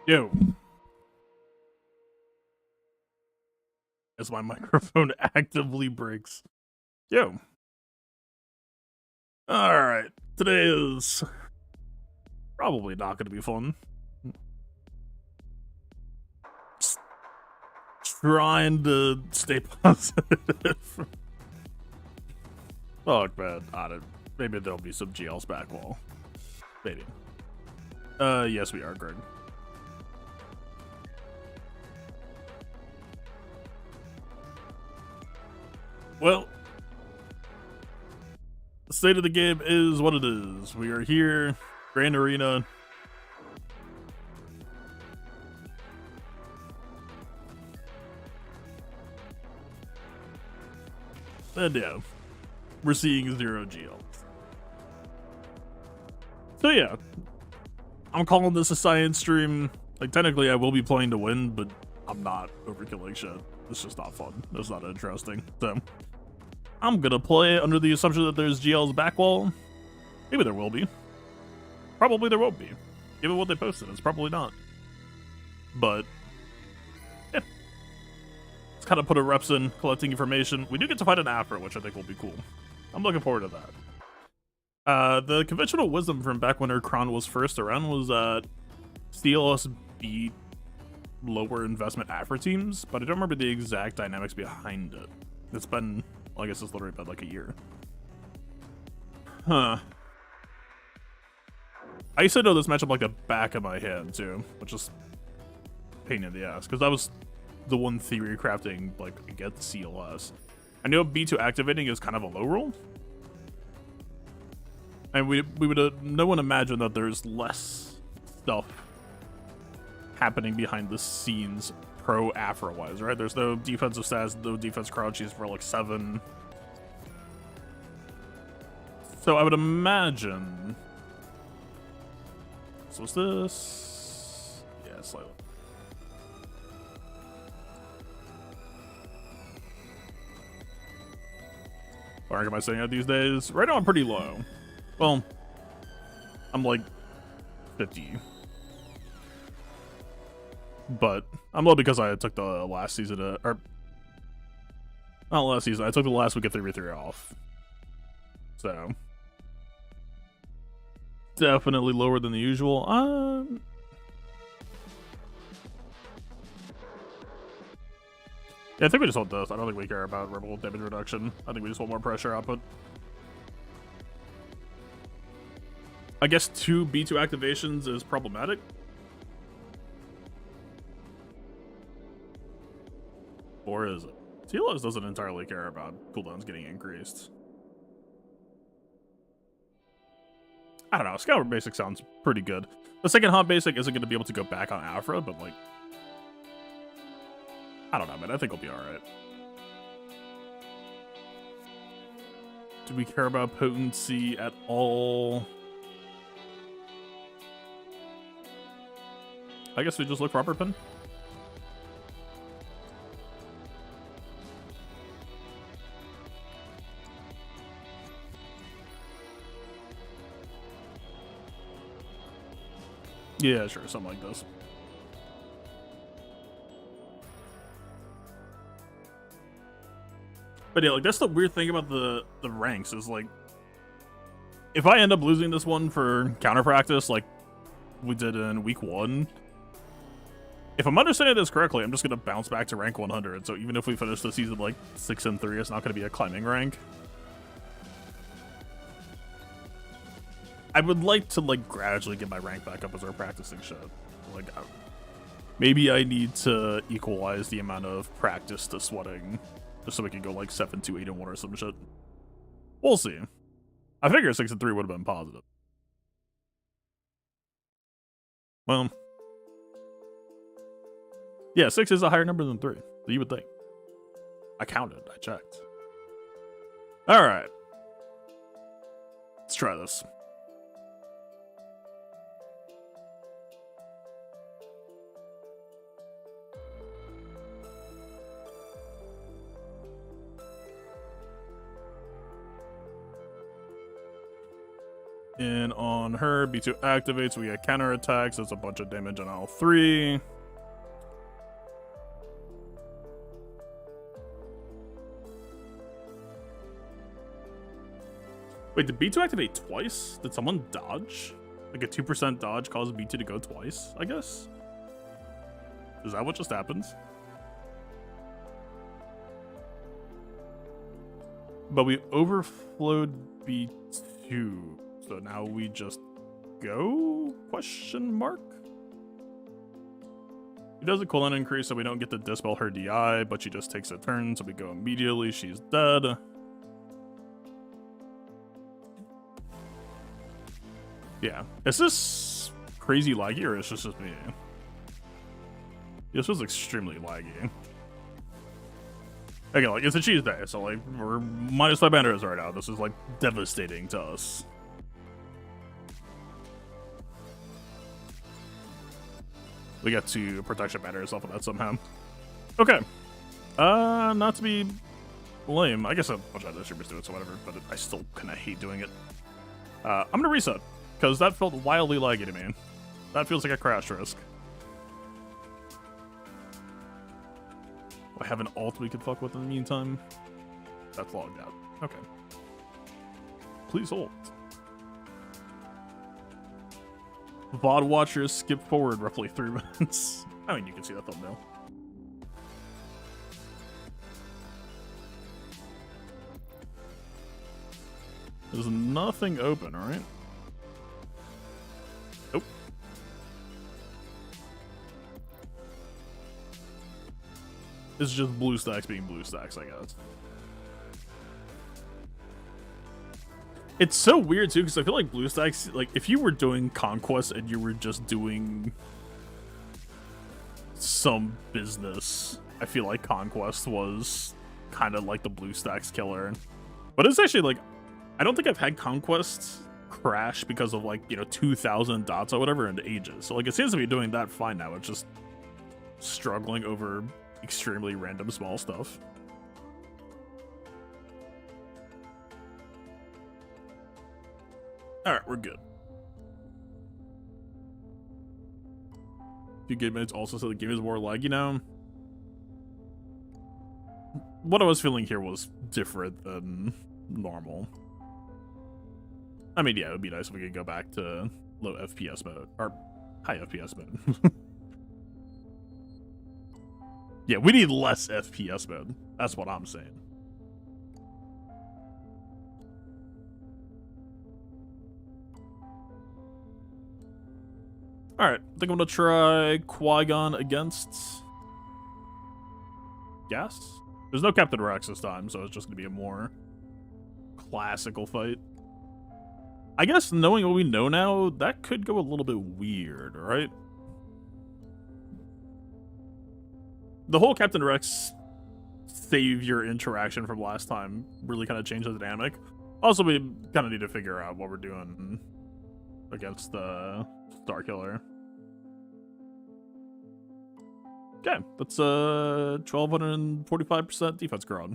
Yo, as my microphone actively breaks. Yo. Alright. Today is probably not going to be fun. Just trying to stay positive. Fuck, man. I don't. Maybe there'll be some GL's back wall. Maybe. Yes, we are, Greg. Well, the state of the game is what it is. We are here, Grand Arena. And yeah, we're seeing 0 GLs. So yeah, I'm calling this a science stream. Like, technically I will be playing to win, but I'm not overkilling shit. It's just not fun. It's not interesting. So I'm gonna play under the assumption that there's GL's back wall. Maybe there will be. Probably there won't be. Given what they posted, it's probably not. But yeah, let's kind of put our reps in, collecting information. We do get to fight an Afro, which I think will be cool. I'm looking forward to that. The conventional wisdom from back when Urkron was first around was that CLS beat lower investment Afro teams, but I don't remember the exact dynamics behind it. It's been, well, I guess it's literally been like a year. Huh. I used to know this matchup like the back of my head too, which is pain in the ass, because that was the one theory crafting like against CLS. I know B2 activating is kind of a low roll. And we would no one imagine that there's less stuff happening behind the scenes pro Afro wise, right? There's no defensive stats, no defense crouches for like 7. So I would imagine. So what's this? Yeah, slightly. What rank am I staying at these days? Right now I'm pretty low. Well, I'm like 50. But I'm low because I took the last season to, or not last season, I took the last week of 3v3 off. So definitely lower than the usual. Yeah, I think we just want this. I don't think we care about rebel damage reduction. I think we just want more pressure output. I guess 2 B2 activations is problematic. Or is it? TLS doesn't entirely care about cooldowns getting increased. I don't know. Scour basic sounds pretty good. The second haunt basic isn't going to be able to go back on Afra, but like, I don't know, man. I think we'll be alright. Do we care about potency at all? I guess we just look rubber pin. Yeah, sure, something like this. But yeah, like that's the weird thing about the ranks is like, if I end up losing this one for counter practice, like we did in week 1, if I'm understanding this correctly, I'm just gonna bounce back to rank 100. So even if we finish the season like 6-3, it's not gonna be a climbing rank. I would like to like gradually get my rank back up as we're practicing shit. Like, maybe I need to equalize the amount of practice to sweating, just so we can go like 7-2, 8-1 or some shit. We'll see. I figure 6-3 would have been positive. Well, yeah, 6 is a higher number than 3. So you would think. I counted. I checked. All right. Let's try this. in on her. B2 activates. We get counterattacks. That's a bunch of damage on all three. Wait, did B2 activate twice? Did someone dodge? Like a 2% dodge caused B2 to go twice, I guess? Is that what just happens? But we overflowed B2. So now we just go? Question mark? He does a cooldown increase so we don't get to dispel her DI, but she just takes a turn, so we go immediately. She's dead. Yeah. Is this crazy laggy or is this just me? This was extremely laggy. Again, like, it's a cheese day, so, like, we're -5 banners right now. This is, like, devastating to us. We got 2 protection banners off of that somehow. Okay. Not to be lame. I guess a bunch of other streamers do it, so whatever, but I still kind of hate doing it. I'm gonna reset, because that felt wildly laggy to me. That feels like a crash risk. I have an alt we could fuck with in the meantime. That's logged out. Okay. Please hold. VOD watchers skip forward roughly 3 minutes. I mean, you can see that thumbnail. There's nothing open, right? Nope. It's just blue stacks being blue stacks, I guess. It's so weird too, because I feel like blue stacks, like if you were doing Conquest and you were just doing some business, I feel like Conquest was kind of like the blue stacks killer. But it's actually like, I don't think I've had Conquest crash because of like, you know, 2,000 dots or whatever in ages. So like it seems to be doing that fine now. It's just struggling over extremely random small stuff. Alright, we're good. A few game minutes also said the game is more laggy now. What I was feeling here was different than normal. I mean, yeah, it would be nice if we could go back to low FPS mode, or high FPS mode. Yeah, we need less FPS mode. That's what I'm saying. Alright, I think I'm gonna try Qui-Gon against Gas. There's no Captain Rex this time, so it's just gonna be a more classical fight. I guess knowing what we know now, that could go a little bit weird, right? The whole Captain Rex savior interaction from last time really kind of changed the dynamic. Also, we kind of need to figure out what we're doing against the Starkiller. Okay, that's 1,245% defense growth.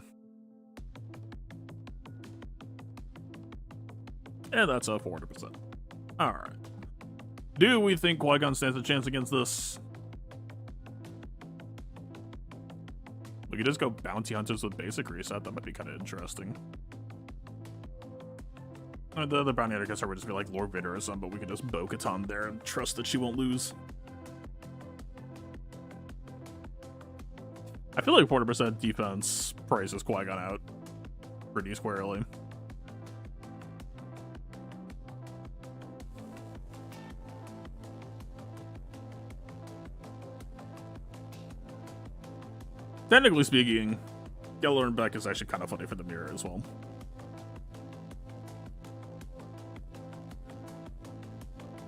And that's 400%. Alright. Do we think Qui-Gon stands a chance against this? We could just go bounty hunters with basic reset. That might be kind of interesting. The other bounty hunter guess would just be like Lord Vader or something, but we could just Bo-Katan there and trust that she won't lose. I feel like 40% defense prices Qui-Gon out pretty squarely. Technically speaking, Geller and Beck is actually kind of funny for the mirror as well.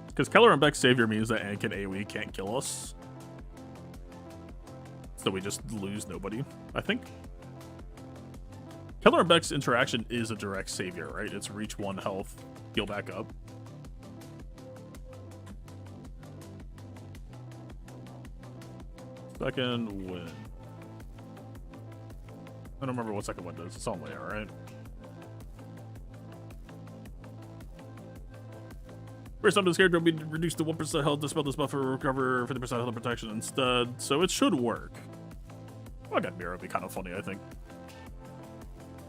Because Keller and Beck's savior means that Anakin AoE can't kill us. So we just lose nobody, I think. Keller and Beck's interaction is a direct savior, right? It's reach 1 health, heal back up. Second win. I don't remember what second one does. It's on layer, right? First time the scarecrow will be reduced to 1% health. Dispel this buffer, recover 50% health and protection instead. So it should work. Well, that mirror would be kind of funny, I think.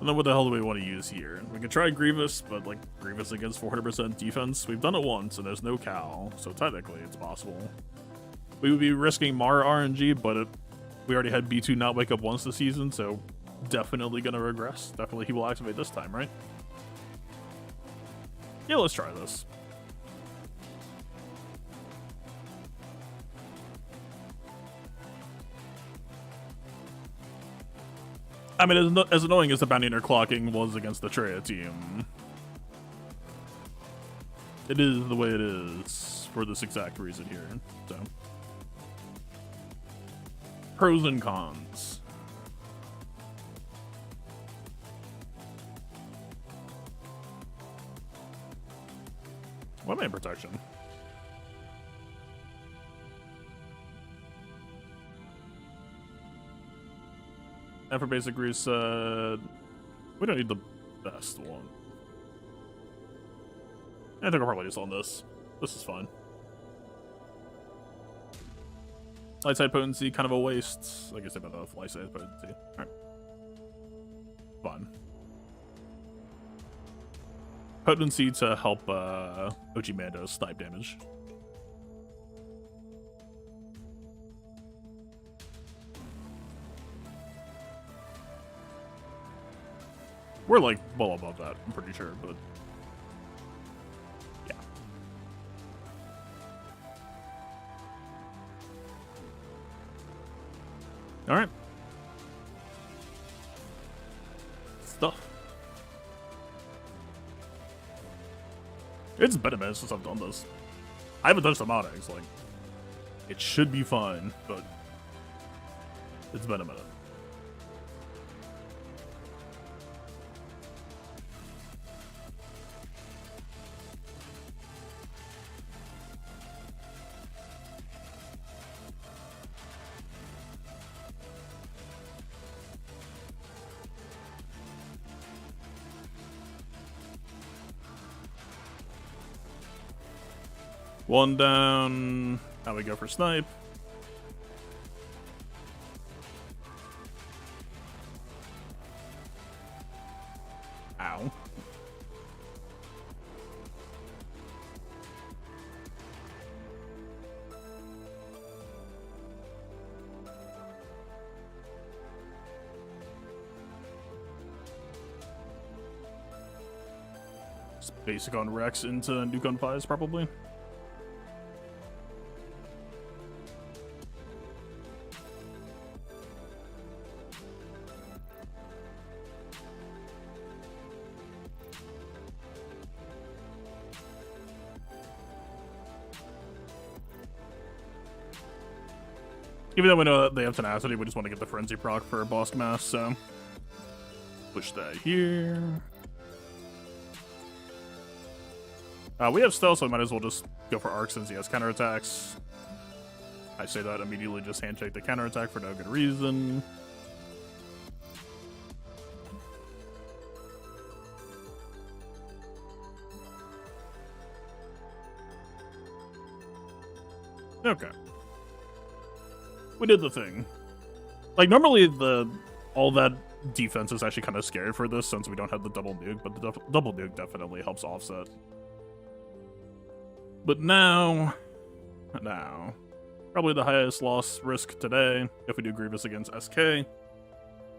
And then what the hell do we want to use here? We can try Grievous, but like Grievous against 400% defense. We've done it once, and there's no Cal, so technically it's possible. We would be risking Mara RNG, but we already had B2 not wake up once this season, so definitely gonna regress. Definitely he will activate this time, right? Yeah, let's try this. I mean, as annoying as the bounty underclocking was against the Treya team, it is the way it is for this exact reason here. So, pros and cons. What main protection? And for basic reset, we don't need the best one. I think I'll probably just on this. This is fine. Light side potency, kind of a waste. I guess I better have light side potency. Alright. Fun. Potency to help OG Mando snipe damage. We're like well above that, I'm pretty sure, but yeah. Alright. Stuff. It's been a minute since I've done this. I haven't touched the Modex, like, it should be fine, but it's been a minute. One down. Now we go for snipe. Ow. Just basic on Rex into Nuke on Fives, probably. Even though we know that they have tenacity, we just want to get the frenzy proc for boss mass, so push that here. We have stealth, so we might as well just go for arc since he has counterattacks. I say that immediately, just handshake the counterattack for no good reason. Okay. We did the thing. Like, normally all that defense is actually kind of scary for this since we don't have the double nuke, but the double nuke definitely helps offset. But now, probably the highest loss risk today if we do Grievous against SK.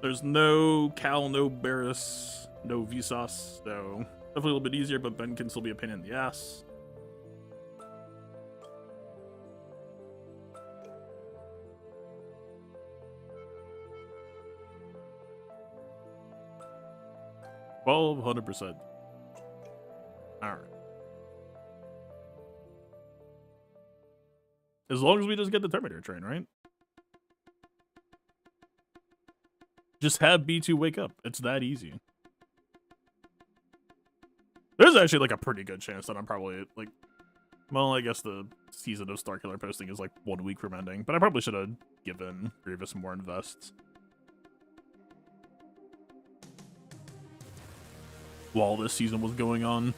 There's no Cal, no Barris, no Vsauce, so definitely a little bit easier, but Ben can still be a pain in the ass. Well, 100%. Alright. As long as we just get the Terminator train, right? Just have B2 wake up. It's that easy. There's actually like a pretty good chance that I'm probably like, well, I guess the season of Starkiller posting is like 1 week from ending, but I probably should have given Grievous more invests while this season was going on.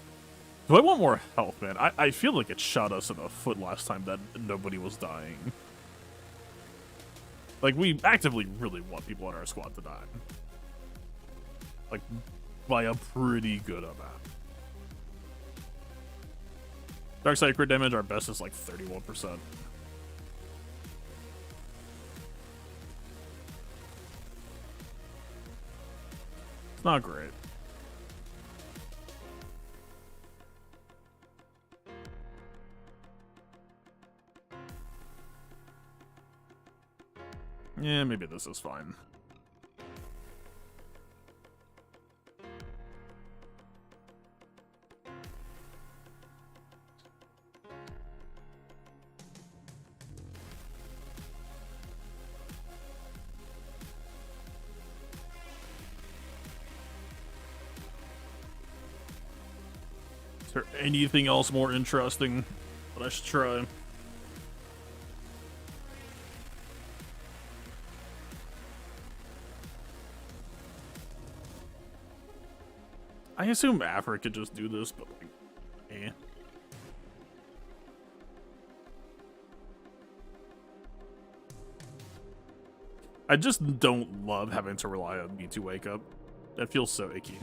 Do I want more health, man? I feel like it shot us in the foot last time that nobody was dying. Like, we actively really want people in our squad to die. Like, by a pretty good amount. Dark side crit damage, our best is like 31%. It's not great. Yeah, maybe this is fine. Is there anything else more interesting that I should try? I assume Africa could just do this, but like, eh. I just don't love having to rely on me to wake up. That feels so icky.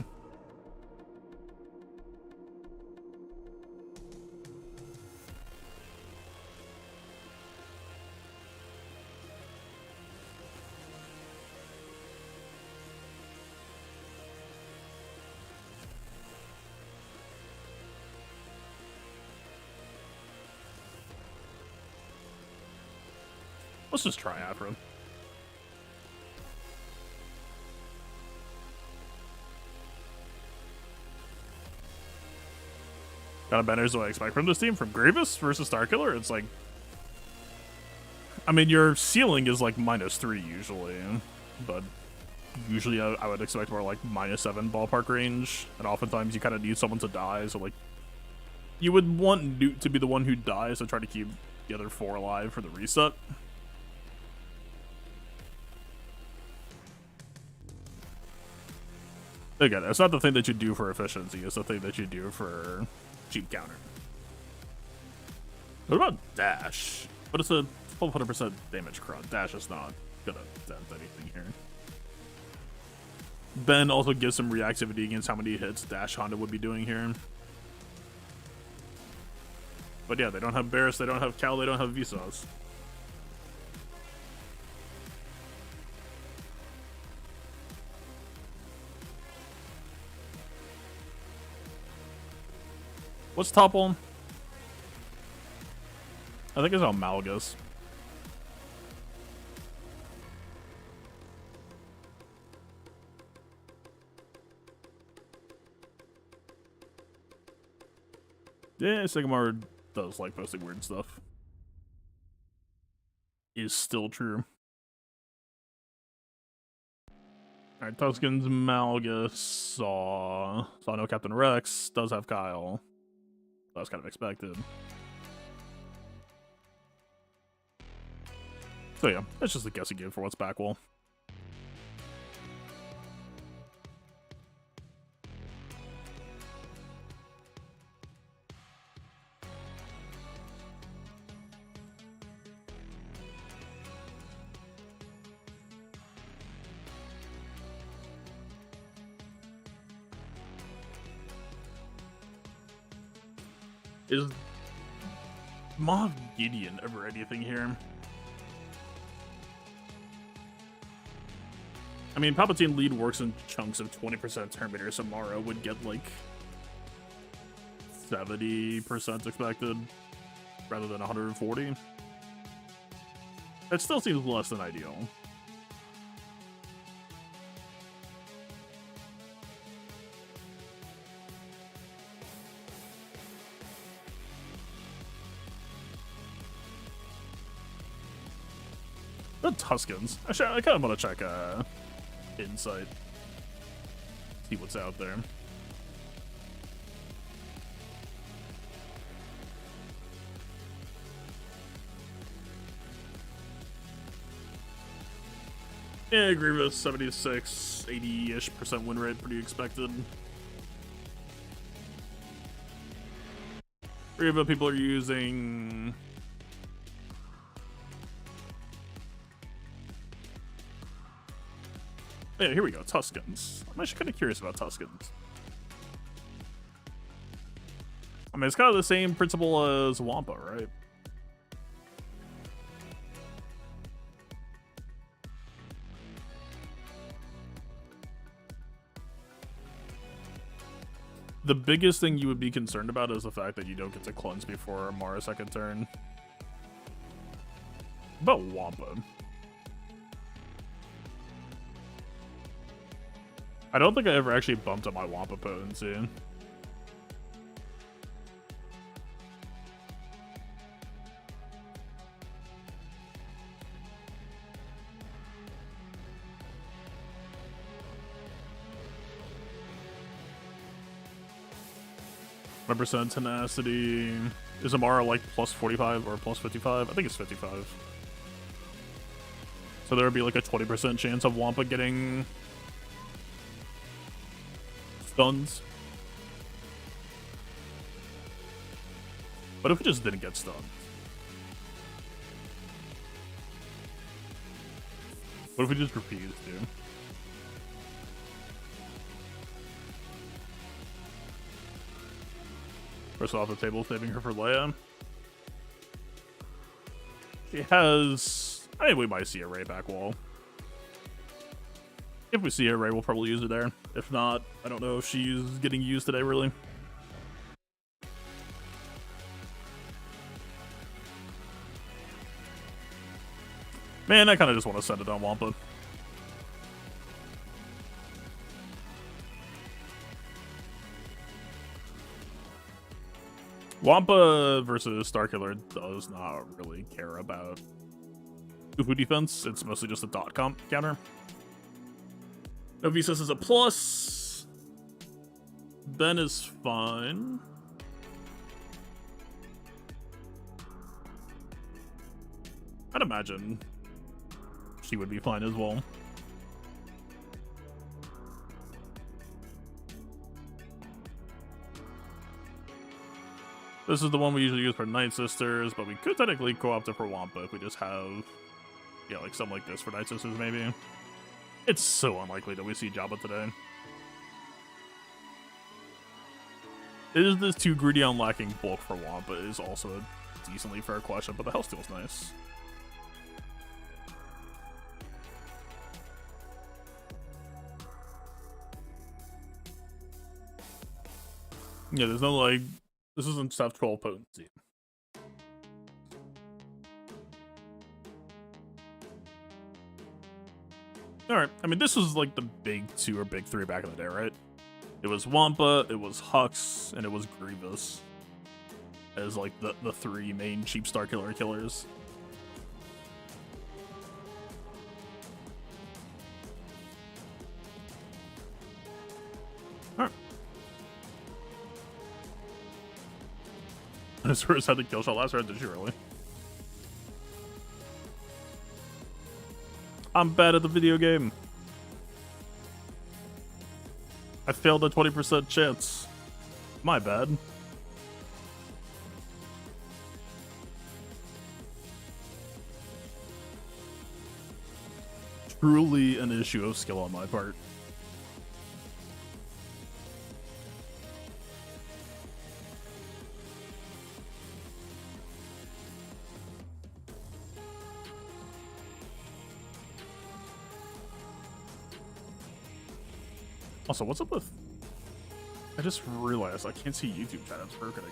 Let's just try Afro. Kind of banners do I expect from this team? From Grievous versus Starkiller? It's like, I mean, your ceiling is like -3 usually, but usually I would expect more like -7 ballpark range, and oftentimes you kind of need someone to die, so like, you would want Newt to be the one who dies to try to keep the other 4 alive for the reset. Again, it's not the thing that you do for efficiency, it's the thing that you do for cheap counter. What about Dash? But it's a 1200% damage crowd. Dash is not gonna dent anything here. Ben also gives some reactivity against how many hits Dash Honda would be doing here. But yeah, they don't have Barris, they don't have Cal, they don't have Vsauce. What's topple? I think it's Amalgus. Yeah, Sigmar does like posting weird stuff. Is still true. Alright, Tusken's Malgus, saw no Captain Rex, does have Kyle. That was kind of expected. So yeah, it's just a guessing game for what's back wall. Is Moff Gideon ever anything here? I mean, Palpatine lead works in chunks of 20% Terminator, so Mara would get like 70% expected rather than 140. That still seems less than ideal. The Tuskens. Actually, I kind of want to check Insight. See what's out there. Yeah, I agree with 76, 80-ish% win rate, pretty expected. Riva people are using. Yeah, here we go. Tuskens. I'm actually kind of curious about Tuskens. I mean, it's kind of the same principle as Wampa, right? The biggest thing you would be concerned about is the fact that you don't get to cleanse before Mara's second turn. But Wampa. I don't think I ever actually bumped up my Wampa potency. %, tenacity. Is Amara like plus 45 or plus 55? I think it's 55. So there would be like a 20% chance of Wampa getting stuns. But if we just didn't get stunned? What if we just repeated, dude? First off the table, saving her for Leia. She has... I mean, we might see a Rey back wall. If we see a Rey, we'll probably use her there. If not, I don't know if she's getting used today, really. Man, I kind of just want to send it on Wampa. Wampa versus Starkiller does not really care about Ufu defense. It's mostly just a dot comp counter. Novices is a plus. Ben is fine. I'd imagine she would be fine as well. This is the one we usually use for Night Sisters, but we could technically co-opt it for Wampa if we just have, yeah, like something like this for Night Sisters, maybe. It's so unlikely that we see Jabba today. Is this too greedy on lacking bulk for Wampa is also a decently fair question, but the Hellsteel's nice. Yeah, there's no, like, this isn't stuff 12 potency. Alright, I mean, this was like the big 2 or big 3 back in the day, right? It was Wampa, it was Hux, and it was Grievous as like the 3 main cheap Starkiller killers. Alright. Azura's had the kill shot last round, did you really? I'm bad at the video game. I failed a 20% chance. My bad. Truly an issue of skill on my part. Also, what's up with... I just realized I can't see YouTube chat. It's broken.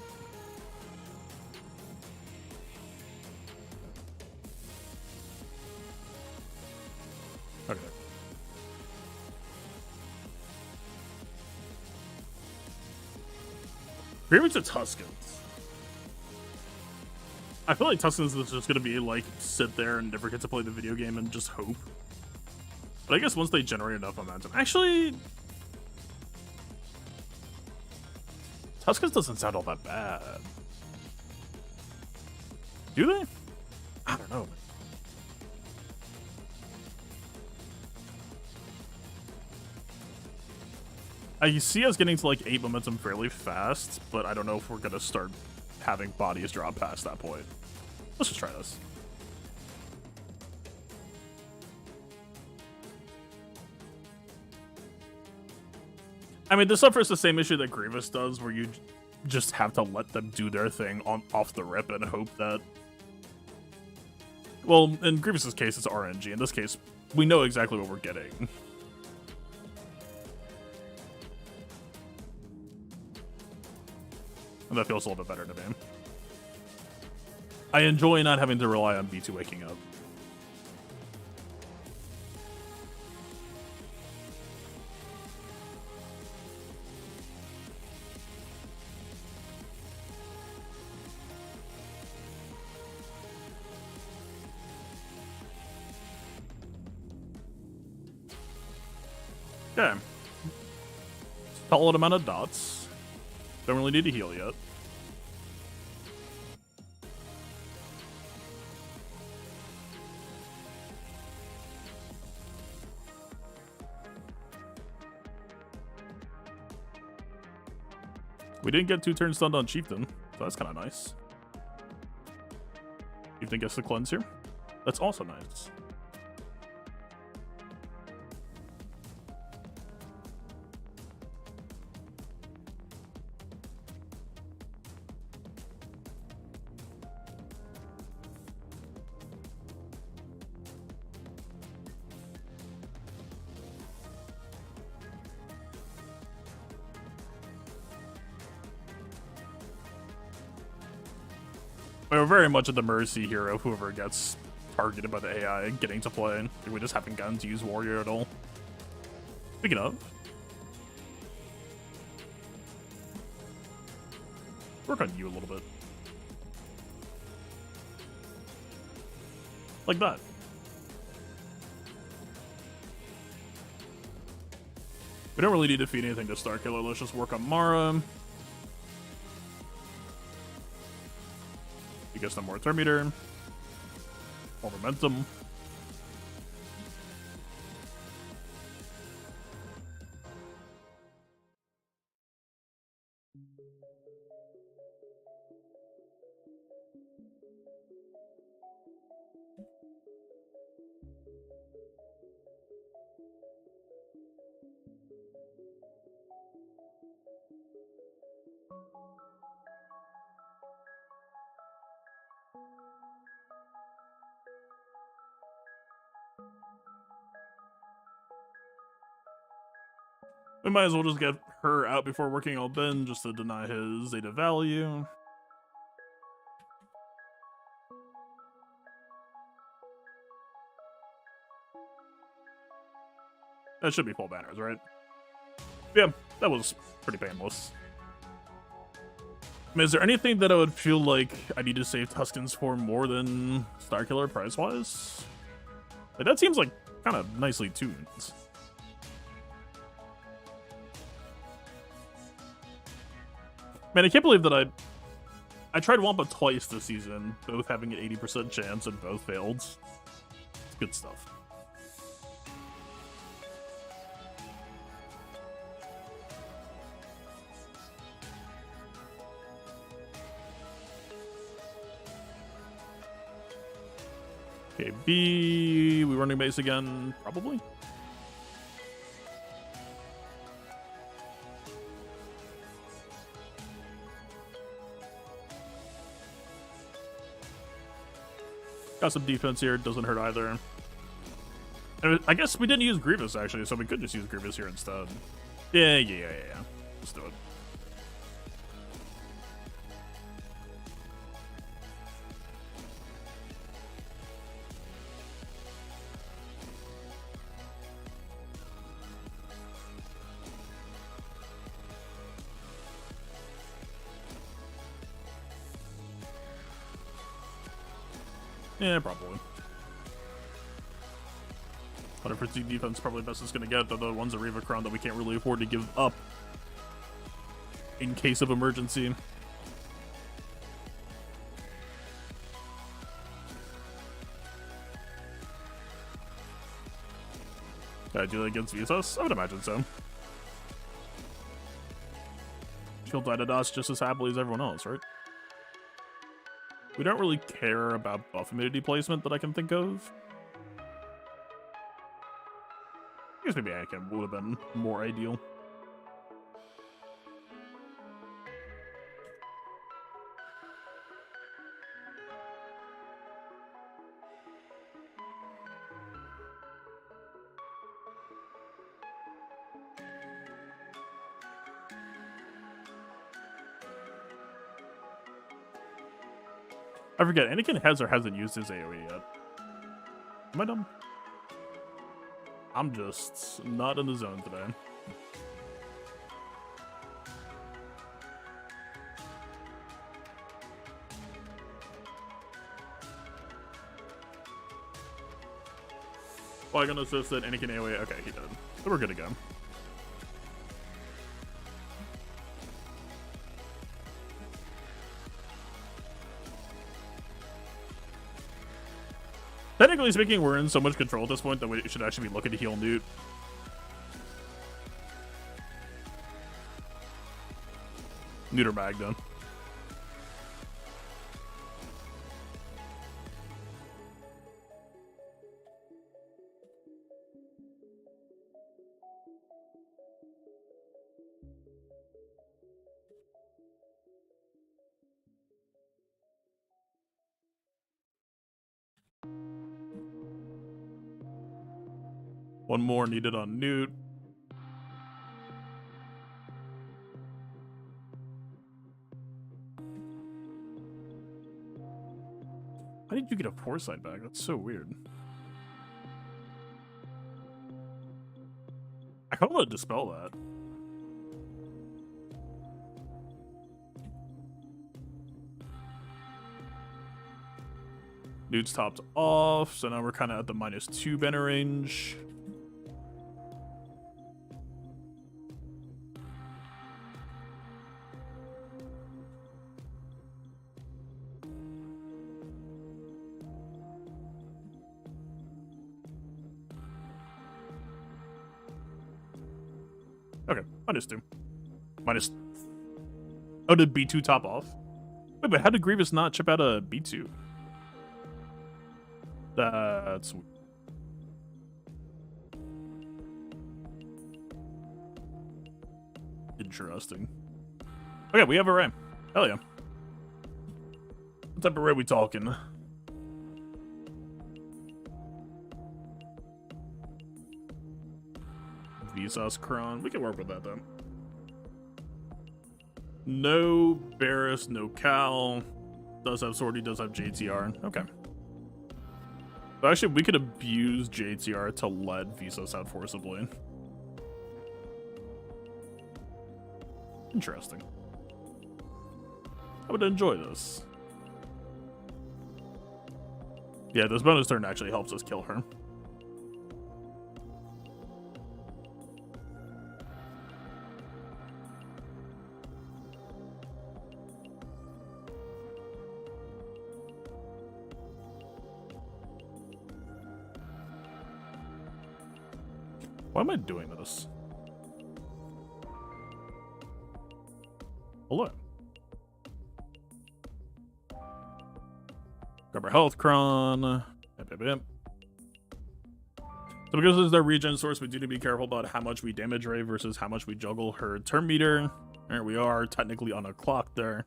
Okay. Maybe it's Tuskens. I feel like Tuskens is just gonna be like, sit there and never get to play the video game and just hope. But I guess once they generate enough momentum... Actually... Tuskens doesn't sound all that bad. Do they? I don't know. I see us getting to like 8 momentum fairly fast, but I don't know if we're gonna start having bodies drop past that point. Let's just try this. I mean, this suffers the same issue that Grievous does, where you just have to let them do their thing off the rip and hope that... Well, in Grievous's case, it's RNG. In this case, we know exactly what we're getting. And that feels a little bit better to me. I enjoy not having to rely on B2 waking up. Okay. Solid amount of dots. Don't really need to heal yet. We didn't get 2 turns stunned on Chieftain, so that's kind of nice. Chieftain gets the cleanse here. That's also nice. We're very much at the mercy here of whoever gets targeted by the AI getting to play. We just haven't gotten to use Warrior at all. Speaking of, work on you a little bit. Like that. We don't really need to feed anything to Starkiller. Let's just work on Mara. He gets some more turn meter. More momentum. We might as well just get her out before working on Ben just to deny his Zeta value. That should be full banners, right? Yeah, that was pretty painless. I mean, is there anything that I would feel like I need to save Tuskens for more than Starkiller price-wise? Like, that seems like kind of nicely tuned. Man, I can't believe that I tried Wampa twice this season, both having an 80% chance and both failed. It's good stuff. Okay, B, we running base again, probably. Got some defense here, doesn't hurt either. And I guess we didn't use Grievous actually, so we could just use Grievous here instead. Yeah. Let's do it. Yeah, probably. 150 defense probably best it's gonna get. They're the ones that Reva Crown that we can't really afford to give up in case of emergency. Can I do that against Visos? I would imagine so. She'll die to dust just as happily as everyone else, right? We don't really care about buff immunity placement that I can think of. I guess maybe Anakin would have been more ideal. I forget, Anakin has or hasn't used his AoE yet. Am I dumb? I'm just not in the zone today. Well, I gonna assist that Anakin AoE. Okay, he did. So we're good to go. Technically speaking, we're in so much control at this point that we should actually be looking to heal Newt. Newt or Magda. One more needed on Newt. How did you get a foresight back? That's so weird. I kind of want to dispel that. Newt's topped off, so now we're kind of at the -2 banner range. Okay, -2. Minus. Oh, did B2 top off? Wait, but how did Grievous not chip out a B2? That's interesting. Okay, we have a ray. Hell yeah. What type of ray we talking? Vsauce Kron. We can work with that though. No Barris, no Cal. Does have Swordy, does have JTR. Okay. But actually, we could abuse JTR to let Vsauce out forcibly. Interesting. I would enjoy this. Yeah, this bonus turn actually helps us kill her. Why am I doing this? Hello. Grab our health cron. So because this is their regen source, we do need to be careful about how much we damage Ray versus how much we juggle her turn meter. There we are, technically on a clock there.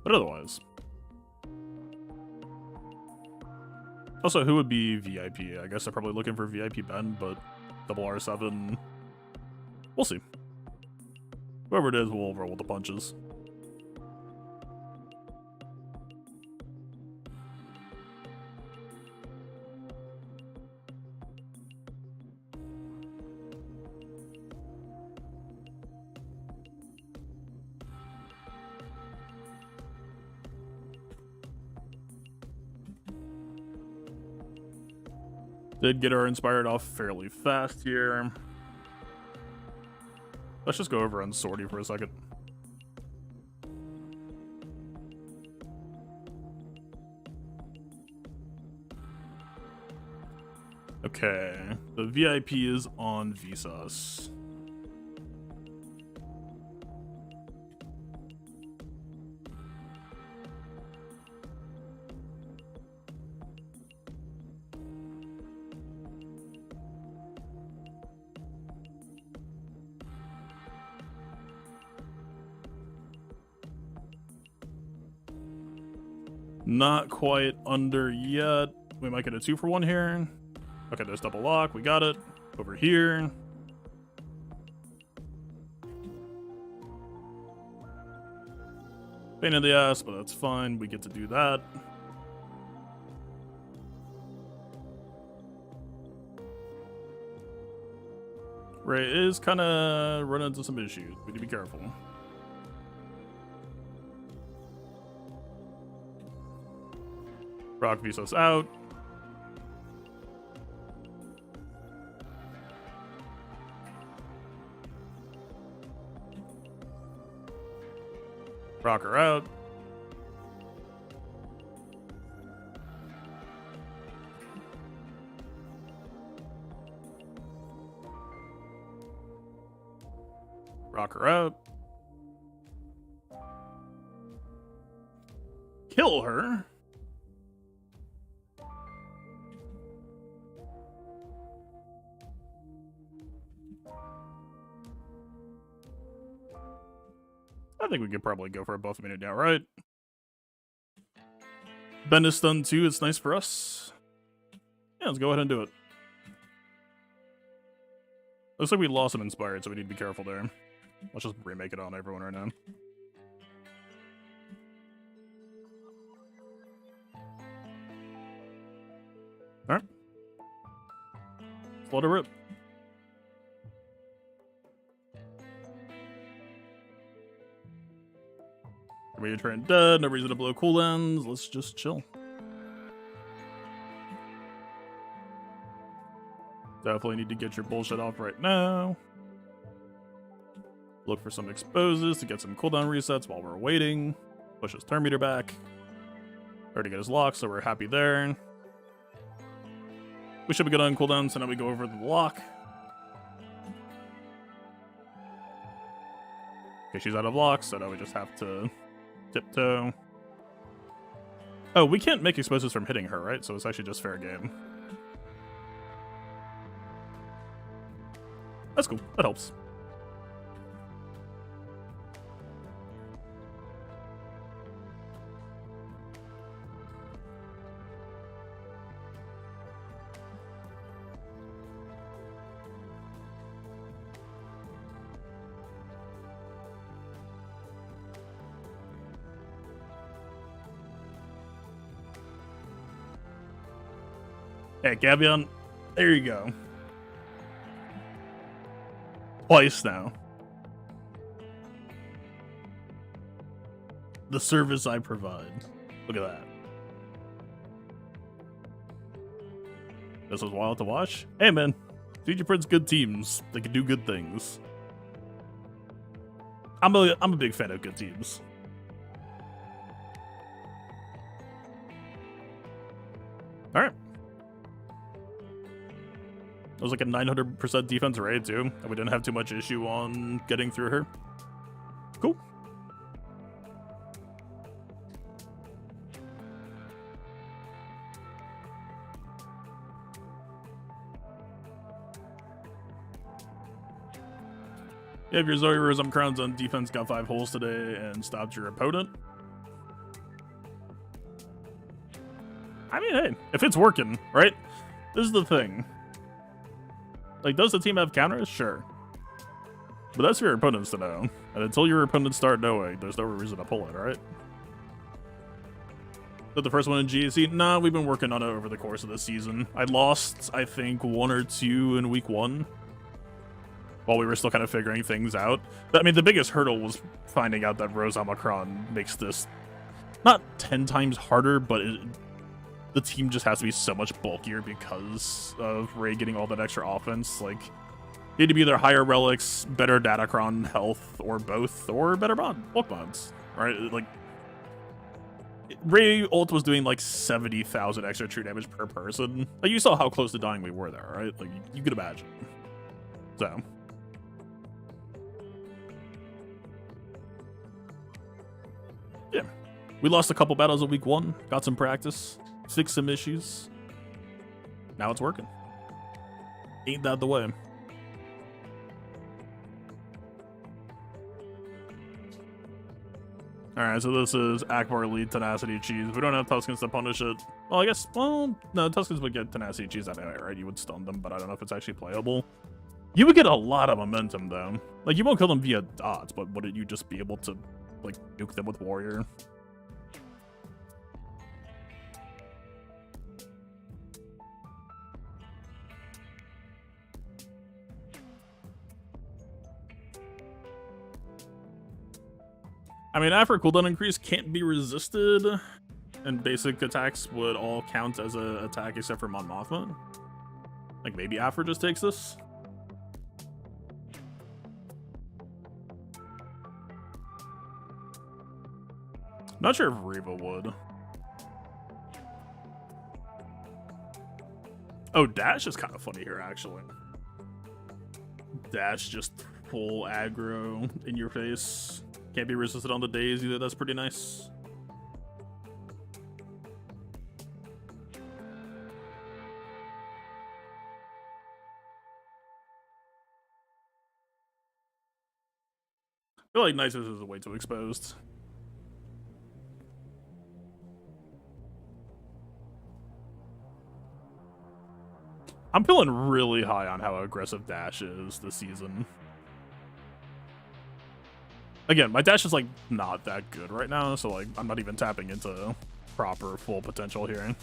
But otherwise. Also, who would be VIP? I guess they're probably looking for VIP Ben, but double R7. We'll see. Whoever it is, we'll roll with the punches. Did get our inspired off fairly fast here. Let's just go over on Swordy for a second. Okay, the VIP is on Vsauce. Not quite under yet. We might get a 2-for-1 here. Okay, there's double lock. We got it. Over here. Pain in the ass, but that's fine. We get to do that. Ray is kind of running into some issues. We need to be careful. Rock Visos out. Rocker out. Rocker out. Kill her. I think we could probably go for a buff minute now, right? Ben is stunned too. It's nice for us. Yeah, let's go ahead and do it. Looks like we lost him inspired, so we need to be careful there. Let's just remake it on everyone right now. Alright. Let's let it rip. Everybody turn dead, no reason to blow cooldowns. Let's just chill. Definitely need to get your bullshit off right now. Look for some exposes to get some cooldown resets while we're waiting. Push his turn meter back. Already get his lock, so we're happy there. We should be good on cooldown, so now we go over the lock. Okay, she's out of lock, so now we just have to tiptoe. Oh, we can't make exposes from hitting her, right? So it's actually just fair game. That's cool. That helps. Hey, Gabion, there you go. Twice now. The service I provide. Look at that. This was wild to watch. Hey, man. CG Prince good teams. They can do good things. I'm a big fan of good teams. All right. It was like a 900% defense raid too, and we didn't have too much issue on getting through her. Cool. Yeah, if your Zoe Rhythm Crowns on defense got 5 holes today and stopped your opponent. I mean, hey, if it's working, right? This is the thing. Like, does the team have counters? Sure. But that's for your opponents to know. And until your opponents start knowing, there's no reason to pull it, right? Is that the first one in GAC? Nah, we've been working on it over the course of the season. I lost, I think, 1 or 2 in week 1. While we were still kind of figuring things out. But, I mean, the biggest hurdle was finding out that Rose Omicron makes this not 10 times harder, but the team just has to be so much bulkier because of Ray getting all that extra offense. Like, you need to be either higher relics, better Datacron health, or both, or better bulk mods, right? Like, Ray ult was doing like 70,000 extra true damage per person. Like, you saw how close to dying we were there, right? Like, you could imagine. So. Yeah. We lost a couple battles in week 1, got some practice. Fix some issues. Now it's working. Ain't that the way? Alright, so this is Akbar lead Tenacity Cheese. We don't have Tuskens to punish it. Well, I guess, well, no, Tuskens would get Tenacity Cheese anyway, right? You would stun them, but I don't know if it's actually playable. You would get a lot of momentum, though. Like, you won't kill them via dots, but wouldn't you just be able to, like, nuke them with Warrior? I mean, after cooldown increase can't be resisted, and basic attacks would all count as an attack except for Mon Mothma. Like, maybe Afra just takes this? Not sure if Reva would. Oh, Dash is kind of funny here, actually. Dash just full aggro in your face. Can't be resisted on the days either. That's pretty nice. I feel like Nisus is way too exposed. I'm feeling really high on how aggressive Dash is this season. Again, my dash is, like, not that good right now, so, like, I'm not even tapping into proper full potential here.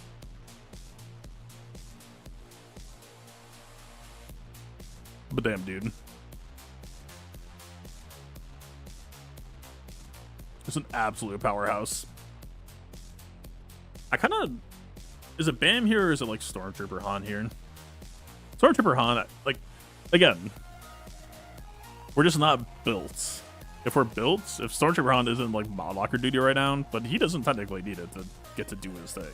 But damn, dude. It's an absolute powerhouse. I kind of... Is it Bam here, or is it, like, Stormtrooper Han here? Stormtrooper Han, like, again, we're just not built. If we're built, if Stormtrooper Han isn't like mod locker duty right now, but he doesn't technically need it to get to do his thing.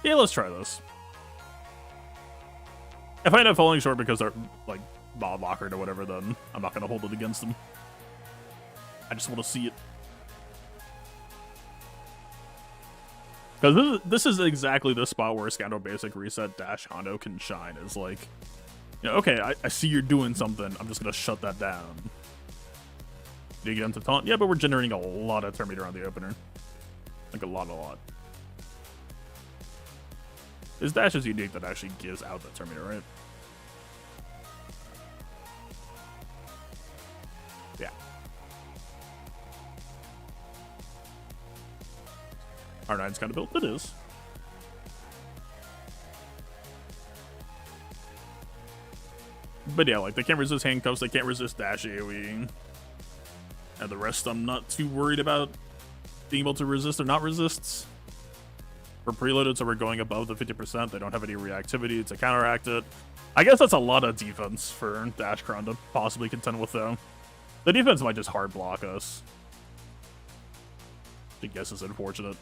Yeah, let's try this. If I end up falling short because they're like mod lockered or whatever, then I'm not gonna hold it against them. I just want to see it. Because this is exactly the spot where Scoundrel Basic Reset Dash Hondo can shine. Is like, you know, okay, I see you're doing something. I'm just going to shut that down. Do you get into taunt? Yeah, but we're generating a lot of turn meter on the opener. Like, a lot. His dash is unique that actually gives out that turn meter, right? Yeah. R9's kind of built. It is. But yeah, like, they can't resist handcuffs, they can't resist dash AoE. And the rest I'm not too worried about being able to resist or not resist. We're preloaded, so we're going above the 50%. They don't have any reactivity to counteract it. I guess that's a lot of defense for Dashkron to possibly contend with, though. The defense might just hard block us. I guess it's unfortunate.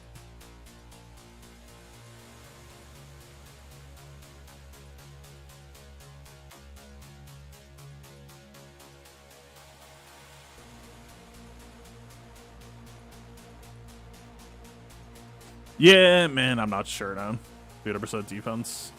Yeah, man, I'm not sure now. 200% defense.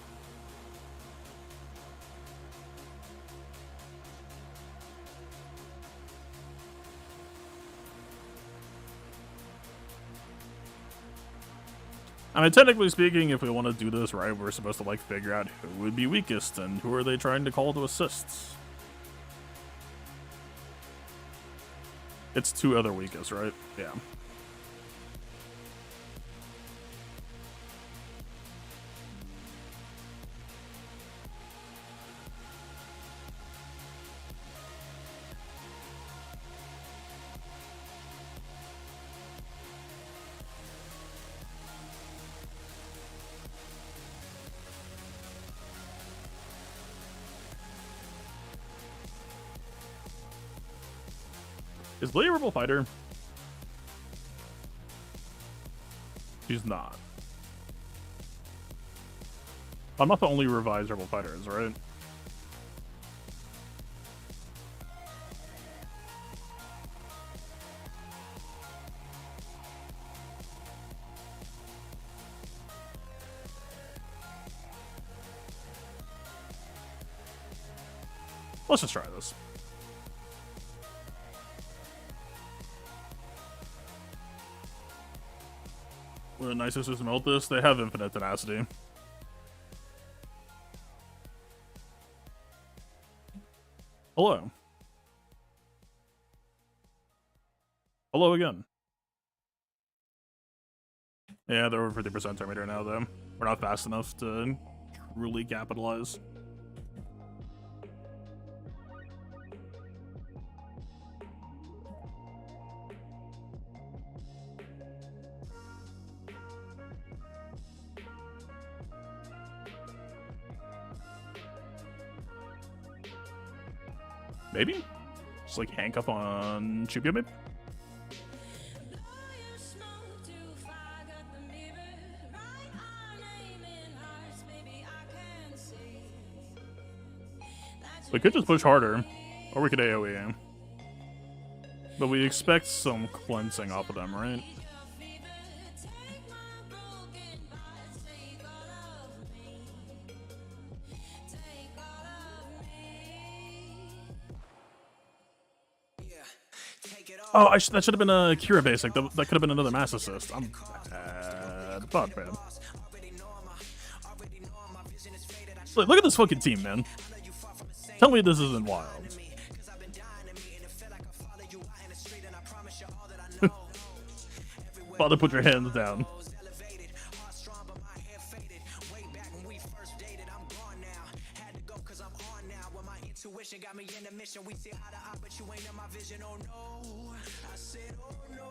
I mean, technically speaking, if we want to do this right, we're supposed to, like, figure out who would be weakest and who are they trying to call to assists. It's two other weakest, right? Yeah. Is Leia a rebel fighter? She's not. I'm not the only revised rebel fighters, right? Let's just try this. What a nice system to melt this. They have infinite tenacity. Hello. Hello again. Yeah, they're over 50% turn meter now, though. We're not fast enough to truly capitalize. Maybe? Just like handcuff on Chupia, maybe? We could just push harder, or we could AoE. But we expect some cleansing off of them, right? Oh, that should have been a Kira basic. That could have been another mass assist. I'm bad. Fuck, man. Look at this fucking team, man. Tell me this isn't wild. Father, put your hands down. Got me in the mission. We see how to operate, you ain't in my vision. Oh no, I said, oh no.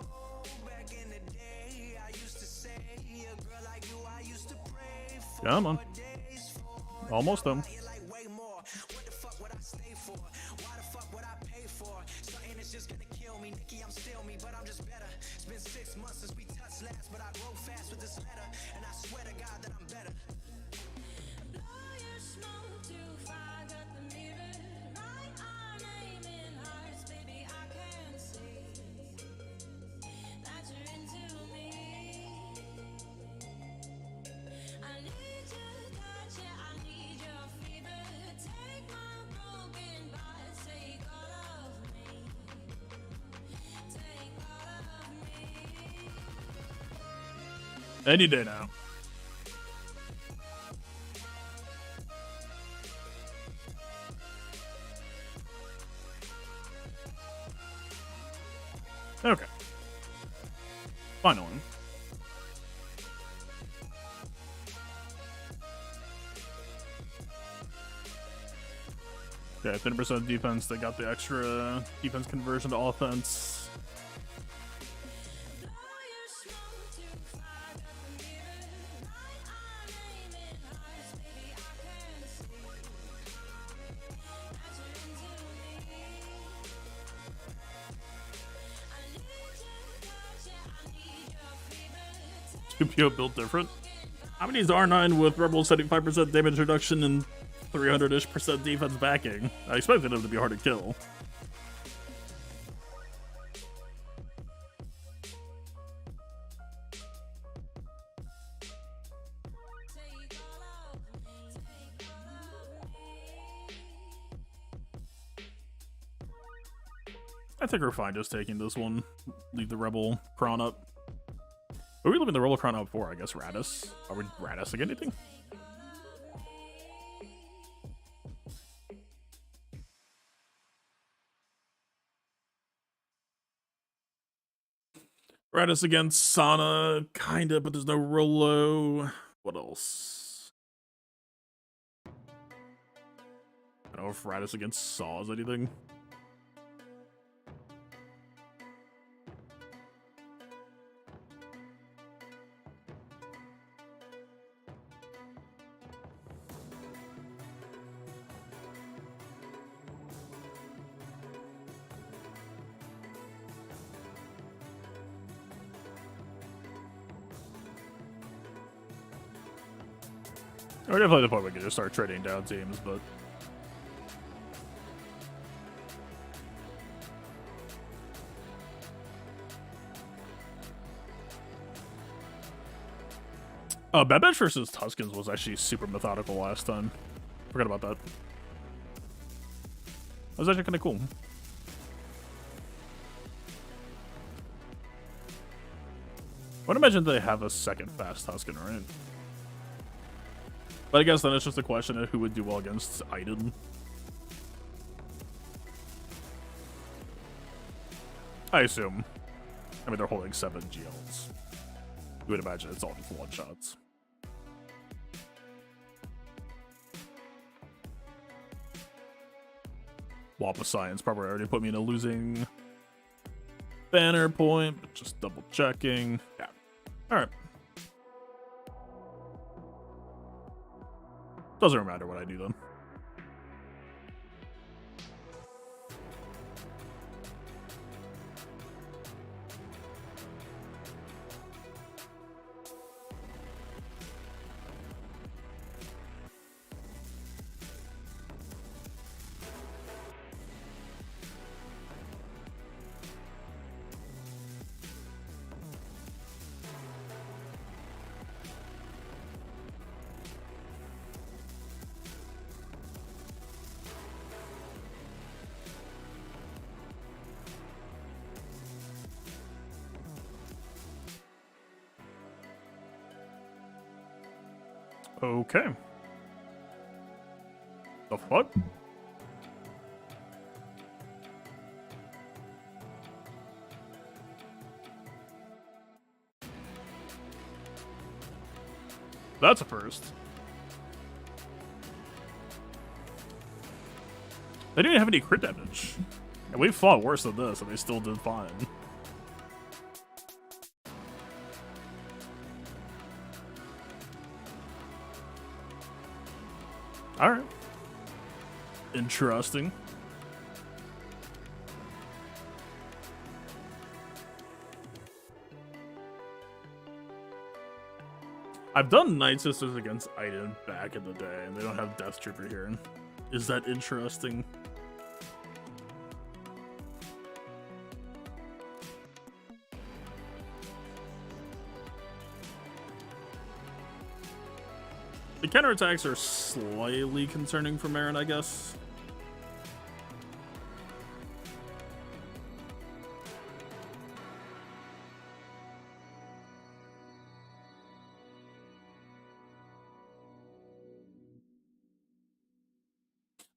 Back in the day, I used to say, a girl like you, I used to pray for. Come on. Almost done. What the fuck would I stay for? Why the fuck would I pay for? Something that's just gonna kill me. Nikki, I'm still me, but I'm just better. It's been 6 months since we touched last, but I grow fast with this letter, and I swear to God that I'm better. Any day now. Okay. Final one. Okay, 10% defense. They got the extra defense conversion to offense. Stupio built different. How many is R9 with Rebel 75% damage reduction and 300-ish% defense backing? I expected him to be hard to kill. I think we're fine just taking this one. Leave the Rebel Prawn up. What are we leaving the Rebel Crown up for? I guess Radis. Are we Radis again, anything? Radis against Sana, kinda, but there's no Rolo. What else? I don't know if Radis against Saw is anything. Or definitely the point we could just start trading down teams, but Bad Batch versus Tuskens was actually super methodical last time. Forgot about that. was actually kind of cool. I would imagine they have a second fast Tusken, right? But I guess then it's just a question of who would do well against Iden. I assume. I mean, they're holding 7 GLs. You would imagine it's all just one-shots. Wappa Science probably already put me in a losing banner point, but just double checking. Yeah. Alright. Doesn't matter what I do then. Okay. The fuck? That's a first. They didn't have any crit damage. And we fought worse than this, and they still did fine. Alright. Interesting. I've done Night Sisters against Iden back in the day, and they don't have Death Trooper here. Is that interesting? The counterattacks are slightly concerning for Marin, I guess.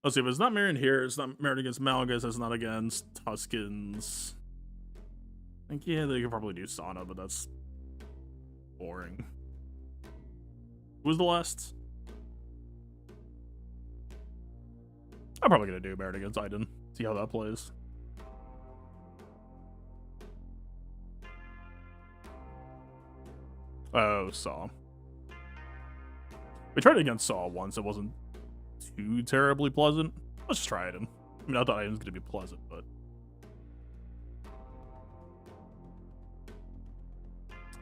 Let's see, if it's not Marin here, it's not Marin against Malgus, it's not against Tuskens. I think, yeah, they could probably do Sana, but that's boring. Who was the last? I'm probably gonna do Marin against Iden. See how that plays. Oh, Saw. We tried it against Saw once. It wasn't too terribly pleasant. Let's just try Iden. I mean, I thought Iden's gonna be pleasant, but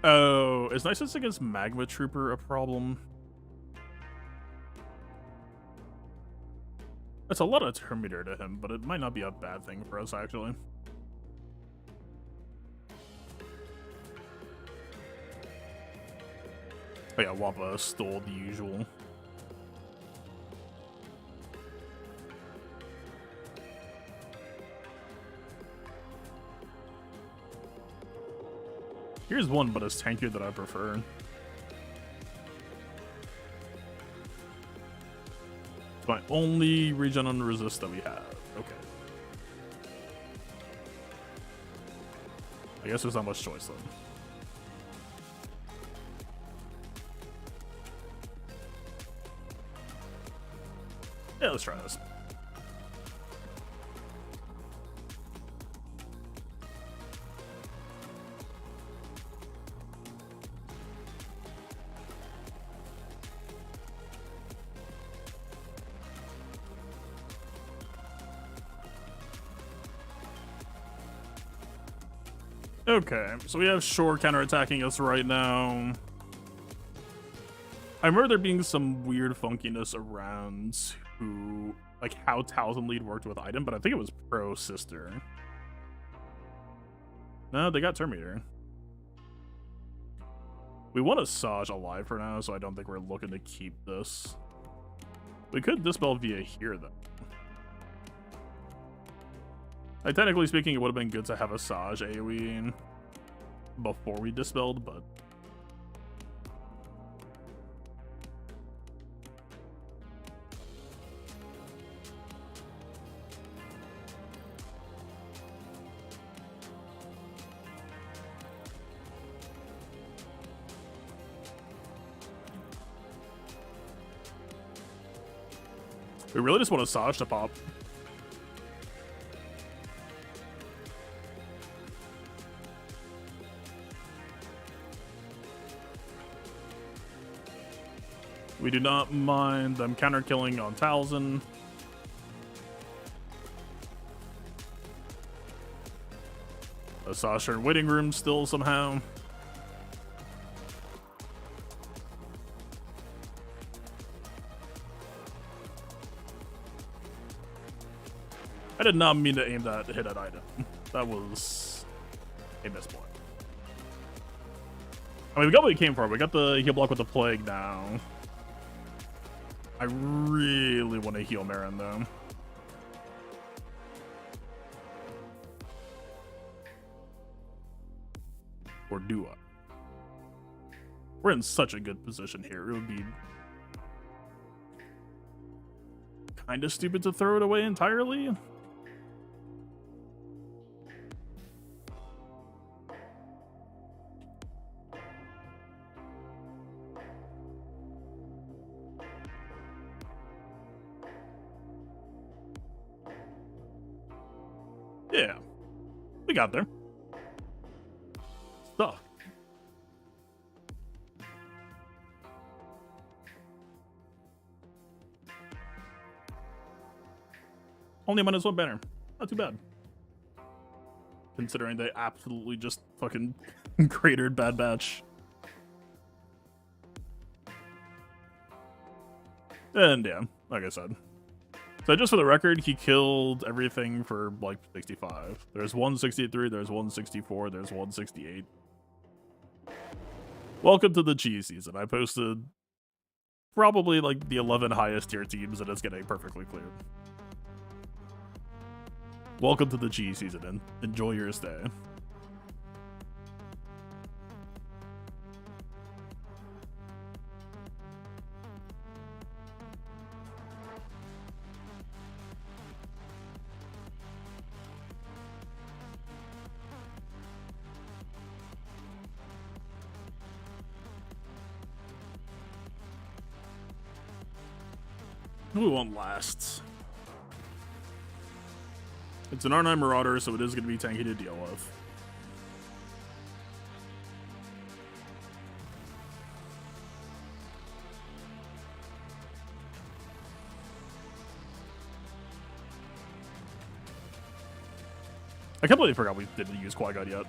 oh, is Nisus against Magma Trooper a problem? It's a lot of Terminator to him, but it might not be a bad thing for us, actually. Oh yeah, Wappa stole the usual. Here's one, but it's tankier that I prefer. It's my only regen on resist that we have. Okay. I guess there's not much choice then. Yeah, let's try this. Okay, so we have Shore counterattacking us right now. I remember there being some weird funkiness around who, like, how Talzin Lead worked with Iden, but I think it was pro sister. No, they got Terminator. We want Asajj alive for now, so I don't think we're looking to keep this. We could dispel via here, though. Like, technically speaking, it would have been good to have a Saj AoE before we dispelled, but we really just want a Saj to pop. We do not mind them counter killing on Talzin. A Sasha in waiting room still somehow. I did not mean to aim that hit at item. That was a misplay. I mean, we got what we came for. We got the heal block with the plague now. I really want to heal Marin, though. Or do I? We're in such a good position here. It would be kind of stupid to throw it away entirely. Yeah, we got there. Stuff. Only -1 banner. Not too bad. Considering they absolutely just fucking cratered Bad Batch. And yeah, like I said. So just for the record, he killed everything for like 65. There's 163, there's 164, there's 168. Welcome to the cheese season. I posted probably like the 11 highest tier teams and it's getting perfectly cleared. Welcome to the cheese season and enjoy your stay. We won't last. It's an R9 Marauder, so it is going to be tanky to deal with. I completely forgot we didn't use Qui-Gon yet.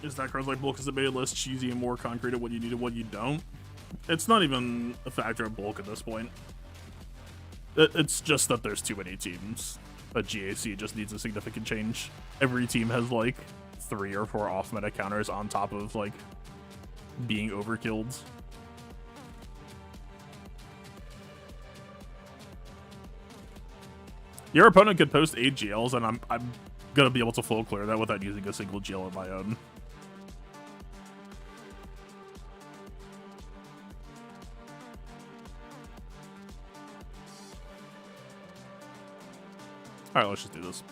Is that card's like bulk because it made it less cheesy and more concrete at what you need and what you don't? It's not even a factor of bulk at this point. It's just that there's too many teams. But GAC just needs a significant change. Every team has like 3 or 4 off meta counters on top of like being overkilled. Your opponent could post 8 GLs and I'm gonna be able to full clear that without using a single GL of my own. Alright, let's just do this.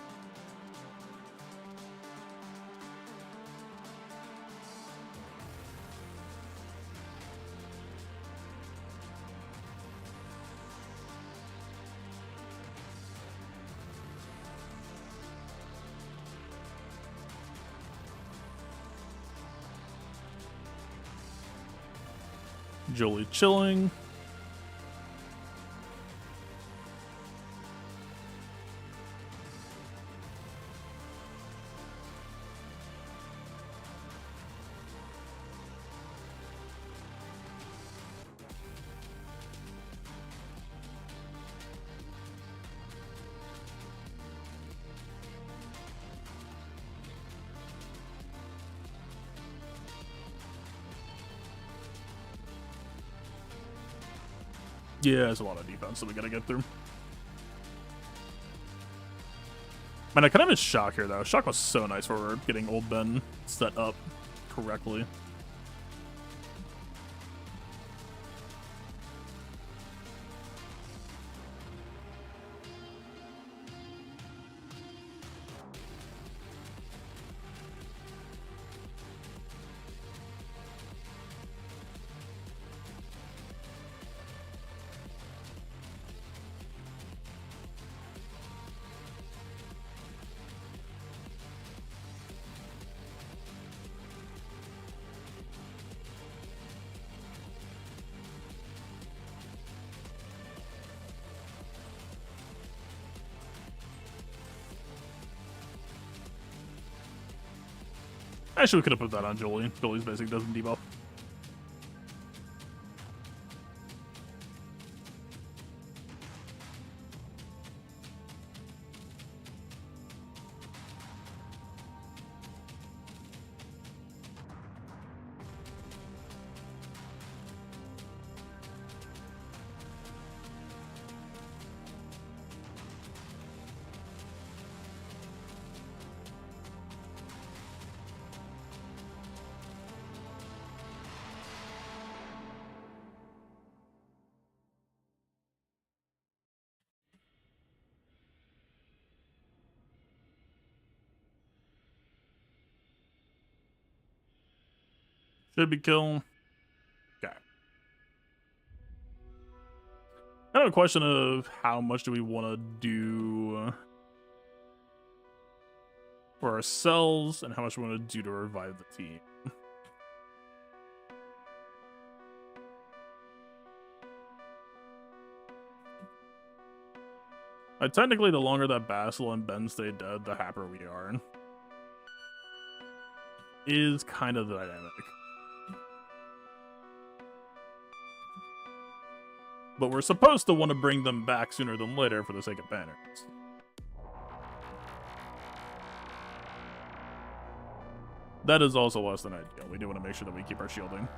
Jolie chilling. Yeah, there's a lot of defense that we gotta get through. Man, I kind of miss Shock here, though. Shock was so nice for we're getting Old Ben set up correctly. Actually, we could have put that on Jolie. Jolie's basic doesn't debuff. Should be kill. Okay. I have a question of how much do we want to do for ourselves and how much we want to do to revive the team. Technically, the longer that Basil and Ben stay dead, the happier we are. Is kind of the dynamic. But we're supposed to want to bring them back sooner than later for the sake of banners. That is also less than ideal. We do want to make sure that we keep our shielding.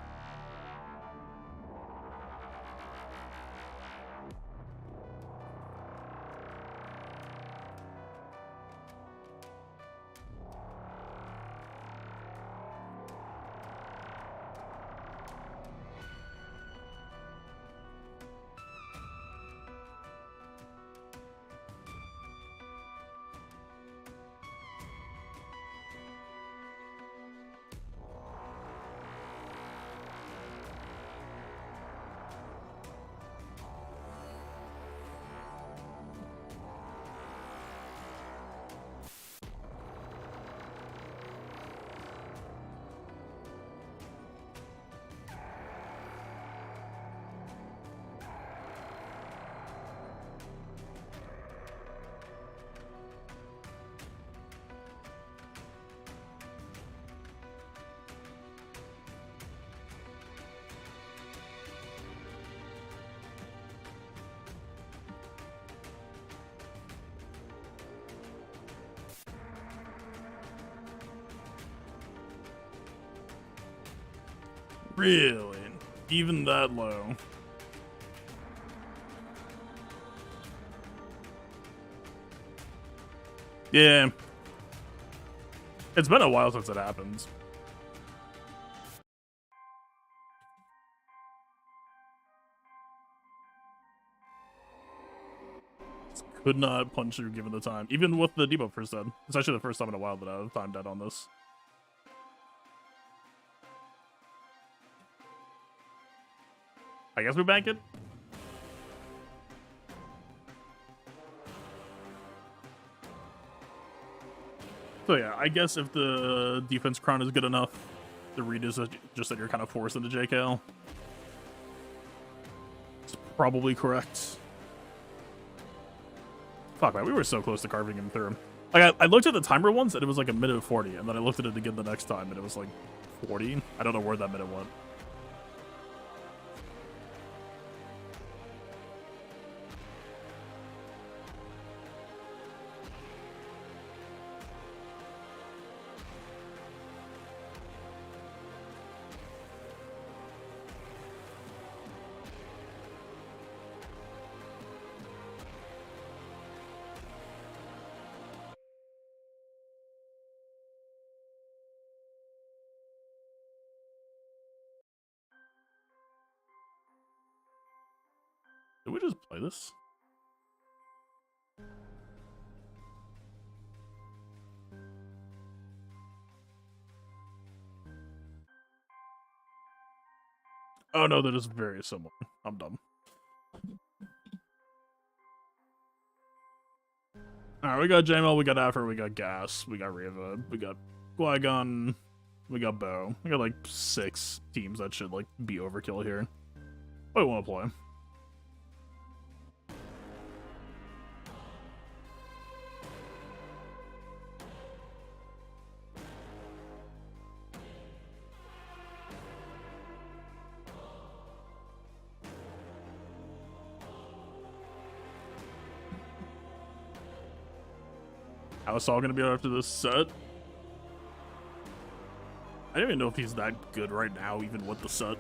Really? Even that low? Yeah. It's been a while since it happens. Could not punch through given the time. Even with the debuff first dead. It's actually the first time in a while that I've timed dead on this. I guess we bank it. So yeah, I guess if the defense crown is good enough, the read is just that you're kind of forced into JKL. It's probably correct. Fuck, man, we were so close to carving him through. Like, I looked at the timer once, and it was like a minute of 40, and then I looked at it again the next time, and it was like 40. I don't know where that minute went. Did we just play this? Oh no, that is very similar. I'm dumb. Alright, we got Jamal, we got Afro, we got Gas, we got Reva, we got Qui-Gon, we got Bo. We got like 6 teams that should like be overkill here. What do we want to play? How is Saul gonna be after this set? I don't even know if he's that good right now, even with the set.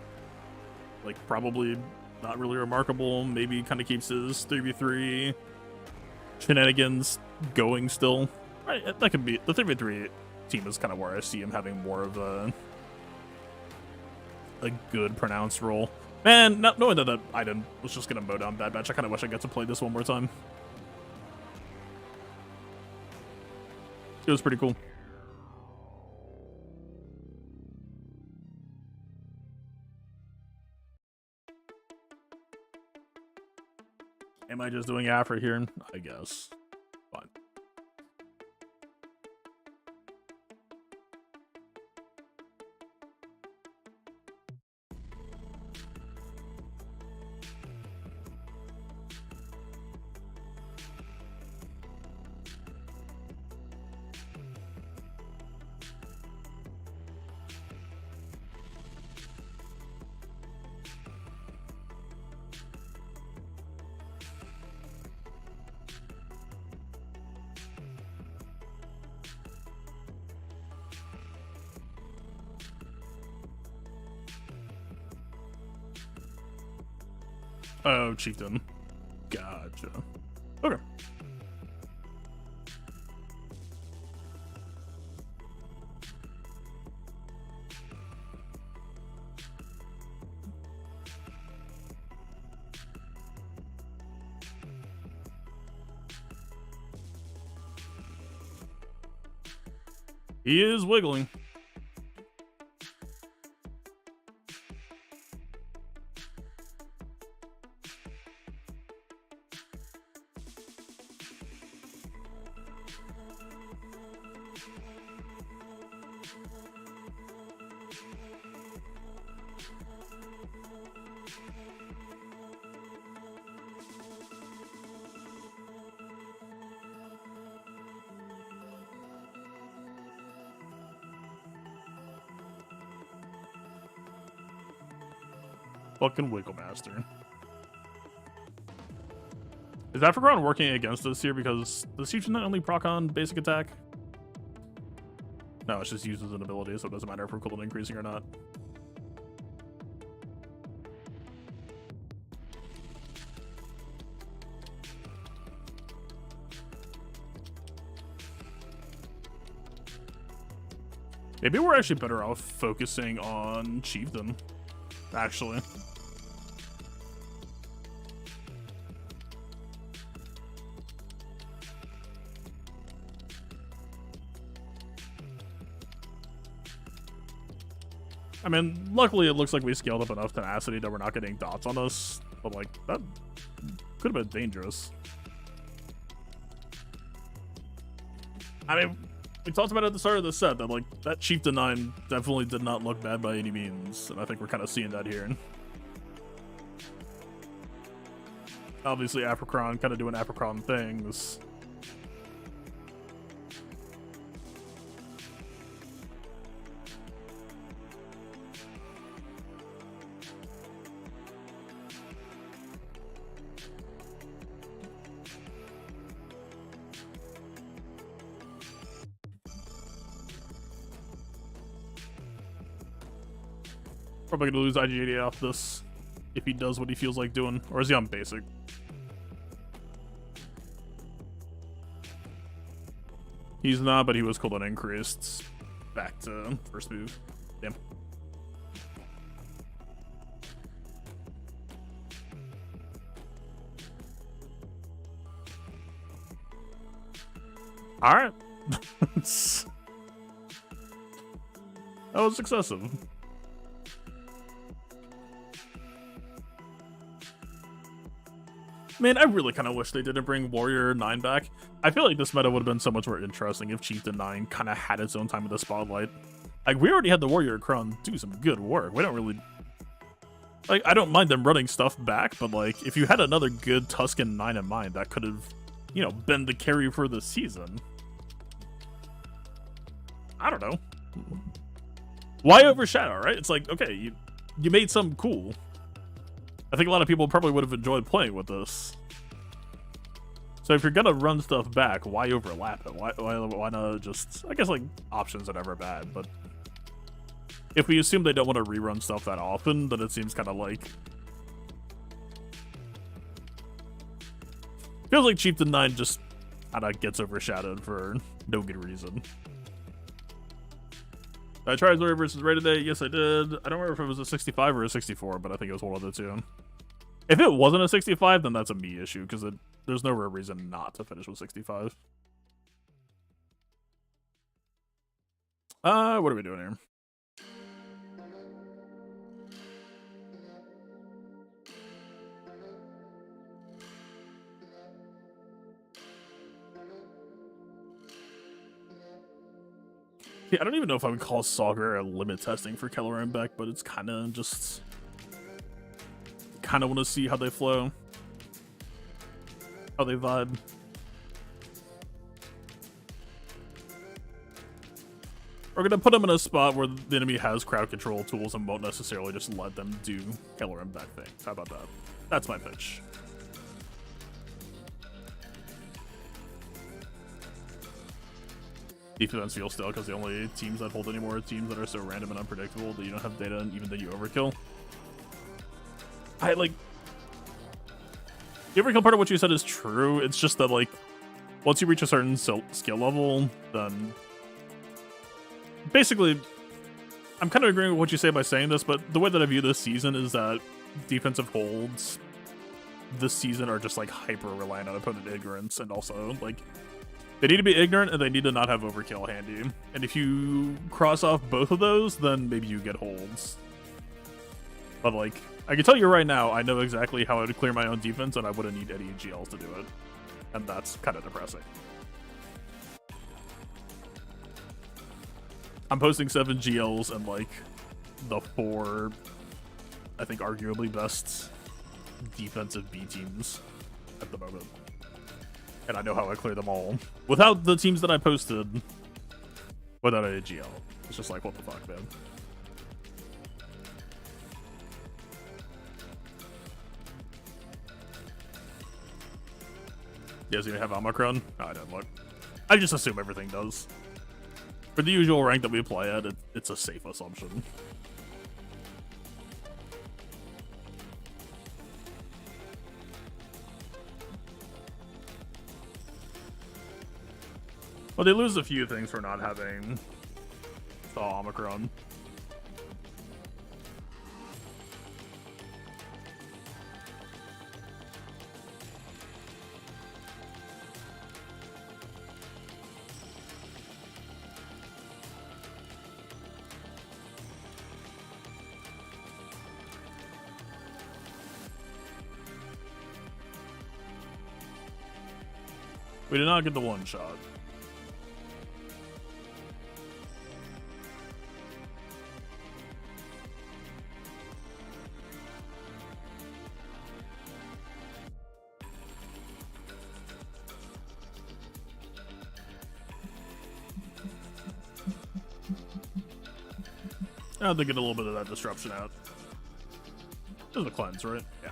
Like, probably not really remarkable. Maybe kind of keeps his 3v3 shenanigans going still. Right, that could be. The 3v3 team is kind of where I see him having more of a good pronounced role. Man, not knowing that item was just gonna mow down Bad Batch, I kind of wish I got to play this one more time. It was pretty cool. Am I just doing Afro here? I guess. Fine. Oh, Chieftain. Gotcha. Okay. He is wiggling. Fucking Wiggle Master. Is Africron working against us here because the Siege not only proc on basic attack? No, it's just used as an ability, so it doesn't matter if we're cooldown increasing or not. Maybe we're actually better off focusing on Chieftain, actually. I mean, luckily it looks like we scaled up enough tenacity that we're not getting dots on us, but like, that could have been dangerous. I mean, we talked about it at the start of the set that like, that Chieftain 9 definitely did not look bad by any means, and I think we're kind of seeing that here. Obviously, Africron kind of doing Africron things. Probably gonna lose IG-88 off this if he does what he feels like doing. Or is he on basic? He's not, but he was cooldown increased back to first move. Damn. All right. That was excessive. Man, I really kind of wish they didn't bring Warrior 9 back. I feel like this meta would have been so much more interesting if Chieftain 9 kind of had its own time in the spotlight. Like, we already had the Warrior Crown do some good work. We don't really... Like, I don't mind them running stuff back, but, like, if you had another good Tusken 9 in mind, that could have, you know, been the carry for the season. I don't know. Why overshadow, right? It's like, okay, you made something cool. I think a lot of people probably would have enjoyed playing with this. So if you're gonna run stuff back, why overlap it? Why not just... I guess, like, options are never bad, but... If we assume they don't want to rerun stuff that often, then it seems kind of like... Feels like Chieftain 9 just kind of gets overshadowed for no good reason. I tried Warrior versus Ray today. Yes, I did. I don't remember if it was a 65 or a 64, but I think it was one of the two. If it wasn't a 65, then that's a me issue, because there's no real reason not to finish with 65. What are we doing here? Yeah, I don't even know if I would call Saga limit testing for Keller and Beck, but it's kind of just... Kind of want to see how they flow. How they vibe. We're going to put them in a spot where the enemy has crowd control tools and won't necessarily just let them do Keller and Beck things. How about that? That's my pitch. Defense feels still, because the only teams that hold anymore are teams that are so random and unpredictable that you don't have data, and even then you overkill. The overkill part of what you said is true. It's just that, like, once you reach a certain skill level, then basically, I'm kind of agreeing with what you say by saying this, but the way that I view this season is that defensive holds this season are just, like, hyper reliant on opponent ignorance, and also, like, they need to be ignorant and they need to not have overkill handy. And if you cross off both of those, then maybe you get holds. But, like, I can tell you right now, I know exactly how I would clear my own defense, and I wouldn't need any GLs to do it. And that's kind of depressing. I'm posting 7 GLs and, like, the 4, I think, arguably best defensive B teams at the moment. And I know how I clear them all. Without the teams that I posted, without a GL. It's just like, what the fuck, man? You guys even have Omicron? No, I don't look. I just assume everything does. For the usual rank that we play at, it's a safe assumption. Well, they lose a few things for not having the Omicron. We did not get the one shot. I have to get a little bit of that disruption out. There's a cleanse, right? Yeah.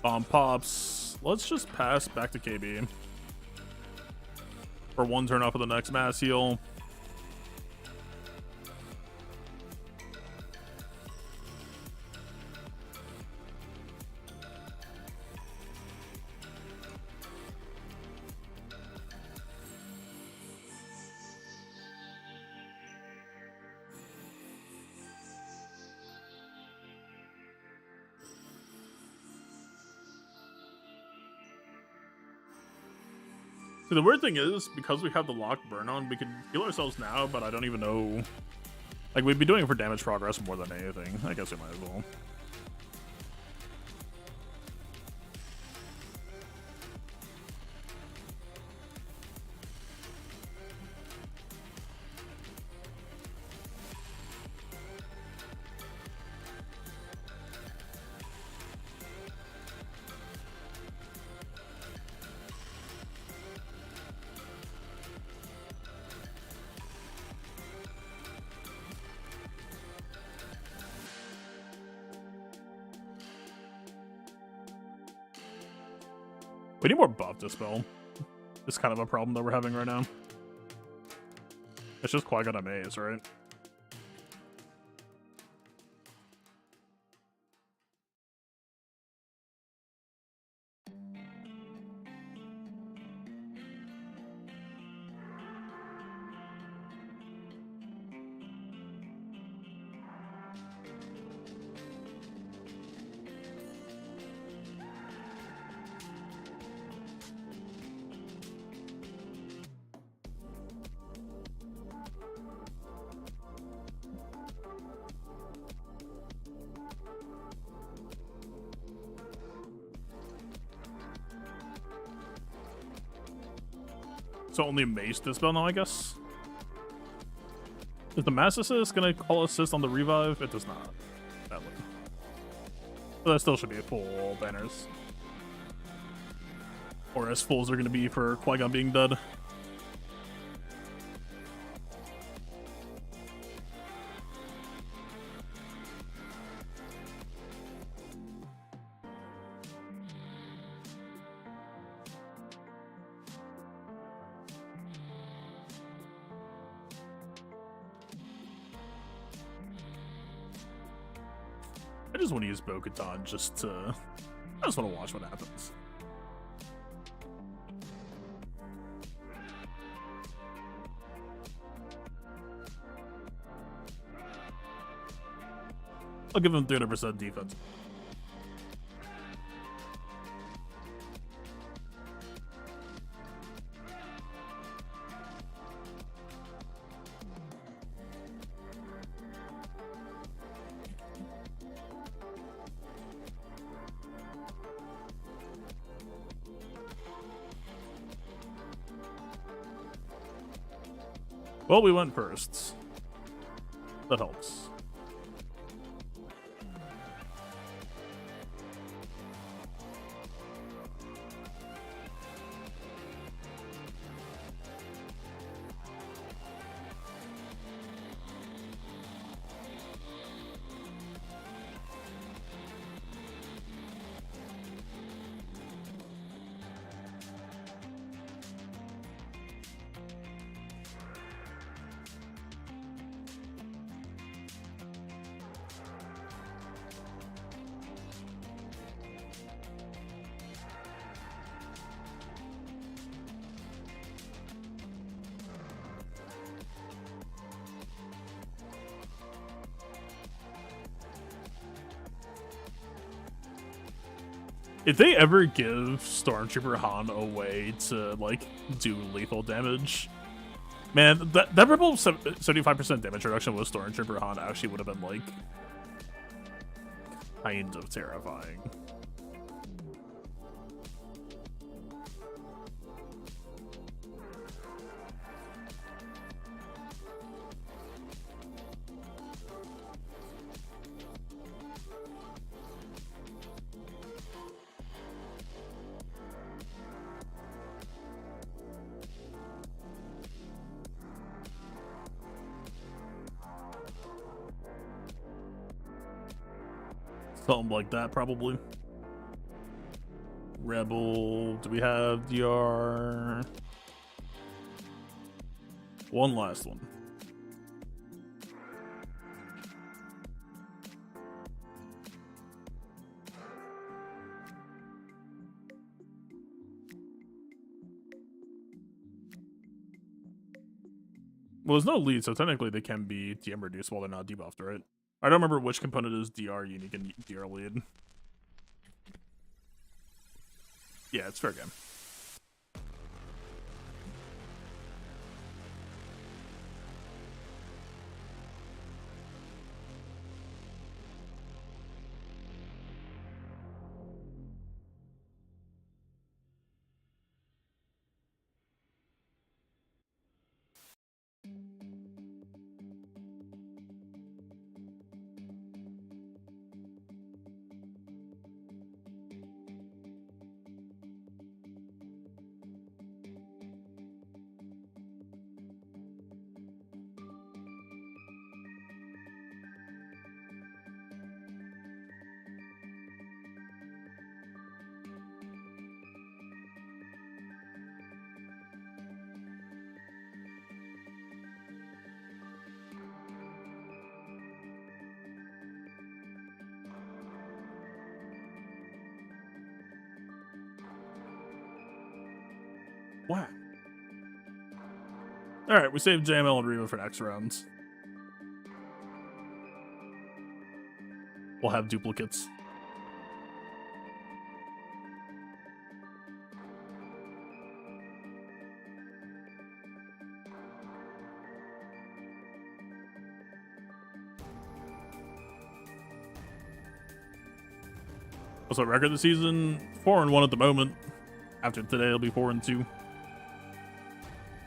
Bomb pops. Let's just pass back to KB. For 1 turn off of the next mass heal. See, the weird thing is, because we have the locked burn on, we can heal ourselves now, but I don't even know. Like, we'd be doing it for damage progress more than anything. I guess we might as well. We need more buff dispel. It's kind of a problem that we're having right now. It's just Qui-Gon Amaze, right? So only Mace Dispel now, I guess? Is the Mass Assist gonna call assist on the revive? It does not. That way. But that still should be full banners. Or as full as they're gonna be for Qui-Gon being dead. I just want to use Bo-Katan just to... I just want to watch what happens. I'll give him 300% defense. Well, we went first. That helps. If they ever give Stormtrooper Han a way to, like, do lethal damage, man, that ripple 75% damage reduction with Stormtrooper Han actually would have been, like, kind of terrifying. Something like that, probably. Rebel. Do we have DR? One last one. Well, there's no lead, so technically they can be DM reduced while they're not debuffed, right? I don't remember which component is DR unique and DR lead. Yeah, it's fair game. Wow. Alright, we saved JML and Reba for next rounds. We'll have duplicates. What's our record this season? 4-1 at the moment. After today, it'll be 4-2.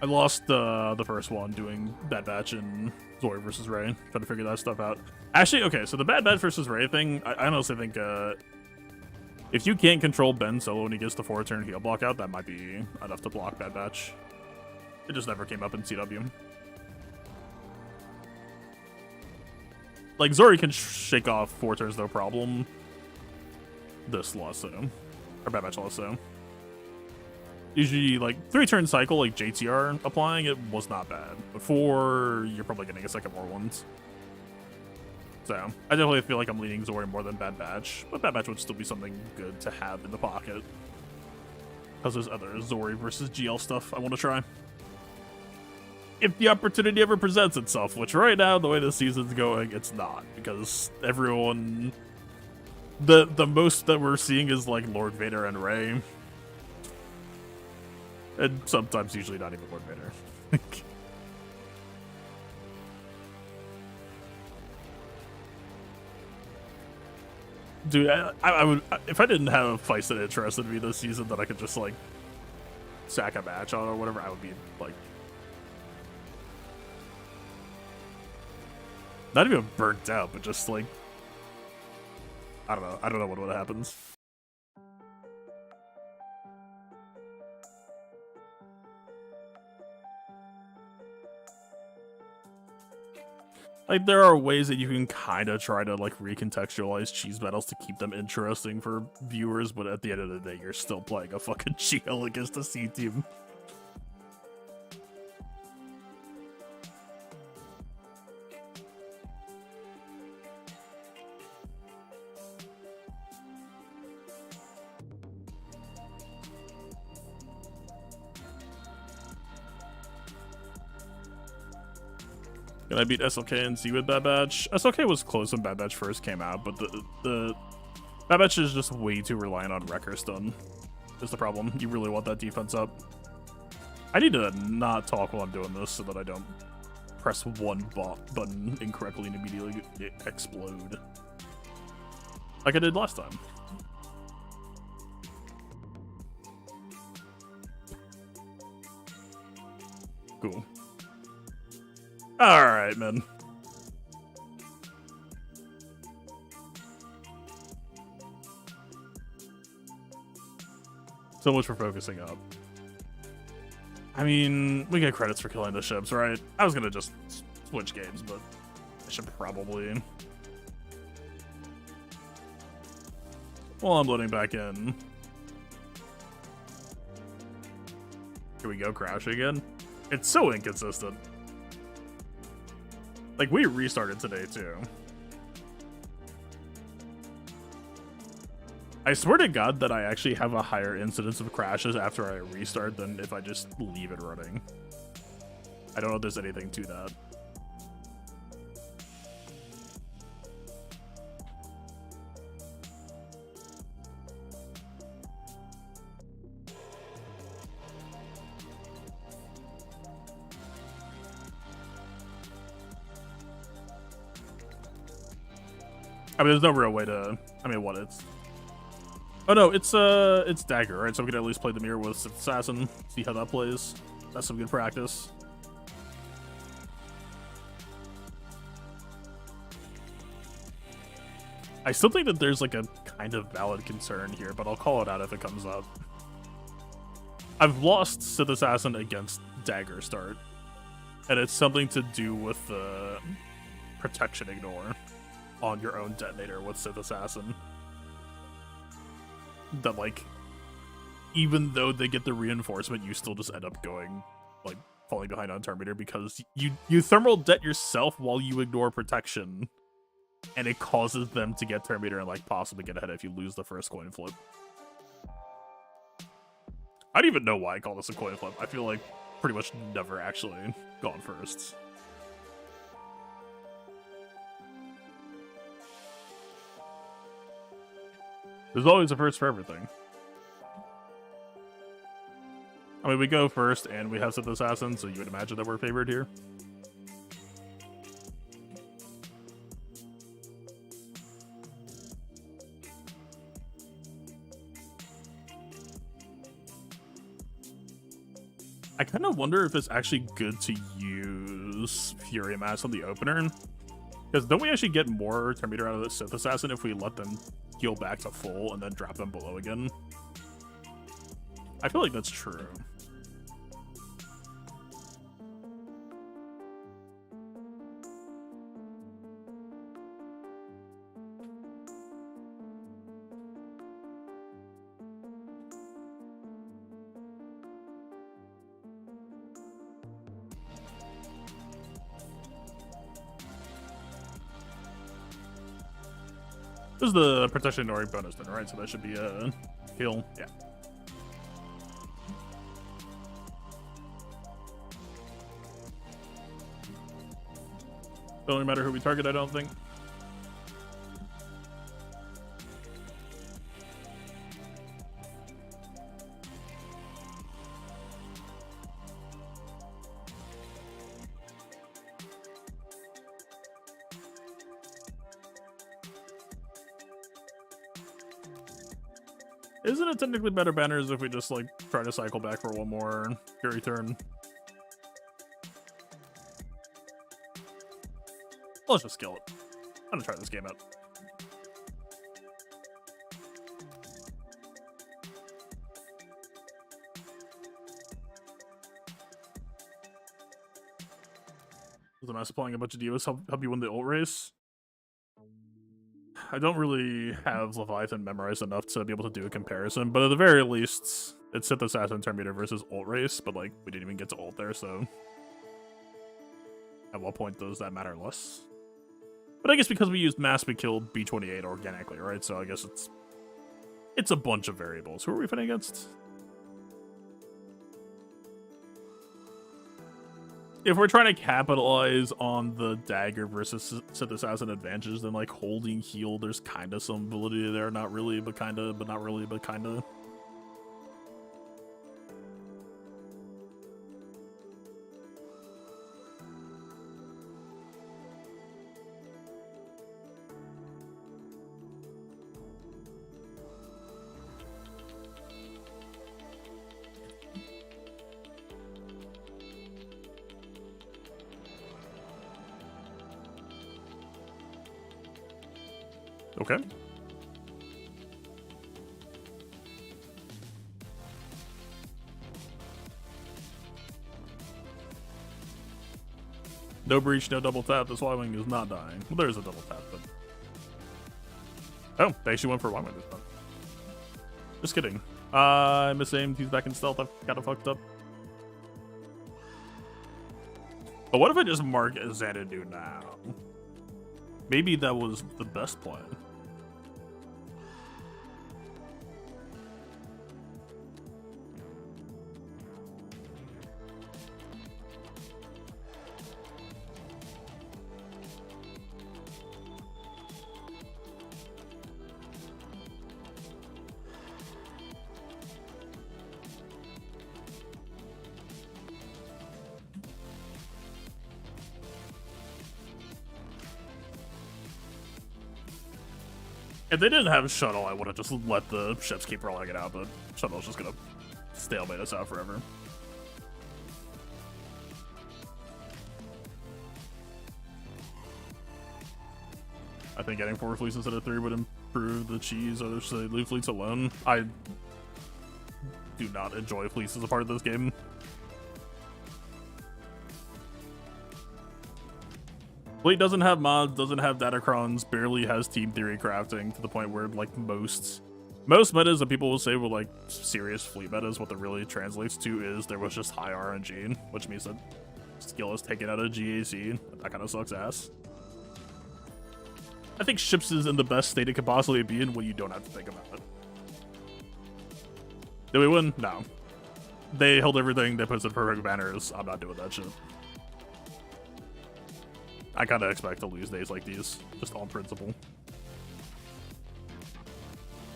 I lost the first one doing Bad Batch and Zori versus Ray, trying to figure that stuff out. Actually, okay, so the Bad Batch versus Ray thing, I honestly think if you can't control Ben Solo when he gets the 4-turn heal block out, that might be enough to block Bad Batch. It just never came up in CW. Like, Zori can shake off 4 turns no problem. This less so. Or Bad Batch less so. Usually, like, 3-turn cycle, like JTR applying it was not bad. But 4, you're probably getting a second more ones. So, I definitely feel like I'm leaning Zori more than Bad Batch. But Bad Batch would still be something good to have in the pocket. Because there's other Zori versus GL stuff I want to try. If the opportunity ever presents itself, which right now, the way the season's going, it's not. Because everyone... The most that we're seeing is, like, Lord Vader and Rey. And sometimes, usually not even Lord Vader. Dude, I would... If I didn't have fights that interested me this season that I could just, like, sack a match on or whatever, I would be, like... Not even burnt out, but just, like... I don't know what happens. Like, there are ways that you can kind of try to, like, recontextualize cheese battles to keep them interesting for viewers, but at the end of the day, you're still playing a fucking GL against a C team. Can I beat SLK and Z with Bad Batch? SLK was close when Bad Batch first came out, but the Bad Batch is just way too reliant on Wrecker stun. Is the problem. You really want that defense up. I need to not talk while I'm doing this so that I don't press one button incorrectly and immediately explode. Like I did last time. Cool. Alright, man. So much for focusing up. I mean, we get credits for killing the ships, right? I was gonna just switch games, but I should probably. Well, I'm loading back in. Here we go, crash again. It's so inconsistent. Like, we restarted today, too. I swear to God that I actually have a higher incidence of crashes after I restart than if I just leave it running. I don't know if there's anything to that. I mean, there's no real way to... I mean, what, it's... Oh, no, it's Dagger, right? So we can at least play the mirror with Assassin, see how that plays. That's some good practice. I still think that there's, like, a kind of valid concern here, but I'll call it out if it comes up. I've lost Sith Assassin against Dagger start, and it's something to do with the protection ignore on your own detonator with Sith Assassin. That, like, even though they get the reinforcement, you still just end up going, like, falling behind on turn meter because you thermal det yourself while you ignore protection, and it causes them to get turn meter and, like, possibly get ahead if you lose the first coin flip. I don't even know why I call this a coin flip. I feel like pretty much never actually gone first. There's always a first for everything. I mean, we go first, and we have Sith Assassin, so you would imagine that we're favored here. I kind of wonder if it's actually good to use Fury Mass on the opener. Because don't we actually get more turn meter out of the Sith Assassin if we let them heal back to full and then drop them below again? I feel like that's true. This is the protection ignoring bonus then, right? So that should be a heal. Yeah. Don't really matter who we target, I don't think. Isn't it technically better banners if we just, like, try to cycle back for one more Fury turn? Let's just kill it. I'm gonna try this game out. Am I supplying a bunch of divas help you win the ult race? I don't really have Leviathan memorized enough to be able to do a comparison, but at the very least, it's Sith Assassin turn meter versus ult race, but like, we didn't even get to ult there, so at what point does that matter less? But I guess because we used mass, we killed B28 organically, right? So I guess it's a bunch of variables. Who are we fighting against? If we're trying to capitalize on the dagger versus Sith Assassin advantage, then like holding heal, there's kind of some validity there. Not really, but kind of, but not really, but kind of. Okay. No breach, no double tap. This Y-Wing is not dying. Well, there's a double tap, but... Oh, they actually went for Y-Wing this time. Just kidding. I misaimed. He's back in stealth. I've got it fucked up. But what if I just mark Xanadu now? Maybe that was the best plan. If they didn't have a shuttle, I would have just let the ships keep rolling it out, but shuttle's just gonna stalemate us out forever. I think getting 4 fleets instead of 3 would improve the cheese, or should they leave fleets alone? I do not enjoy fleets as a part of this game. Fleet doesn't have mods, doesn't have datacrons, barely has team theory crafting, to the point where like most metas that people will say were like serious fleet metas, what that really translates to is there was just high RNG, which means that skill is taken out of GAC. That kind of sucks ass. I think ships is in the best state it could possibly be in when you don't have to think about it. Did we win? No. They held everything. They posted perfect banners. I'm not doing that shit. I kind of expect to lose days like these, just on principle.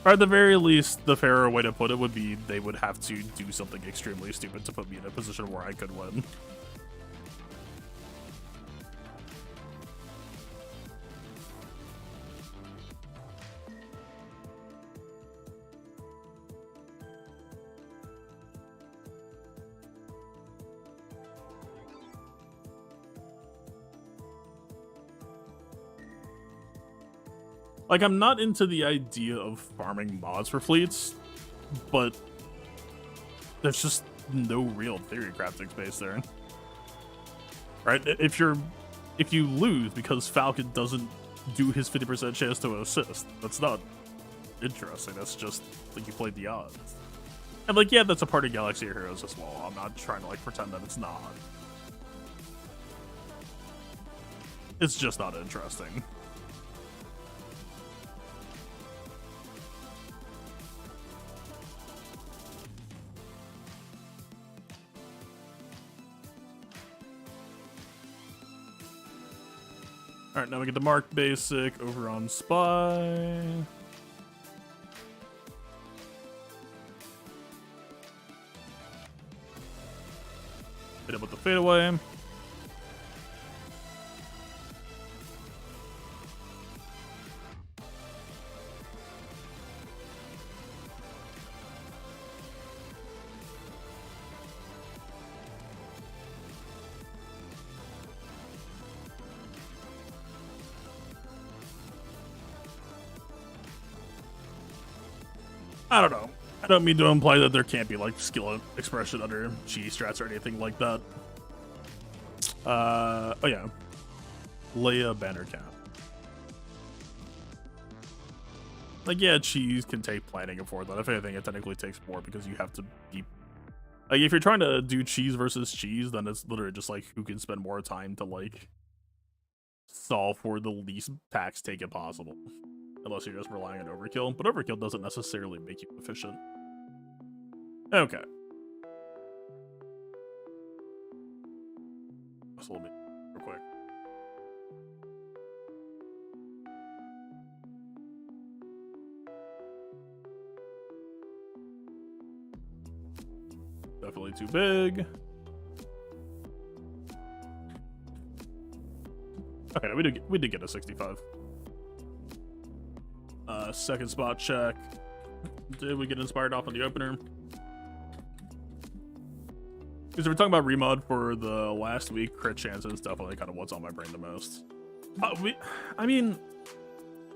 Or at the very least, the fairer way to put it would be they would have to do something extremely stupid to put me in a position where I could win. Like, I'm not into the idea of farming mods for fleets, but there's just no real theory crafting space there. Right? If you lose because Falcon doesn't do his 50% chance to assist, that's not interesting. That's just like you played the odds. And like, yeah, that's a part of Galaxy of Heroes as well. I'm not trying to like pretend that it's not. It's just not interesting. Alright, now we get the Mark Basic over on Spy. Hit it with the fadeaway. I don't know. I don't mean to imply that there can't be like skill expression under G strats or anything like that. Oh yeah. Leia banner cap. Like, yeah, cheese can take planning and forth. If anything, it technically takes more because you have to be like, if you're trying to do cheese versus cheese, then it's literally just like who can spend more time to like solve for the least tax taken possible. Unless you're just relying on overkill, but overkill doesn't necessarily make you efficient. Okay. Just a little bit real quick. Definitely too big. Okay, we did get a 65. Second spot check. Did we get inspired off on the opener? Because we're talking about remod for the last week, crit chances definitely kind of what's on my brain the most. I mean,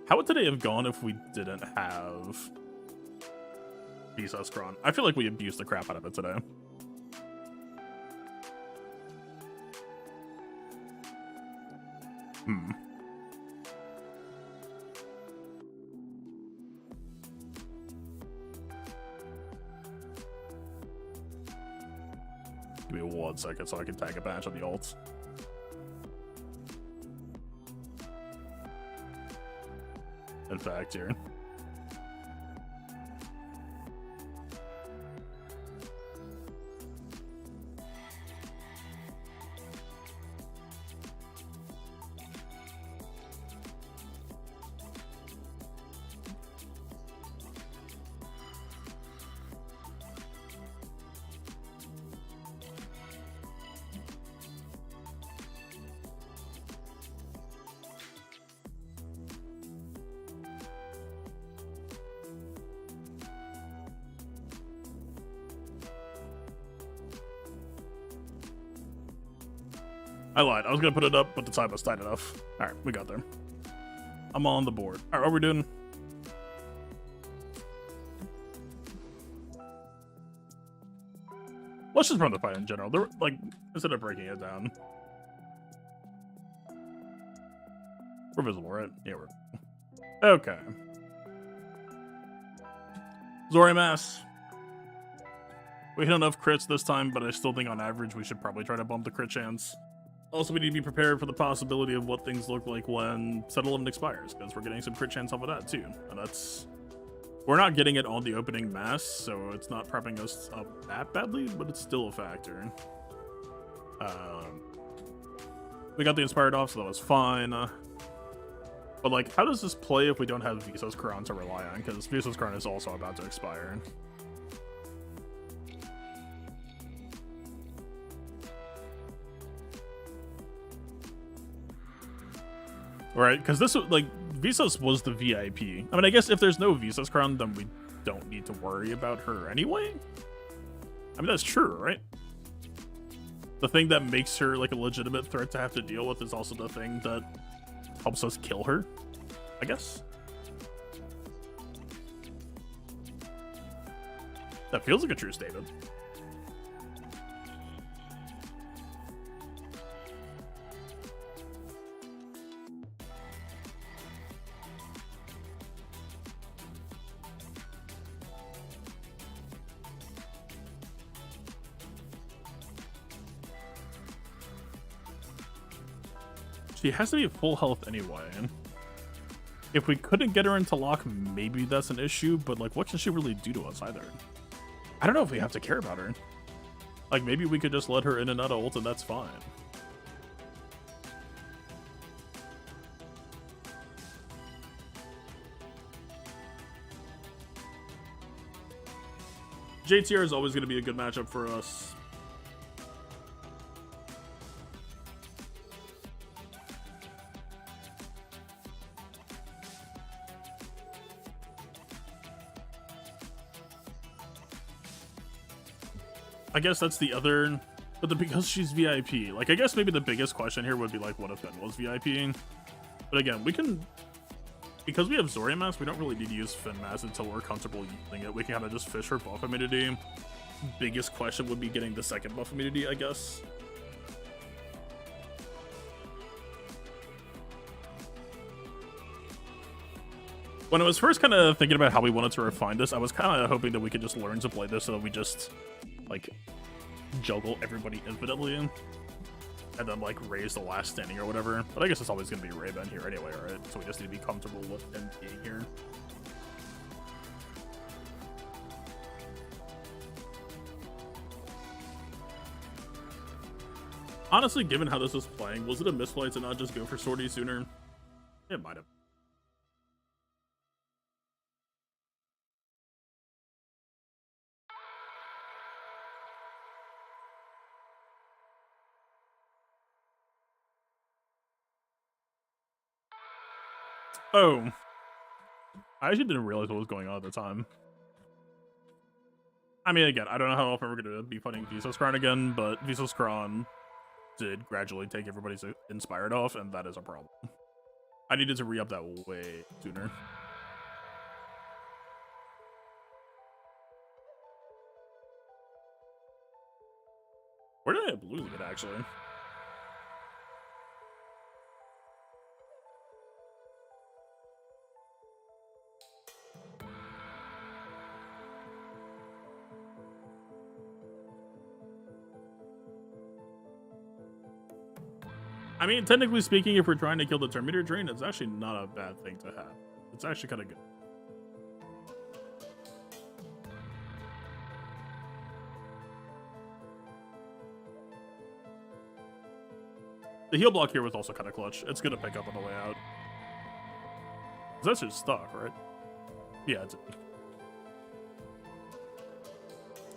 how would today have gone if we didn't have Jesus Kron? I feel like we abused the crap out of it today. Give me 1 second so I can tag a batch of the ults. In fact, here. I lied. I was gonna put it up, but the time was tight enough. All right, we got there. I'm on the board. All right, what are we doing? Let's just run the fight in general. They're, like, instead of breaking it down. We're visible, right? Yeah, we're... Okay. Zori Mass. We hit enough crits this time, but I still think on average we should probably try to bump the crit chance. Also, we need to be prepared for the possibility of what things look like when Settle Limit expires, because we're getting some crit chance off of that too. And that's We're not getting it on the opening mass, so it's not prepping us up that badly, but it's still a factor. We got the Inspired off, so that was fine. But, like, how does this play if we don't have Visos Crown to rely on? Because Visos Crown is also about to expire. Right, because this, like, Visos was the VIP. I mean, I guess if there's no Visos Crown, then we don't need to worry about her anyway. I mean, that's true, right? The thing that makes her, like, a legitimate threat to have to deal with is also the thing that helps us kill her, I guess. That feels like a true statement. She has to be at full health anyway. If we couldn't get her into lock, maybe that's an issue, but, like, what can she really do to us either? I don't know if we have to care about her. Like, maybe we could just let her in and out of ult and that's fine. JTR is always going to be a good matchup for us. I guess that's the other, but because she's VIP, like, I guess maybe the biggest question here would be, like, what if Ben was VIPing? But again, we can, because we have Zoria Mask, we don't really need to use Finn Mask until we're comfortable using it. We can kind of just fish for buff immunity. Biggest question would be getting the second buff immunity, I guess. When I was first kind of thinking about how we wanted to refine this, I was kind of hoping that we could just learn to play this so that we just, like, juggle everybody infinitely and then, like, raise the last standing or whatever. But I guess it's always going to be Ray-Ban here anyway, right? So we just need to be comfortable with him being here. Honestly, given how this was playing, was it a misplay to not just go for Sortie sooner? It might have. Oh. I actually didn't realize what was going on at the time. I mean, again, I don't know how often we're going to be fighting Visos Crown again, but Visos Crown did gradually take everybody's Inspired off, and that is a problem. I needed to re-up that way sooner. Where did I end up losing it, actually? I mean, technically speaking, if we're trying to kill the Terminator Drain, it's actually not a bad thing to have. It's actually kind of good. The heal block here was also kind of clutch. It's going to pick up on the way out. That's just stuck, right? Yeah, it's...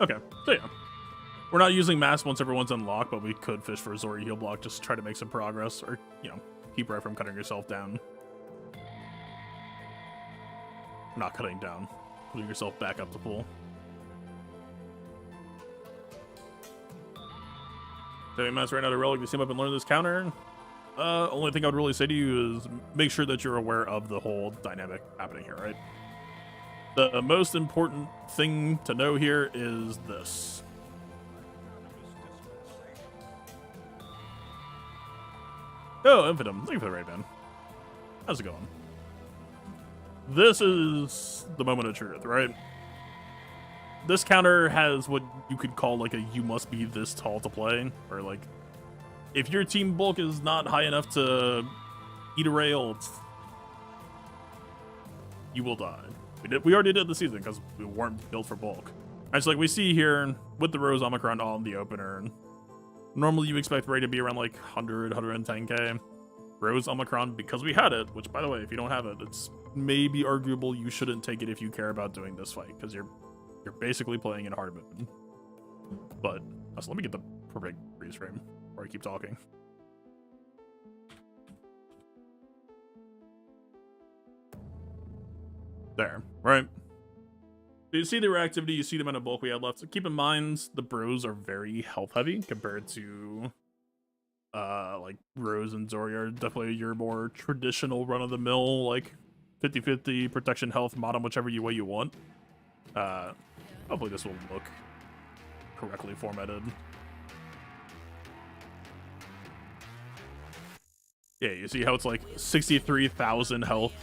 Okay, so yeah. We're not using mass once everyone's unlocked, but we could fish for a Zori heal block just to try to make some progress, or, you know, keep right from cutting yourself down. Not cutting down, putting yourself back up the pool. Saving mass right now to relic, you seem up and learn this counter. Only thing I would really say to you is make sure that you're aware of the whole dynamic happening here, right? The most important thing to know here is this. Oh, Infidum. Thank you for the Ray-Ban. How's it going? This is the moment of truth, right? This counter has what you could call like a you must be this tall to play, or like if your team bulk is not high enough to eat a rail, you will die. We already did the season because we weren't built for bulk. And so like we see here with the Rose Omicron on the opener, normally you expect rate to be around like 100, 110k. Rose Omicron, because we had it, which by the way, if you don't have it, it's maybe arguable you shouldn't take it if you care about doing this fight, because you're basically playing in hard mode. But so let me get the perfect freeze frame before I keep talking. There, right? So you see the reactivity, you see the amount of bulk we had left. So keep in mind, the bros are very health heavy compared to like Rose and Zori are definitely your more traditional run-of-the-mill, like 50-50 protection health mod them whichever way you want. Hopefully this will look correctly formatted. Yeah, you see how it's like 63,000 health,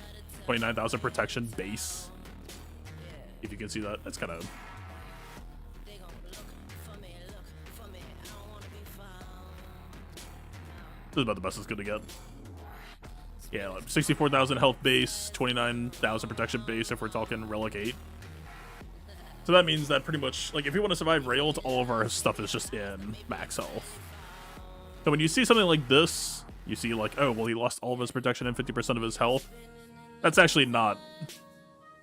29,000 protection base. If you can see that, that's kind of... This is about the best it's gonna get. Yeah, like 64,000 health base, 29,000 protection base if we're talking Relic 8. So that means that pretty much, like, if you want to survive Rails, all of our stuff is just in max health. So when you see something like this, you see like, oh, well, he lost all of his protection and 50% of his health. That's actually not...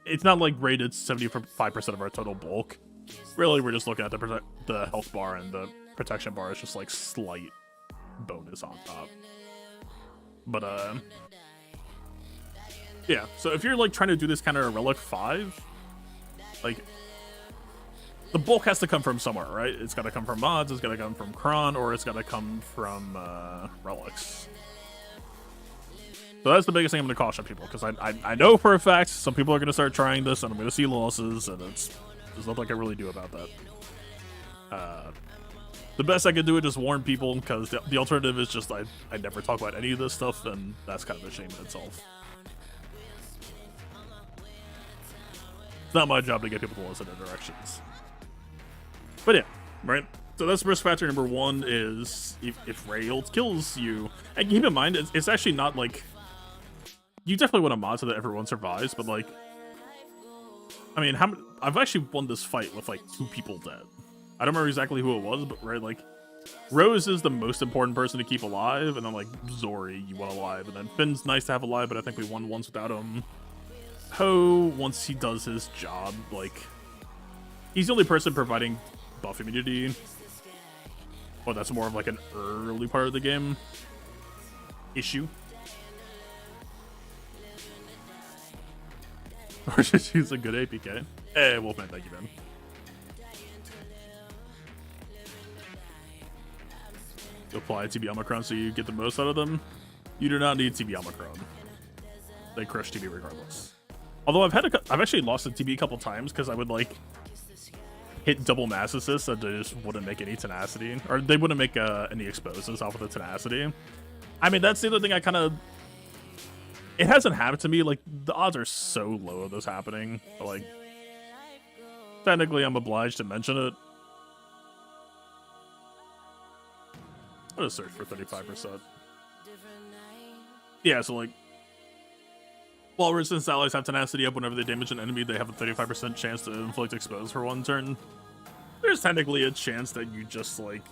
It's not like rated 75% of our total bulk. Really, we're just looking at the health bar, and the protection bar is just like slight bonus on top. But yeah, so if you're like trying to do this kind of Relic 5, like the bulk has to come from somewhere, right? It's got to come from mods, it's got to come from Kron, or it's got to come from relics. So that's the biggest thing I'm going to caution people, because I know for a fact some people are going to start trying this, and I'm going to see losses, and there's nothing I can really do about that. The best I can do is just warn people, because the alternative is just I never talk about any of this stuff, and that's kind of a shame in itself. It's not my job to get people to listen to directions. But yeah, right? So that's risk factor number one, is if Rails kills you. And keep in mind, it's actually not like... You definitely want a mod so that everyone survives, but like... I mean, I've actually won this fight with like 2 people dead. I don't remember exactly who it was, but right, like... Rose is the most important person to keep alive, and then like Zori you want alive, and then Finn's nice to have alive, but I think we won once without him. Ho, once he does his job, like... He's the only person providing buff immunity. Well, that's more of like an early part of the game issue. Or just use a good APK. Hey, Wolfman, thank you, man. Apply TB Omicron so you get the most out of them. You do not need TB Omicron. They crush TB regardless. Although I've actually lost a TB a couple times because I would like hit double mass assist and they just wouldn't make any tenacity, or they wouldn't make any exposes off of the tenacity. I mean, that's the other thing I kind of... It hasn't happened to me. Like, the odds are so low of this happening. But, like, technically I'm obliged to mention it. I'm gonna search for 35%. Yeah, so like, while resistance allies have tenacity up whenever they damage an enemy, they have a 35% chance to inflict expose for 1 turn. There's technically a chance that you just like...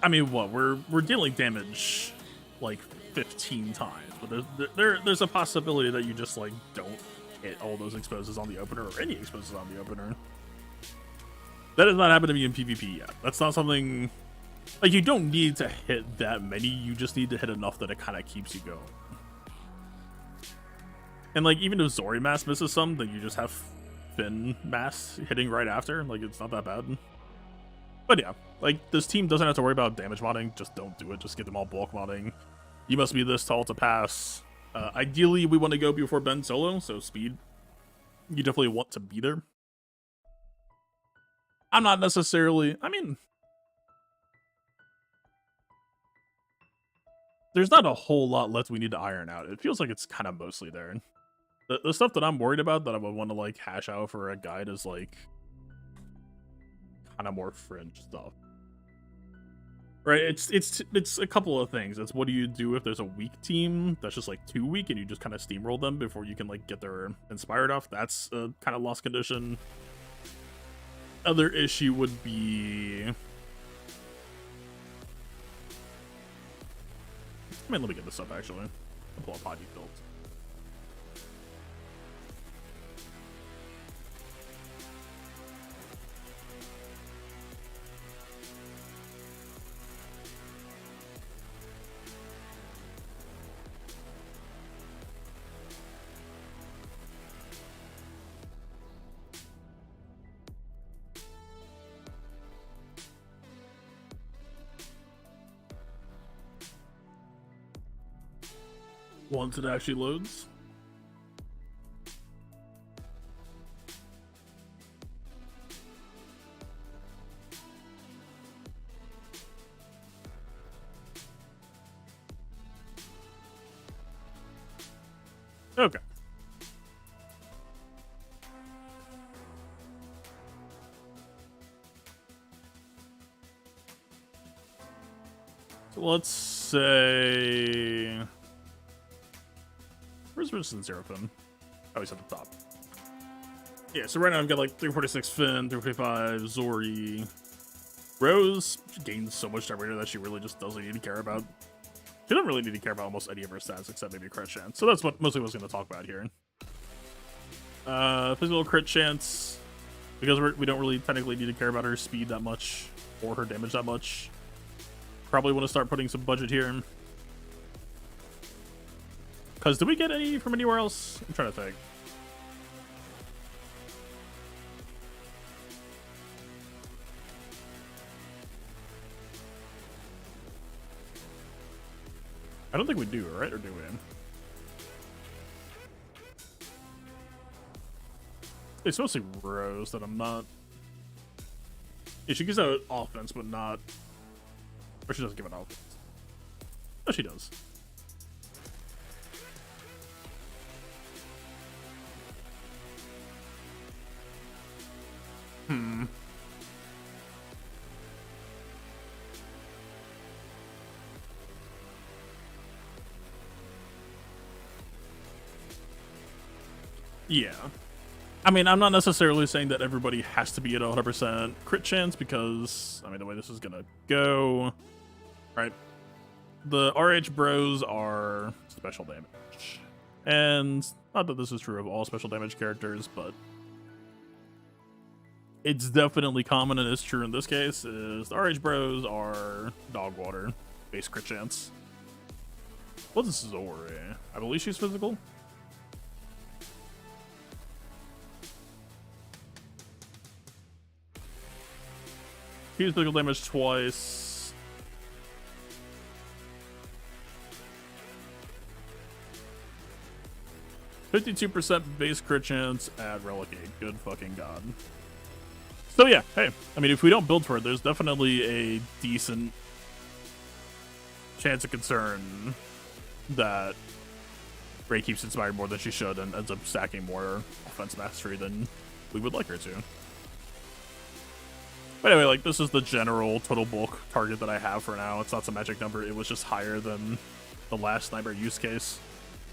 I mean, what? We're dealing damage like 15 times, but there's a possibility that you just like don't hit all those exposes on the opener, or any exposes on the opener. That has not happened to me in PvP yet. That's not something... Like, you don't need to hit that many, you just need to hit enough that it kind of keeps you going. And like, even if Zori mass misses some, then you just have Finn mass hitting right after. Like, it's not that bad. But yeah, like, this team doesn't have to worry about damage modding. Just don't do it. Just get them all bulk modding. You must be this tall to pass. Ideally, we want to go before Ben solo, so speed. You definitely want to be there. I'm not necessarily... I mean... There's not a whole lot left we need to iron out. It feels like it's kind of mostly there. The stuff that I'm worried about that I would want to like hash out for a guide is like kind of more fringe stuff. Right, it's a couple of things. It's what do you do if there's a weak team that's just like too weak and you just kind of steamroll them before you can like get their inspired off. That's a kind of lost condition. Other issue would be, I mean, let me get this up actually. I'll pull up pod you built. Once it actually loads. Okay. So let's say, where's resistance zero fin? Oh, he's at the top. Yeah, so right now I've got like 346 Finn, 345 Zori. Rose gains so much generator that she really just doesn't need to care about. She doesn't really need to care about almost any of her stats except maybe crit chance. So that's what mostly was going to talk about here. Physical crit chance, because we don't really technically need to care about her speed that much or her damage that much. Probably want to start putting some budget here. Because did we get any from anywhere else? I'm trying to think. I don't think we do, right? Or do we? It's mostly Rose that I'm not. Yeah, she gives out offense, but not. Or she doesn't give it offense. No, she does. Yeah. I mean, I'm not necessarily saying that everybody has to be at 100% crit chance because, I mean, the way this is going to go, right? The RH bros are special damage. And not that this is true of all special damage characters, but it's definitely common and it's true in this case, is the RH bros are dog water, base crit chance. What's this Zori? I believe she's physical. He's physical damage twice. %52% base crit chance at Relegate. Good fucking god. So yeah, hey, I mean, if we don't build for it, there's definitely a decent chance of concern that Rey keeps inspired more than she should and ends up stacking more offense mastery than we would like her to. But anyway, like, this is the general total bulk target that I have for now. It's not some magic number. It was just higher than the last Nightmare use case.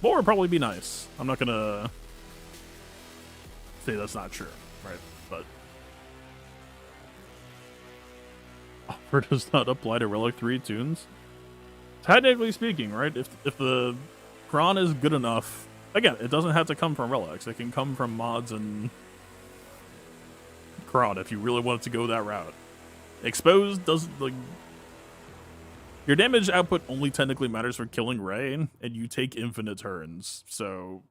More would probably be nice. I'm not gonna say that's not true, right? But offer does not apply to Relic 3 tunes. Technically speaking, right? If the Kron is good enough, again, it doesn't have to come from relics. It can come from mods and Kron if you really wanted to go that route. Exposed doesn't, like, your damage output only technically matters for killing Rey, and you take infinite turns. So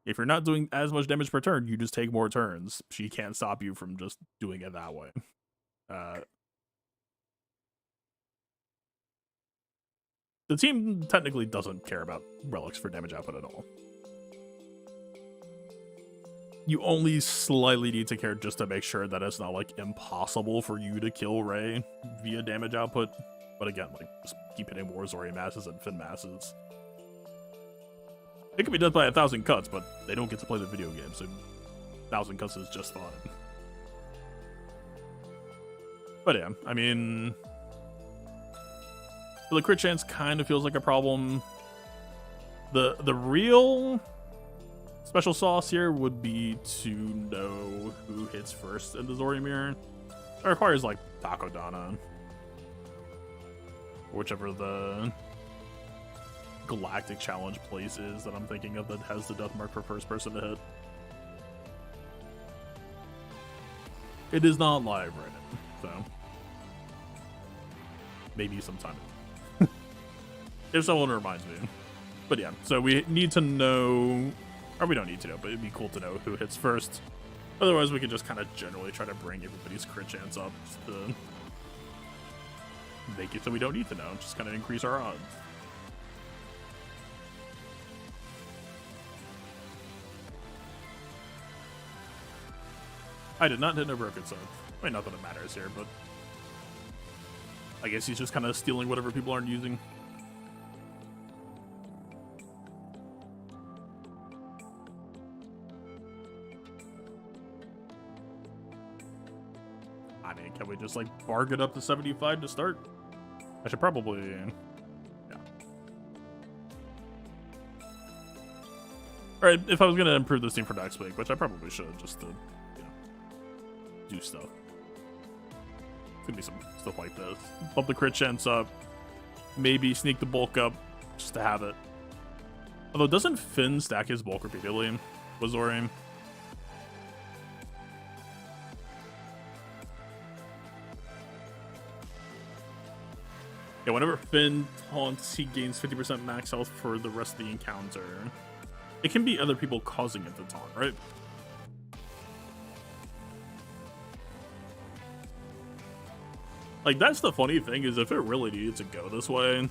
if you're not doing as much damage per turn, you just take more turns. She can't stop you from just doing it that way. The team technically doesn't care about relics for damage output at all. You only slightly need to care just to make sure that it's not, like, impossible for you to kill Rey via damage output. But again, like, just keep hitting more Zori masses and Finn masses. It can be done by 1,000 cuts, but they don't get to play the video game, so 1,000 cuts is just fine. But yeah, I mean, So the crit chance kind of feels like a problem. The real special sauce here would be to know who hits first in the Zori mirror. It requires like Takodana, whichever the galactic challenge place is that I'm thinking of that has the death mark for first person to hit. It is not live right now, so maybe sometime. If someone reminds me. But yeah, so we need to know, or we don't need to know, but it'd be cool to know who hits first. Otherwise, we could just kind of generally try to bring everybody's crit chance up to make it so we don't need to know, just kind of increase our odds. I did not hit no broken sword. I mean, not that it matters here, but I guess he's just kind of stealing whatever people aren't using. I mean, can we just like bargain up to 75 to start? I should probably, yeah. Alright, if I was gonna improve this team for next week, which I probably should, just to, you know, do stuff. It's gonna be some stuff like this. Bump the crit chance up. Maybe sneak the bulk up, just to have it. Although, doesn't Finn stack his bulk repeatedly with Zori? Yeah, whenever Finn taunts, he gains 50% max health for the rest of the encounter. It can be other people causing it to taunt, right? Like, that's the funny thing, is if it really needed to go this way,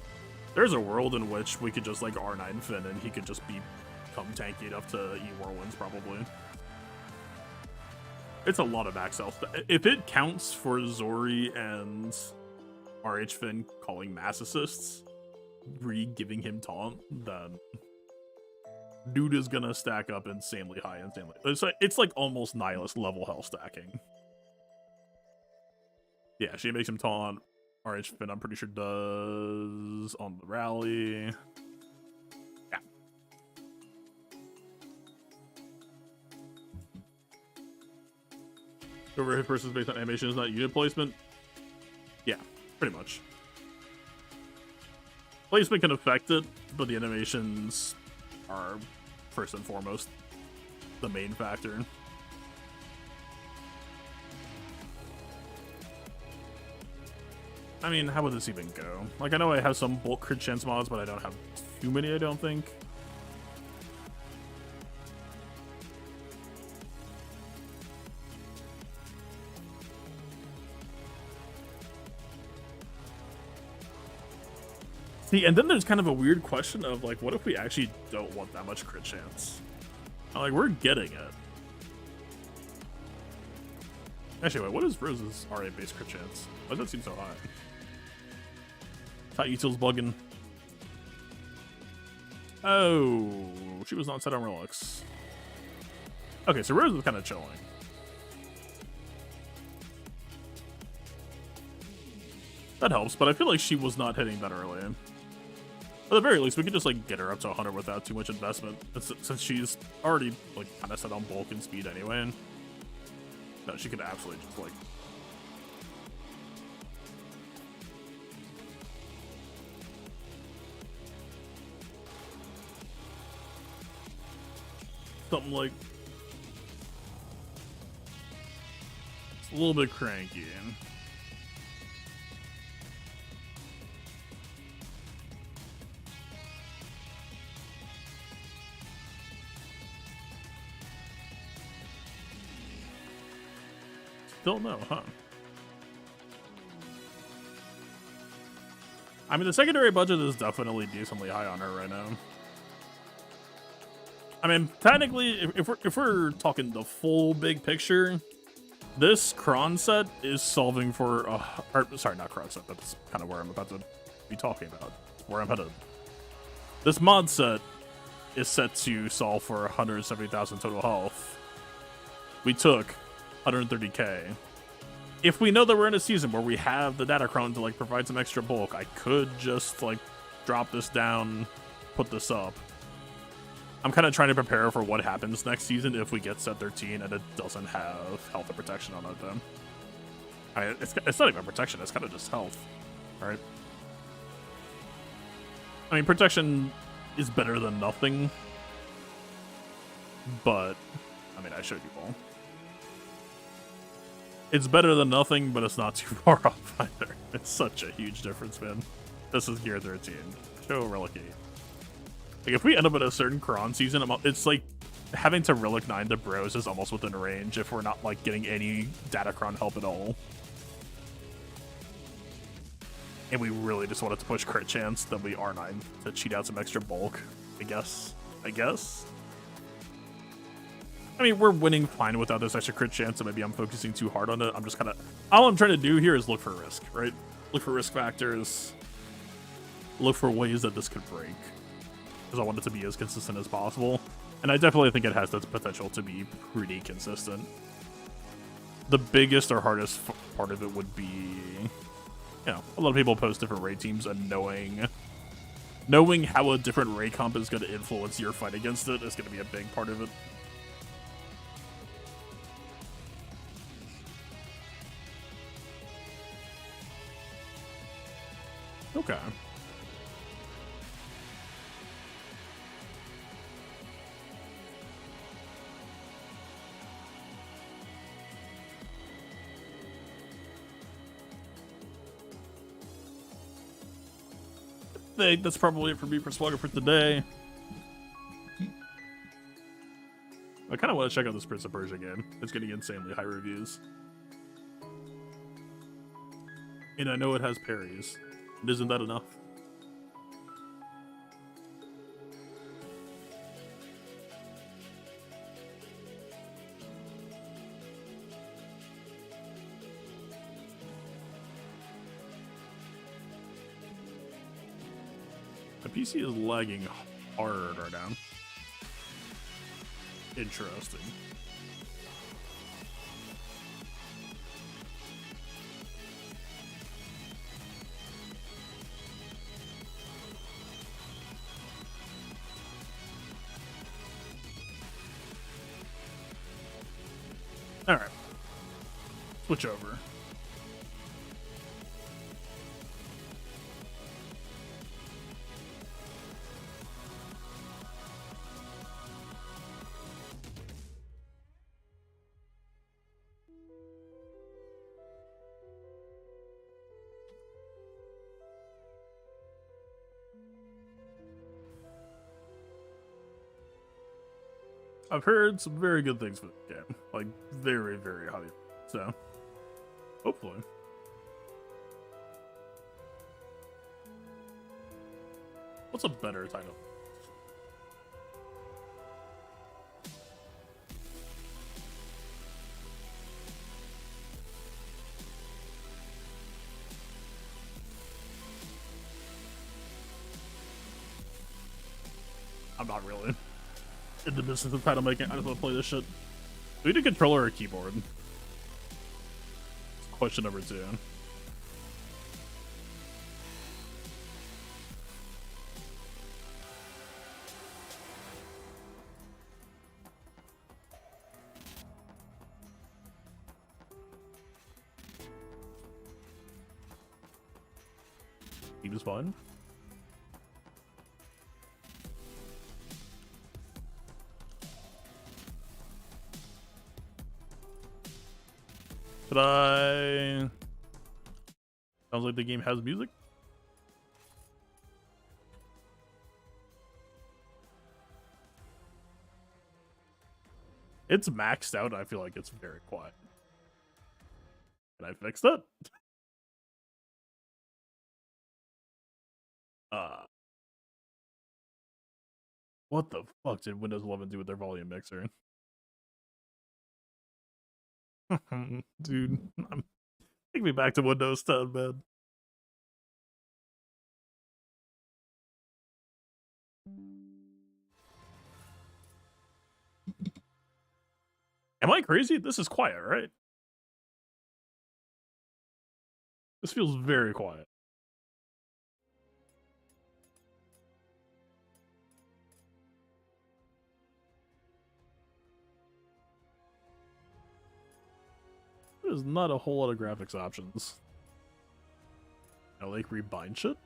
there's a world in which we could just, like, R9 Finn and he could just become tanky enough to eat Whirlwinds, probably. It's a lot of max health. If it counts for Zori and RH Finn calling mass assists, re-giving him taunt, then dude is gonna stack up insanely high, insanely. It's like almost nihilist level health stacking. Yeah, she makes him taunt. RH Finn, I'm pretty sure, does on the rally. Yeah. Overhit versus based on animation is not unit placement. Yeah, pretty much. Placement can affect it, but the animations are first and foremost the main factor. I mean, how would this even go? Like, I know I have some bulk crit chance mods, but I don't have too many, I don't think. See, and then there's kind of a weird question of, like, what if we actually don't want that much crit chance? Like, we're getting it. Actually, wait, what is Rose's RA base crit chance? Why does that seem so high? Thought Util's bugging. Oh, she was not set on Relics. Okay, so Rose is kind of chilling. That helps, but I feel like she was not hitting that early. At the very least, we could just like get her up to 100 without too much investment, since she's already like kind of set on bulk and speed anyway. No, she could absolutely just like. Something like. It's a little bit cranky. Don't know, huh? I mean, the secondary budget is definitely decently high on her right now. I mean, technically, if we're talking the full big picture, this Kron set is solving for, sorry, not Kron set. That's kind of where I'm about to be talking about. Where I'm headed. This mod set is set to solve for 170,000 total health. We took 130k. if we know that we're in a season where we have the Datacron to like provide some extra bulk, I could just like drop this down, put this up. I'm kind of trying to prepare for what happens next season if we get set 13 and it doesn't have health and protection on it then. It's not even protection, it's kind of just health, right? I mean, protection is better than nothing, but, I mean, I showed you all. It's better than nothing, but it's not too far off either. It's such a huge difference, man. This is Gear 13. Show Relic 8. Like, if we end up in a certain Kron season, it's like having to Relic 9 to Bros is almost within range if we're not, like, getting any Datacron help at all. And we really just wanted to push crit chance, then we R9 to cheat out some extra bulk, I guess. I mean, we're winning fine without this extra crit chance, so maybe I'm focusing too hard on it. I'm just kind of... All I'm trying to do here is look for risk, right? Look for risk factors. Look for ways that this could break. Because I want it to be as consistent as possible. And I definitely think it has the potential to be pretty consistent. The biggest or hardest part of it would be... You know, a lot of people post different raid teams, and knowing how a different raid comp is going to influence your fight against it is going to be a big part of it. Okay. I think that's probably it for me for Swagger for today. I kind of want to check out this Prince of Persia game. It's getting insanely high reviews. And I know it has parries. But isn't that enough? My PC is lagging hard right now. Interesting. All right. Switch over. I've heard some very good things for the game. Like, very, very highly. So, hopefully. What's a better title? I'm not really in the business of title making. I just want to play this shit. Do we need a controller or a keyboard? Question number 2. Keep is fine. Should I... Sounds like the game has music. It's maxed out. I feel like it's very quiet. Can I fix that? What the fuck did Windows 11 do with their volume mixer? Dude, take me back to Windows 10, man. Am I crazy? This is quiet, right? This feels very quiet. There's not a whole lot of graphics options. I like rebind shit.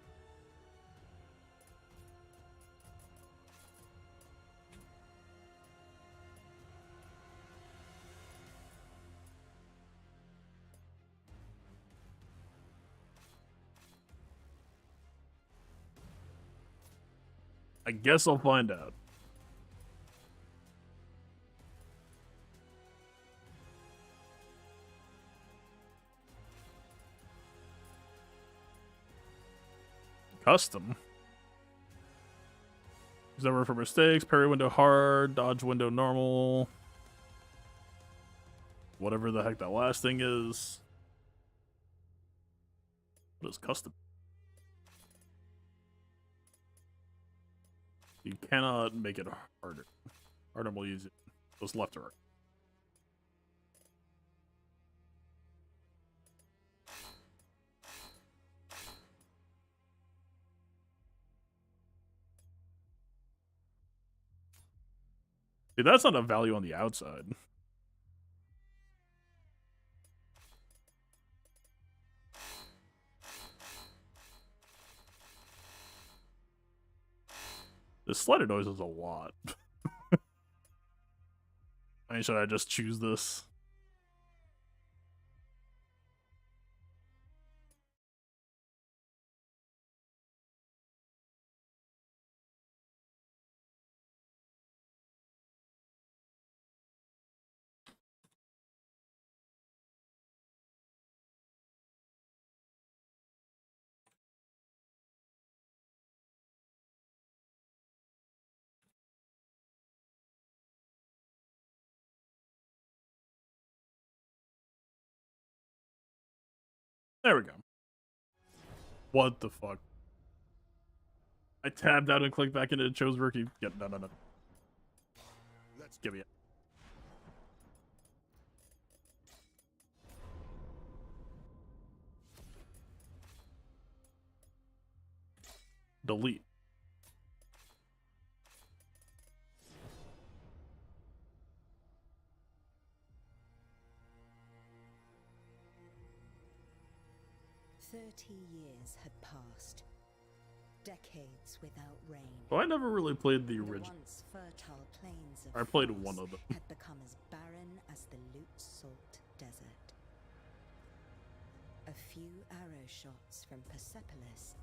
I guess I'll find out. Custom. Use number for mistakes, parry window hard, dodge window normal. Whatever the heck that last thing is. What is custom? You cannot make it harder. Harder will use it. Goes left or right. Dude, that's not a value on the outside. The slider noise is a lot. I mean, should I just choose this? There we go. What the fuck? I tabbed out and clicked back into it, chose rookie. Yep, no. Let's give me it. Delete. Years had passed. Decades without rain. Well, I never really played the original. Once fertile plains of I played one of them. Had become as barren as the Lut Salt Desert. A few arrow shots from Persepolis.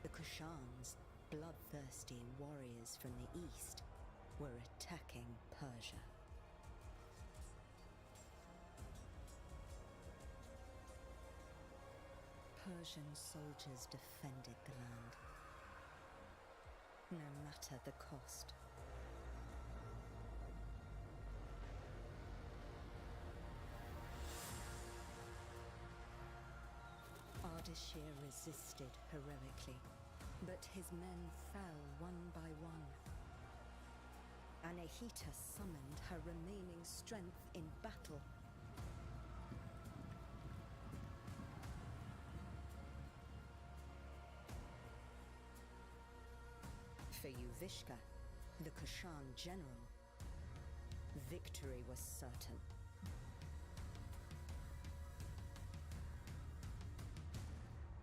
The Kushans, bloodthirsty warriors from the east, were attacking Persia. Persian soldiers defended the land, no matter the cost. Ardashir resisted heroically, but his men fell one by one. Anahita summoned her remaining strength in battle. For Yuvishka, the Kushan general, victory was certain.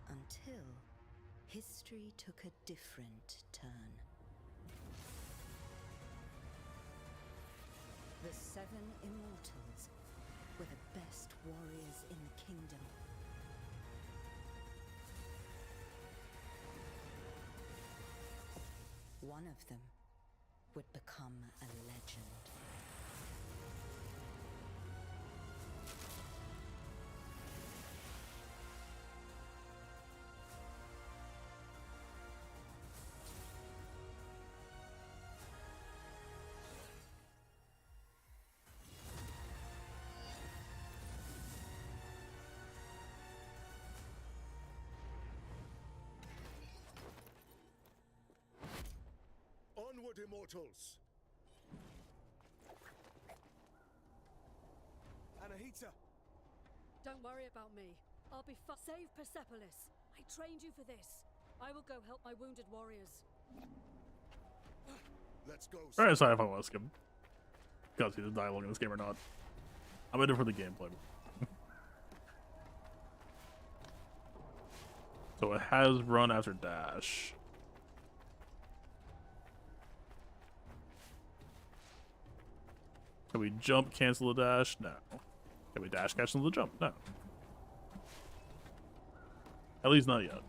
Until history took a different turn. The Seven Immortals were the best warriors in the kingdom. One of them would become a legend. Onward, Immortals! Anahita! Don't worry about me. I'll be save Persepolis. I trained you for this. I will go help my wounded warriors. Let's go. Alright, sorry if I want to skip. Gotta see the dialogue in this game or not. I'm in it for the gameplay. So it has run after dash. Can we jump, cancel the dash? No. Can we dash, cancel the jump? No. At least not yet.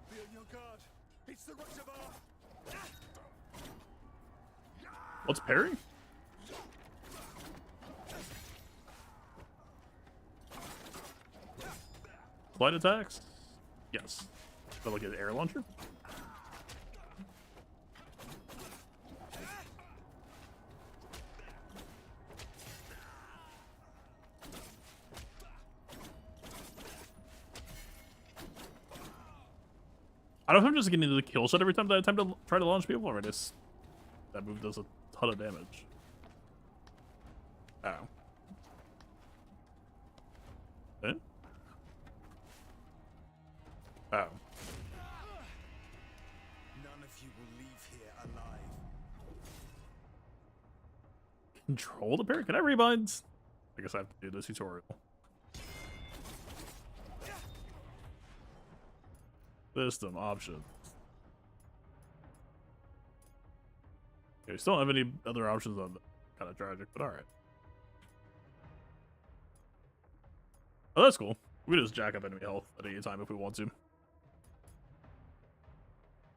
Be on your guard. It's the reservoir. What's parry? Flight attacks? Yes. But like an air launcher? I don't know if I'm just getting into the kill shot every time that I attempt to try to launch people, or just that move does a ton of damage. Oh. Eh? Oh. None of you will leave here alive. Control the parry? Can I rebind? I guess I have to do the tutorial. System options. Okay, we still don't have any other options on the kind of tragic, but alright. Oh, that's cool. We can just jack up enemy health at any time if we want to.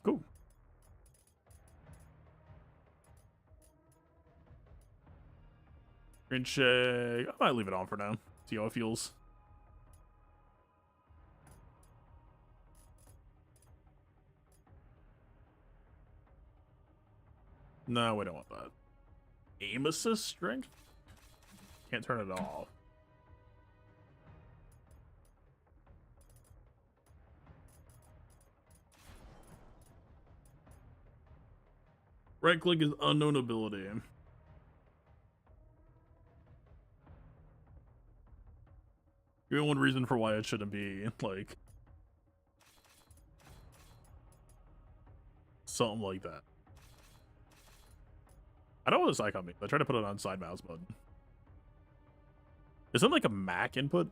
Cool. Green check. I might leave it on for now. See how it feels. No, we don't want that. Aim assist strength? Can't turn it off. Right click is unknown ability. Give me one reason for why it shouldn't be, like, something like that. I don't know what this icon means. I try to put it on side mouse button. Is it like a Mac input?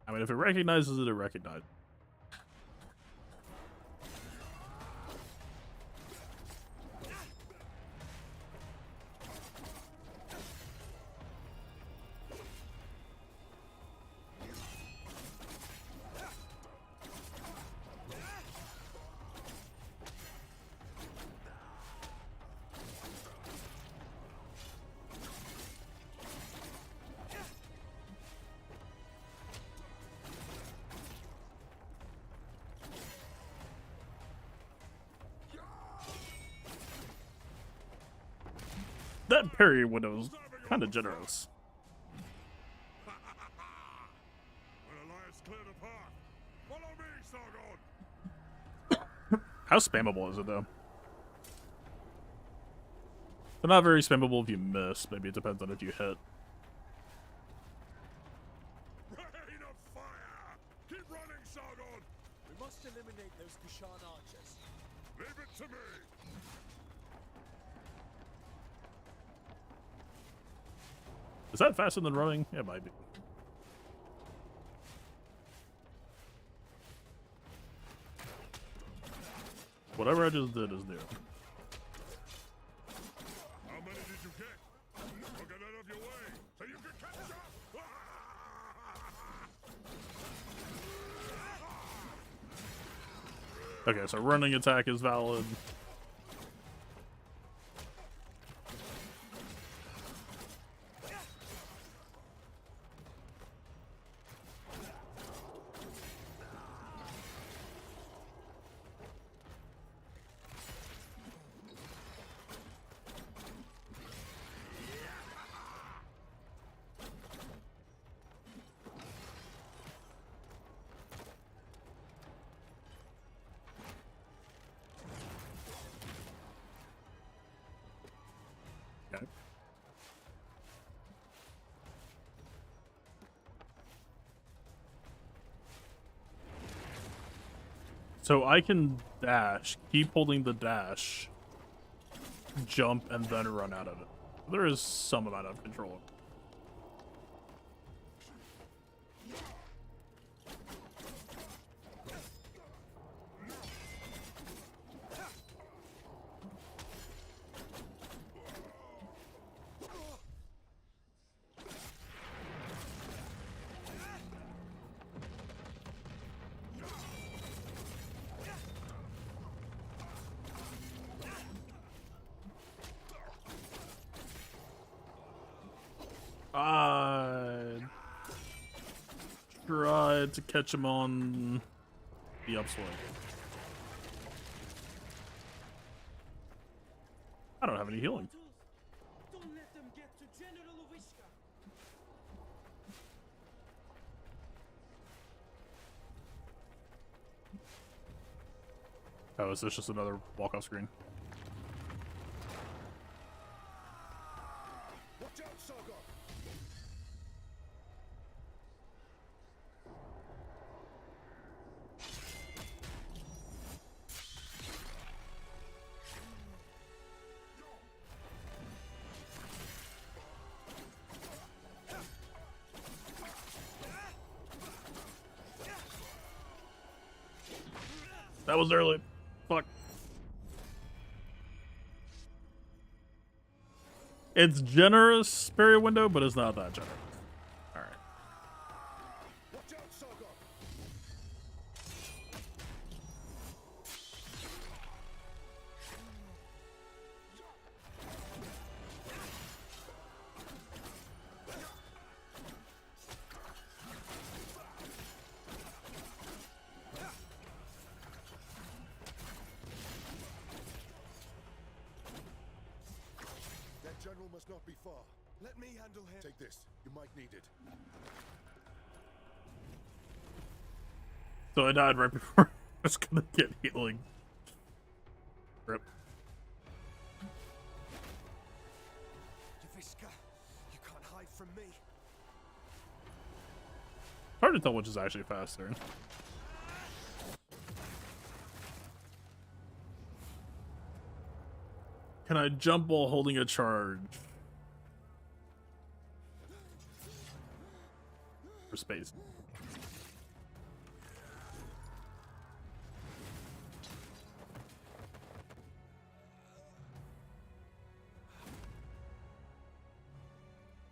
I mean, if it recognizes it, it recognizes. That parry window was kind of generous. When Elias cleared a path, follow me, Sargon. How spammable is it, though? They're not very spammable if you miss. Maybe it depends on if you hit. Rain of fire! Keep running, Sargon. We must eliminate those Kushan archers. Leave it to me. Is that faster than running? Yeah, it might be. Whatever I just did is new. How many did you get? I'll get out of your way so you can catch up. Okay, so running attack is valid. So I can dash, keep holding the dash, jump, and then run out of it. There is some amount of control. Tried to catch him on the upswing. I don't have any healing. Don't let them get to General Ovishka. Oh, is this just another walk-off screen? Watch out, Sargon! That was early. Fuck. It's generous, barrier window, but it's not that generous. Alright. Watch out, Sargon! That general must not be far. Let me handle him. Take this. You might need it. So I died right before I was gonna get healing. Rip. Ovishka, you can't hide from me. Hard to tell which is actually faster. Can I jump while holding a charge? For space.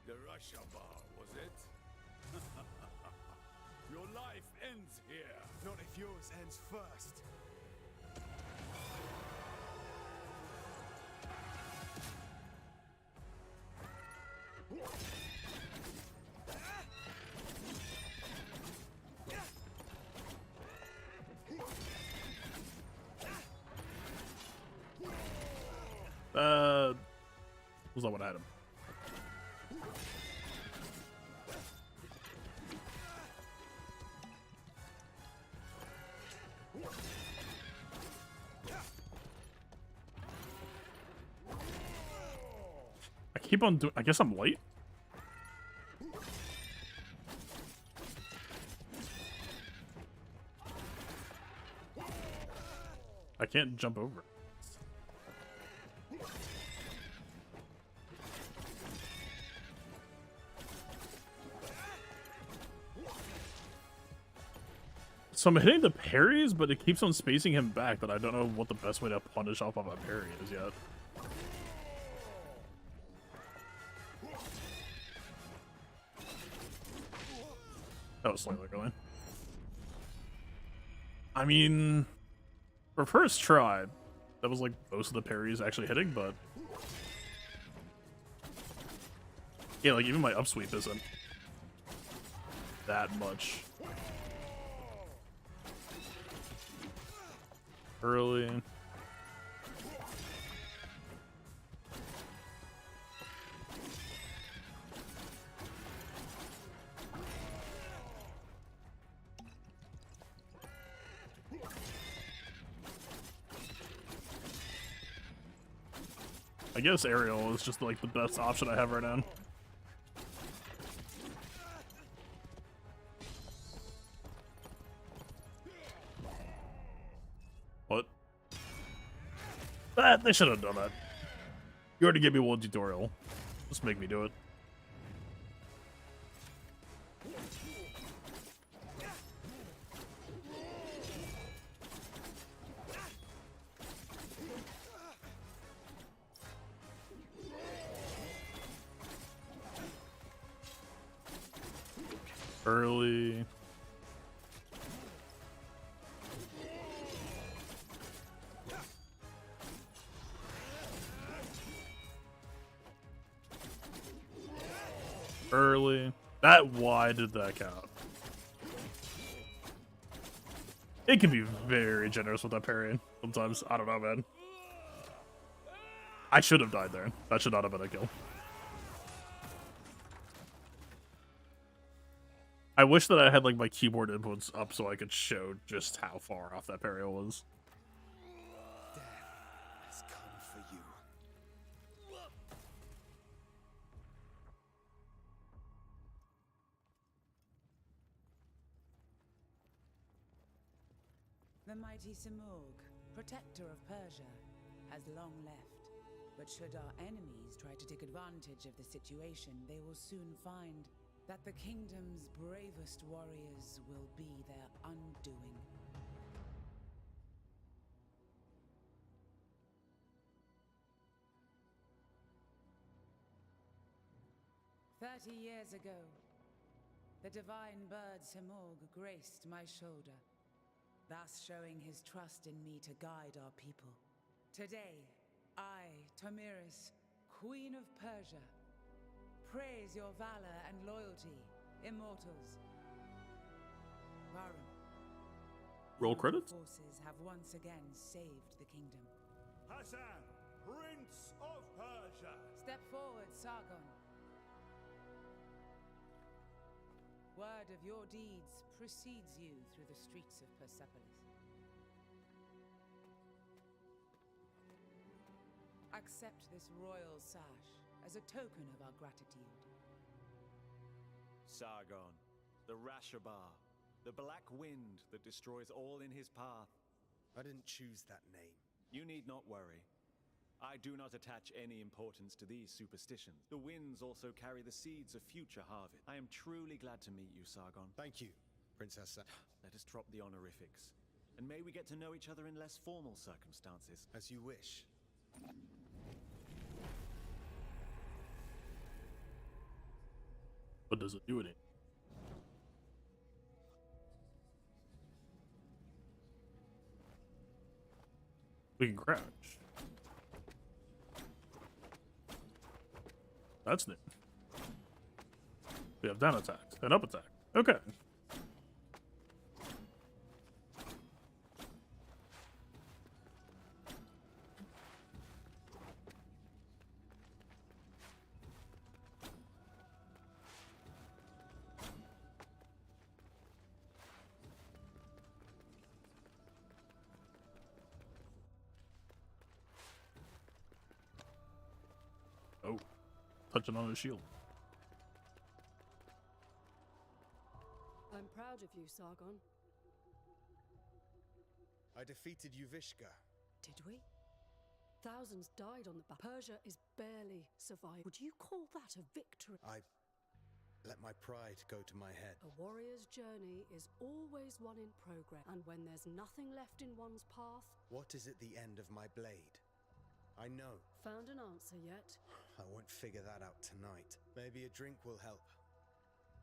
The Russia bar, was it? Your life ends here. Not if yours ends first. Was that what I had him? I keep on doing. I guess I'm late. I can't jump over. So I'm hitting the parries, but it keeps on spacing him back that I don't know what the best way to punish off of a parry is yet. That was slightly going. I mean, for first try, that was like most of the parries actually hitting, but yeah, like even my upsweep isn't that much. Early. I guess aerial is just like the best option I have right now. They should have done that. You already gave me one tutorial. Just make me do it. Early. Early. That why did that count? It can be very generous with that parrying. Sometimes. I don't know, man. I should have died there. That should not have been a kill. I wish that I had like my keyboard inputs up so I could show just how far off that parry was. Death has come for you. The mighty Simurgh, protector of Persia, has long left. But should our enemies try to take advantage of the situation, they will soon find that the kingdom's bravest warriors will be their undoing. "30 years ago, the divine bird Simurgh graced my shoulder, thus showing his trust in me to guide our people. Today, I, Tomiris, Queen of Persia, praise your valor and loyalty, immortals. Varum, Roll your credits? forces have once again saved the kingdom. Hassan, Prince of Persia. Step forward, Sargon. Word of your deeds precedes you through the streets of Persepolis. Accept this royal sash as a token of our gratitude. Sargon, the Rashabar, the black wind that destroys all in his path. I didn't choose that name. You need not worry. I do not attach any importance to these superstitions. The winds also carry the seeds of future harvest. I am truly glad to meet you, Sargon. Thank you, Princess. Let us drop the honorifics. And may we get to know each other in less formal circumstances. As you wish. What does it do with it? We can crouch. That's new. We have down attacks and up attack. Okay. Oh, touching on his shield. I'm proud of you, Sargon. I defeated Yuvishka. Did we? Thousands died on the back. Persia is barely survived. Would you call that a victory? I let my pride go to my head. A warrior's journey is always one in progress, and when there's nothing left in one's path... What is at the end of my blade? I know. Found an answer yet? I won't figure that out tonight. Maybe a drink will help.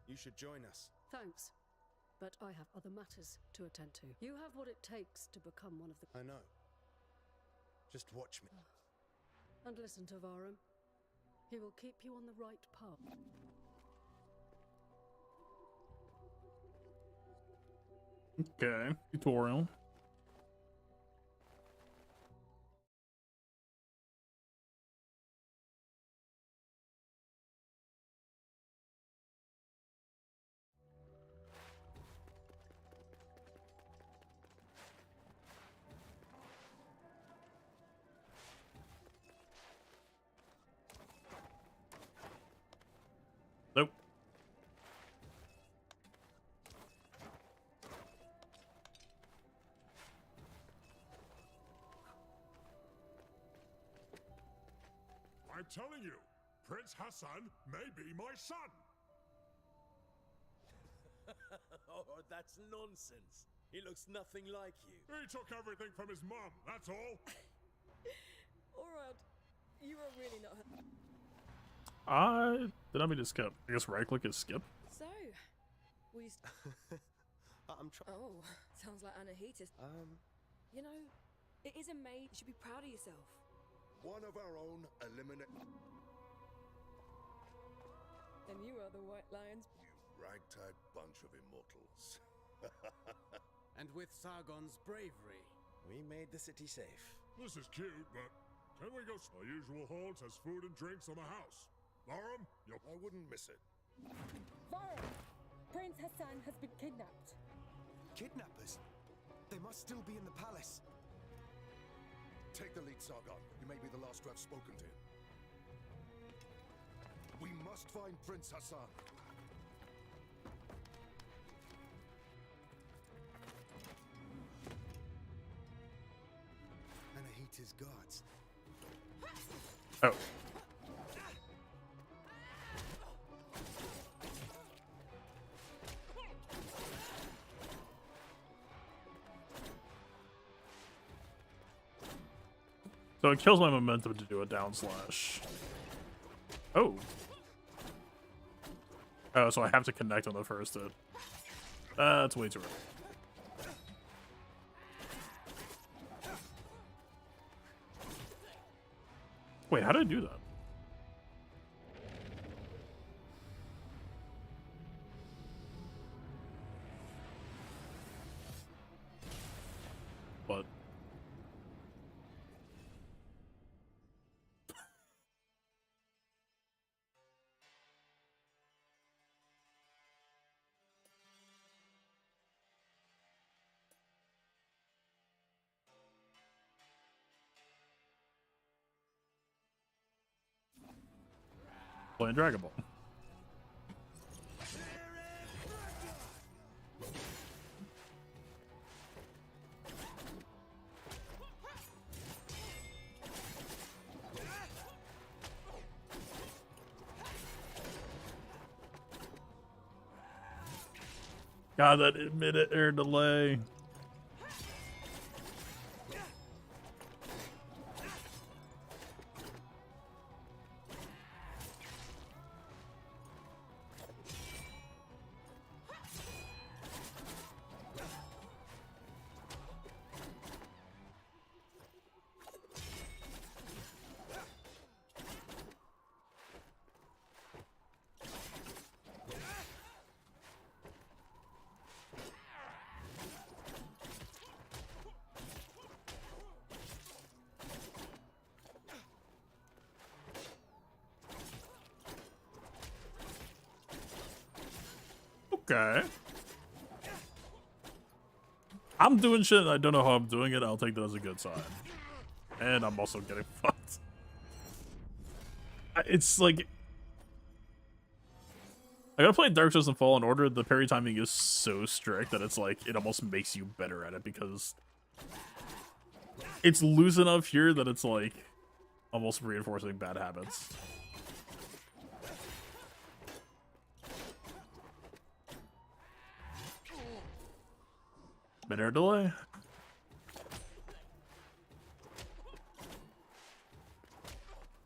You should join us. Thanks, but I have other matters to attend to. You have what it takes to become one of the... I know. Just watch me. And listen to Varum. He will keep you on the right path. Okay, tutorial. Nope. I'm telling you, Prince Hassan may be my son. Oh, that's nonsense. He looks nothing like you. He took everything from his mum, that's all. Alright, you are really not. Did I mean to skip? I guess right click is skip. So, we. I'm trying. Oh, sounds like Anahita's. You know, it is a maid. You should be proud of yourself. One of our own eliminate. And you are the White Lions. You ragtag bunch of immortals. And with Sargon's bravery, We made the city safe. This is cute, but can we go? Our usual halls has food and drinks on the house. Laram, I wouldn't miss it. Varro! Prince Hassan has been kidnapped. Kidnappers? They must still be in the palace. Take the lead, Sargon. You may be the last to have spoken to him. We must find Prince Hassan. Anahita's guards. Oh. So it kills my momentum to do a down slash. Oh. Oh, so I have to connect on the first hit. That's way too early. Wait, how did I do that? What? Playing Dragon Ball. God, that minute air delay. Okay. I'm doing shit and I don't know how I'm doing it. I'll take that as a good sign. And I'm also getting fucked. It's like... I gotta play Dark Souls and Fallen Order. The parry timing is so strict that it's like, it almost makes you better at it because... it's loose enough here that it's like, almost reinforcing bad habits. Mid-air delay.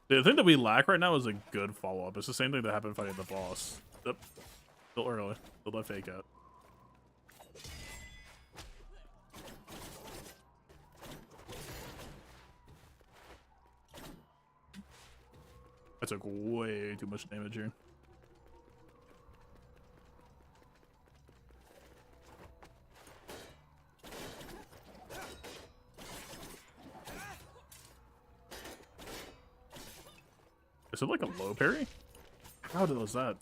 The thing that we lack right now is a good follow-up. It's the same thing that happened fighting the boss. Yep. Still early. Still that fake out. I took way too much damage here. Is it like a low parry? How was that?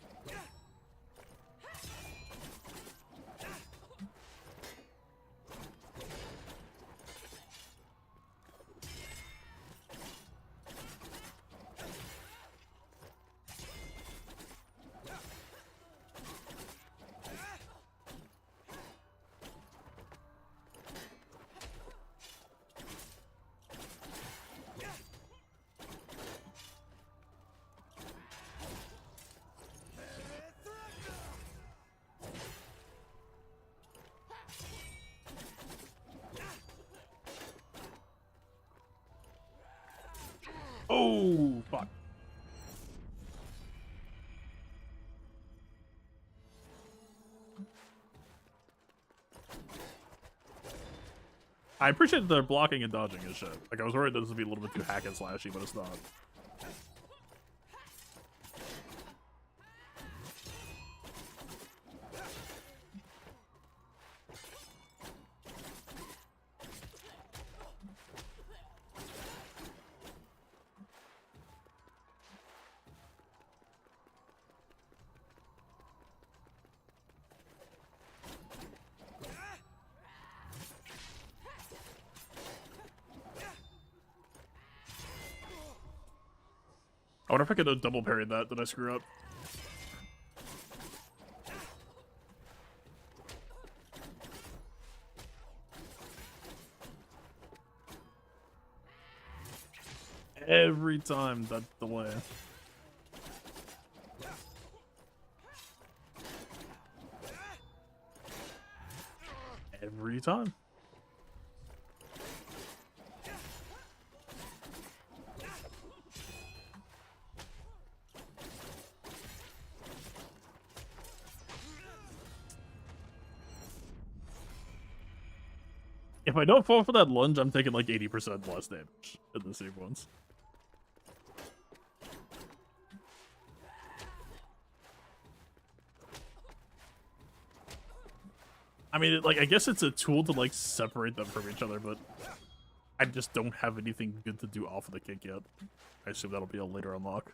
I appreciate their blocking and dodging and shit. Like, I was worried that this would be a little bit too hack and slashy, but it's not. I wonder if I could have double parried that. Did I screw up? Every time that delay. Every time. If I don't fall for that lunge, I'm taking like 80% less damage in the sequence. I mean, like, I guess it's a tool to, like, separate them from each other, but I just don't have anything good to do off of the kick yet. I assume that'll be a later unlock.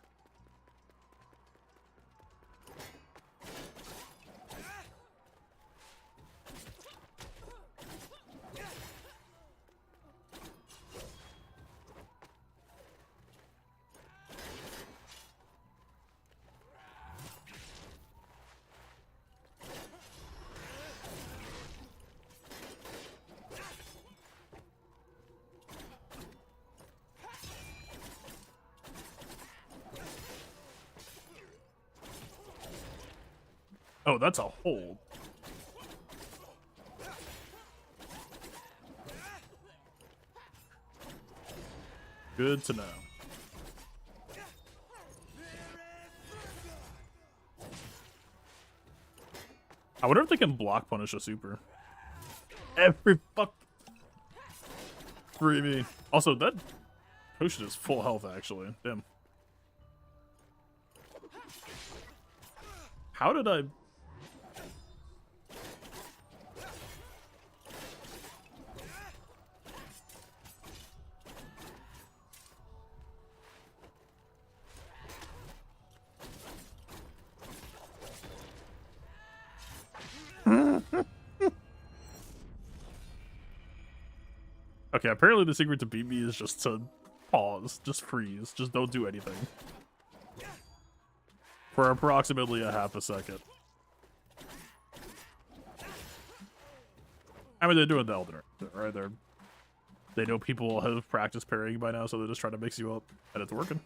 Oh, that's a hold. Good to know. I wonder if they can block punish a super. Every fuck. Free me. Also, that potion is full health, actually. Damn. How did I... Okay, apparently the secret to beat me is just to pause, just freeze, just don't do anything. For approximately a half a second. I mean, they're doing the Elden Ring, right? They know people have practiced parrying by now, so they're just trying to mix you up, and it's working.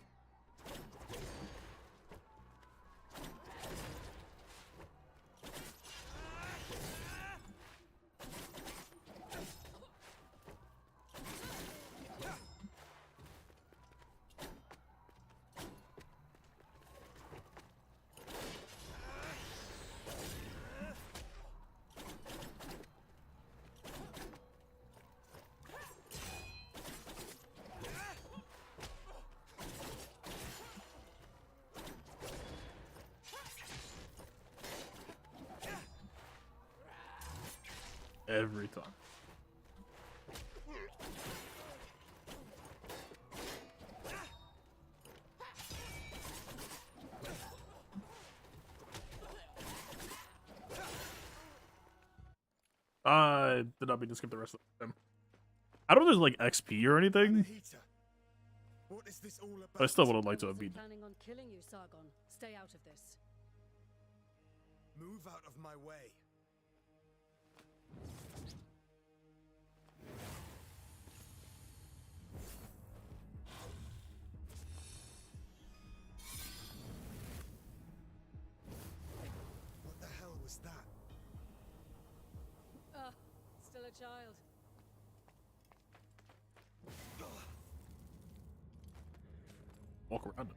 Every time. I did not mean to skip the rest of them. I don't know if there's like XP or anything. What is this all about? But I still would have liked to have beaten. Planning on killing you, Sargon. Stay out of this. Move out of my way. What the hell was that? Ah, still a child. Walk around it.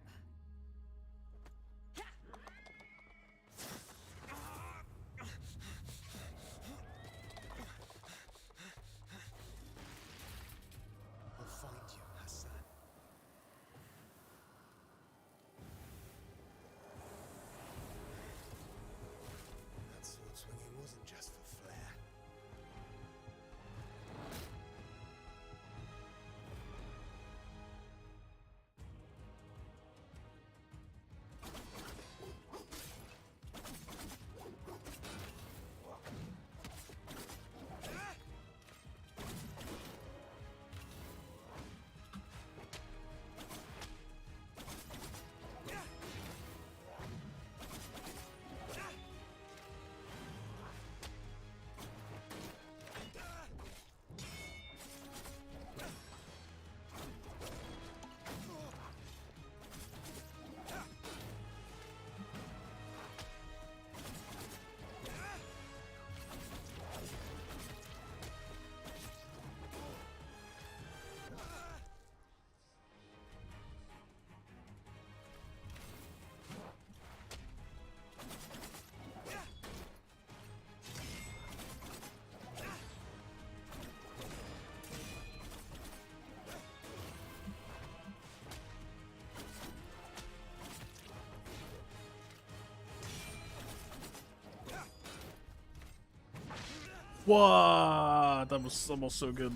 What? That was almost so good.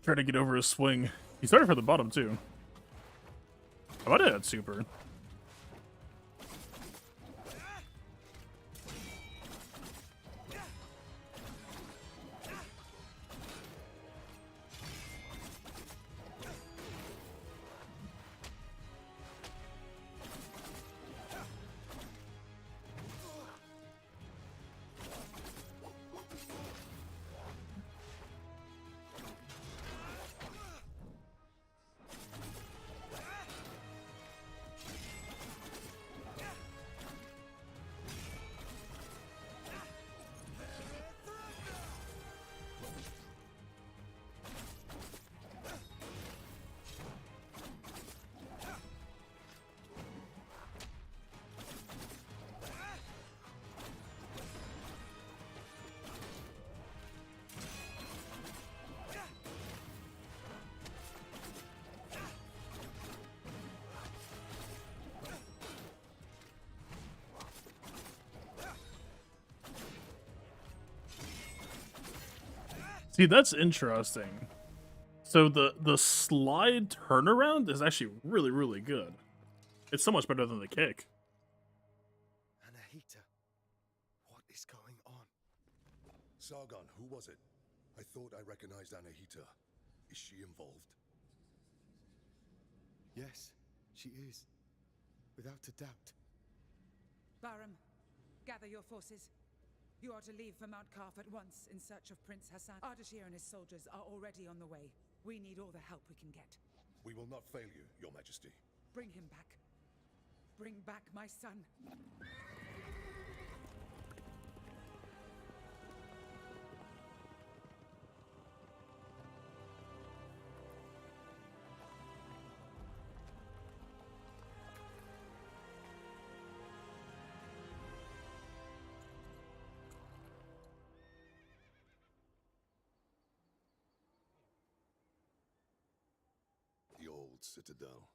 Trying to get over his swing. He started from the bottom too. Oh, I did that super. See, that's interesting. So the slide turnaround is actually really good. It's so much better than the kick. Anahita, what is going on? Sargon, who was it? I thought I recognized Anahita. Is she involved? Yes, she is. Without a doubt. Barum, gather your forces. You are to leave for Mount Karf at once in search of Prince Hassan. Ardashir and his soldiers are already on the way. We need all the help we can get. We will not fail you, Your Majesty. Bring him back. Bring back my son. The old citadel.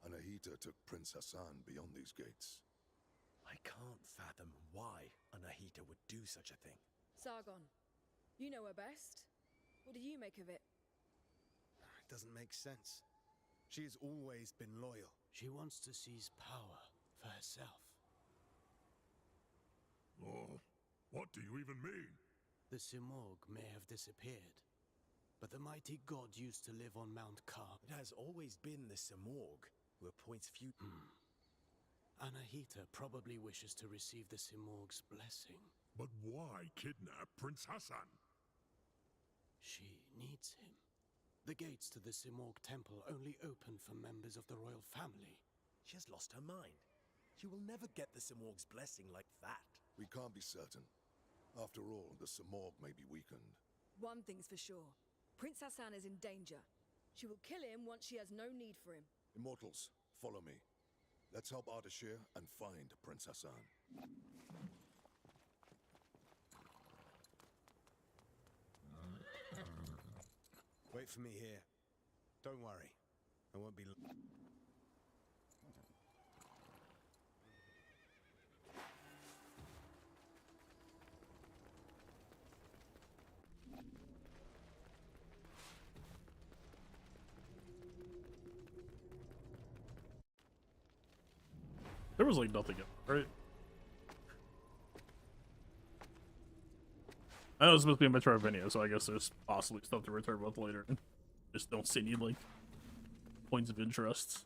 Anahita took Prince Hassan beyond these gates. I can't fathom why Anahita would do such a thing. Sargon, you know her best. What do you make of it? It doesn't make sense. She has always been loyal. She wants to seize power for herself. Oh, what do you even mean? The Simorg may have disappeared, but the mighty god used to live on Mount Karf. It has always been the Simorg who appoints few. Anahita probably wishes to receive the Simorg's blessing. But why kidnap Prince Hassan? She needs him. The gates to the Simorg temple only open for members of the royal family. She has lost her mind. She will never get the Simorg's blessing like that. We can't be certain. After all, the Simorg may be weakened. One thing's for sure. Prince Hassan is in danger. She will kill him once she has no need for him. Immortals, follow me. Let's help Ardashir and find Prince Hassan. Wait for me here. Don't worry. I won't be... There was like nothing else, right? I know it's supposed to be a Metroidvania, so I guess there's possibly stuff to return with later. Just don't see any like points of interest.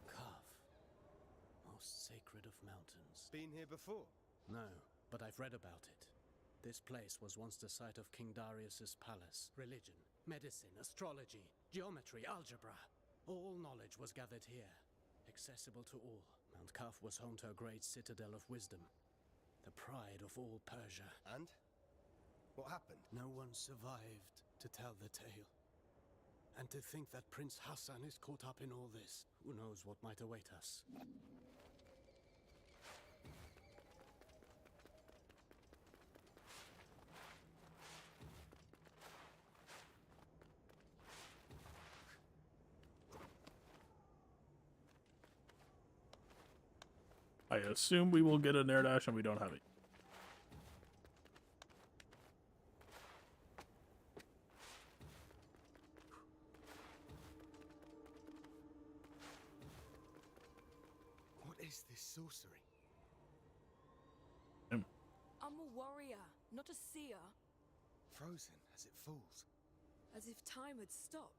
Karf, most sacred of mountains. Been here before? No, but I've read about it. This place was once the site of King Darius's palace. Religion, medicine, astrology, geometry, algebra. All knowledge was gathered here, accessible to all. Mount Karf was home to a great citadel of wisdom, the pride of all Persia. And? What happened? No one survived to tell the tale. And to think that Prince Hassan is caught up in all this, who knows what might await us. I assume we will get an air dash, and we don't have it. What is this sorcery? I'm a warrior, not a seer. Frozen as it falls. As if time had stopped.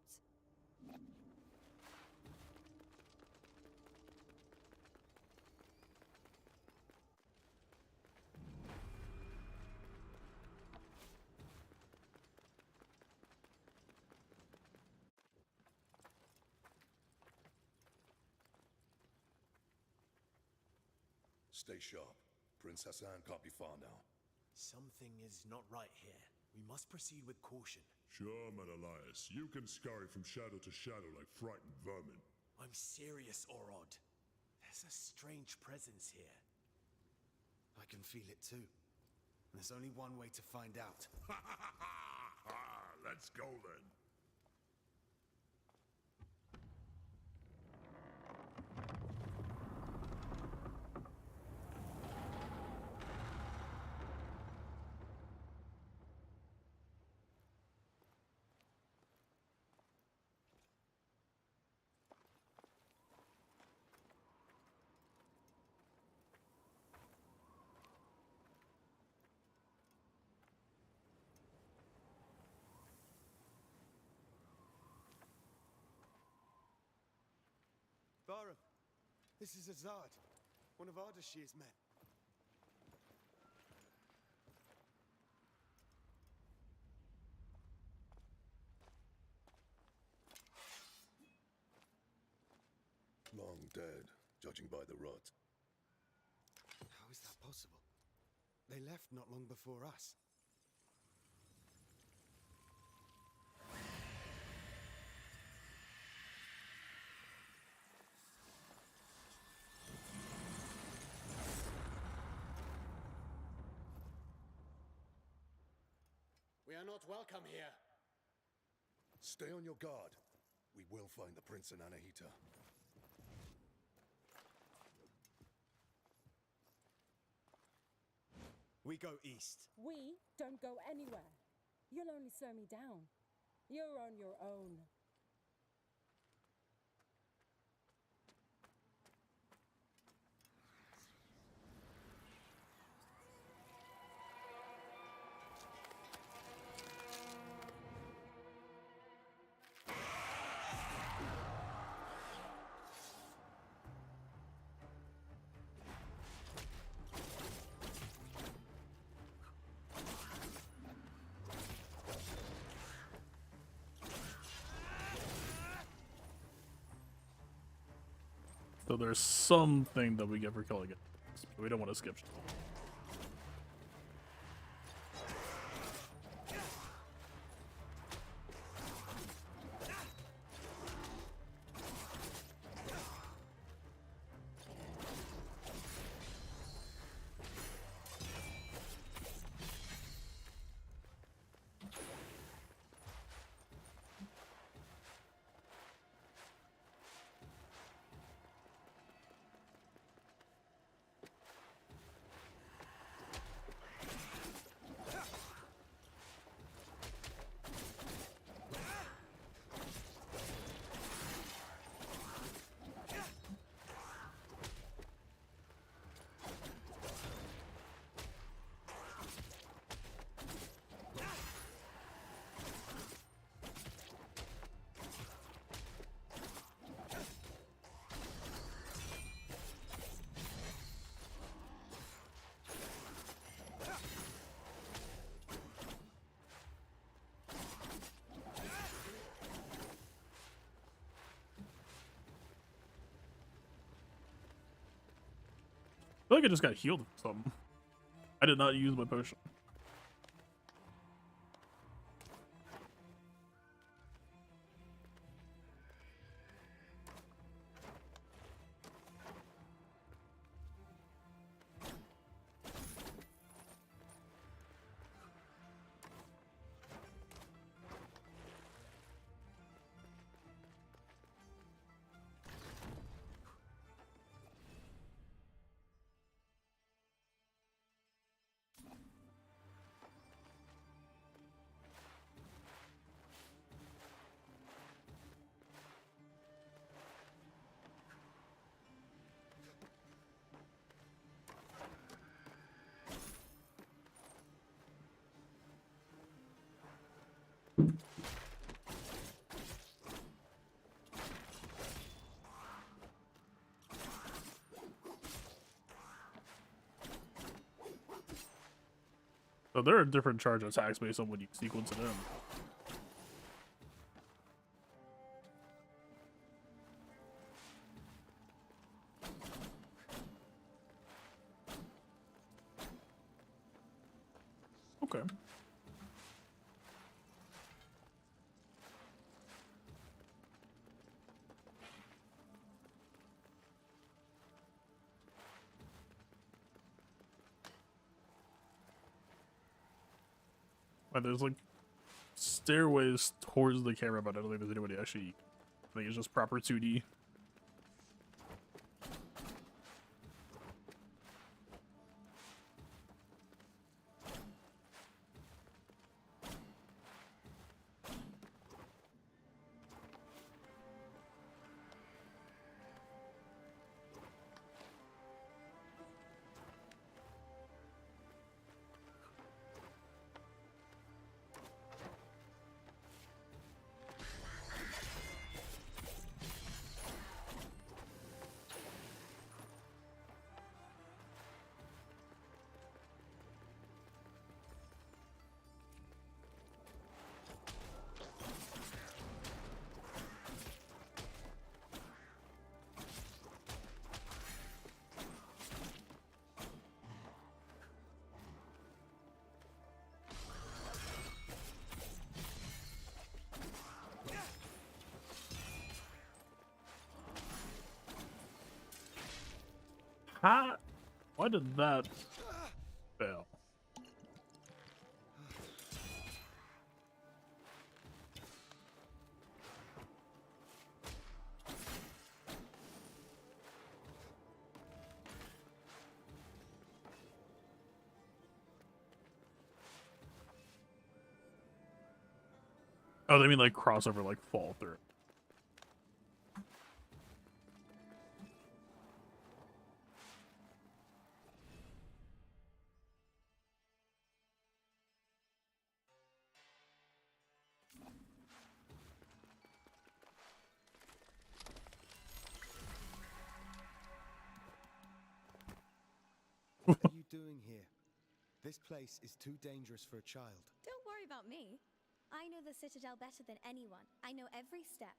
Stay sharp. Prince Hassan can't be far now. Something is not right here. We must proceed with caution. Sure, Menelaus. You can scurry from shadow to shadow like frightened vermin. I'm serious, Orod. There's a strange presence here. I can feel it too. There's only one way to find out. Let's go then. Barum, this is Azad, one of Ardashir's men. Long dead, judging by the rot. How is that possible? They left not long before us. We are not welcome here. Stay on your guard. We will find the Prince and Anahita. We go east. We don't go anywhere. You'll only slow me down. You're on your own. So there's something that we get for killing it. We don't want to skip. I feel like I just got healed from something. I did not use my potion. So there are different charge attacks based on when you sequence it in. Okay. But there's like stairways towards the camera, but I don't think there's anybody actually. I think it's just proper 2D. How? Why did that fail? Oh, they mean like crossover, like fall through. What are you doing here? This place is too dangerous for a child. Don't worry about me. I know the Citadel better than anyone. I know every step.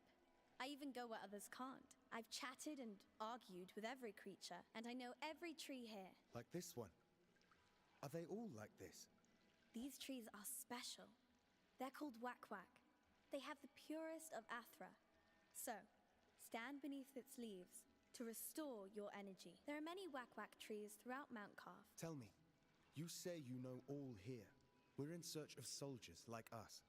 I even go where others can't. I've chatted and argued with every creature, and I know every tree here. Like this one. Are they all like this? These trees are special. They're called Wak-Wak. They have the purest of Athra. So, stand beneath its leaves to restore your energy. There are many Wak-Wak trees throughout Mount Carf. Tell me, you say you know all here. We're in search of soldiers like us.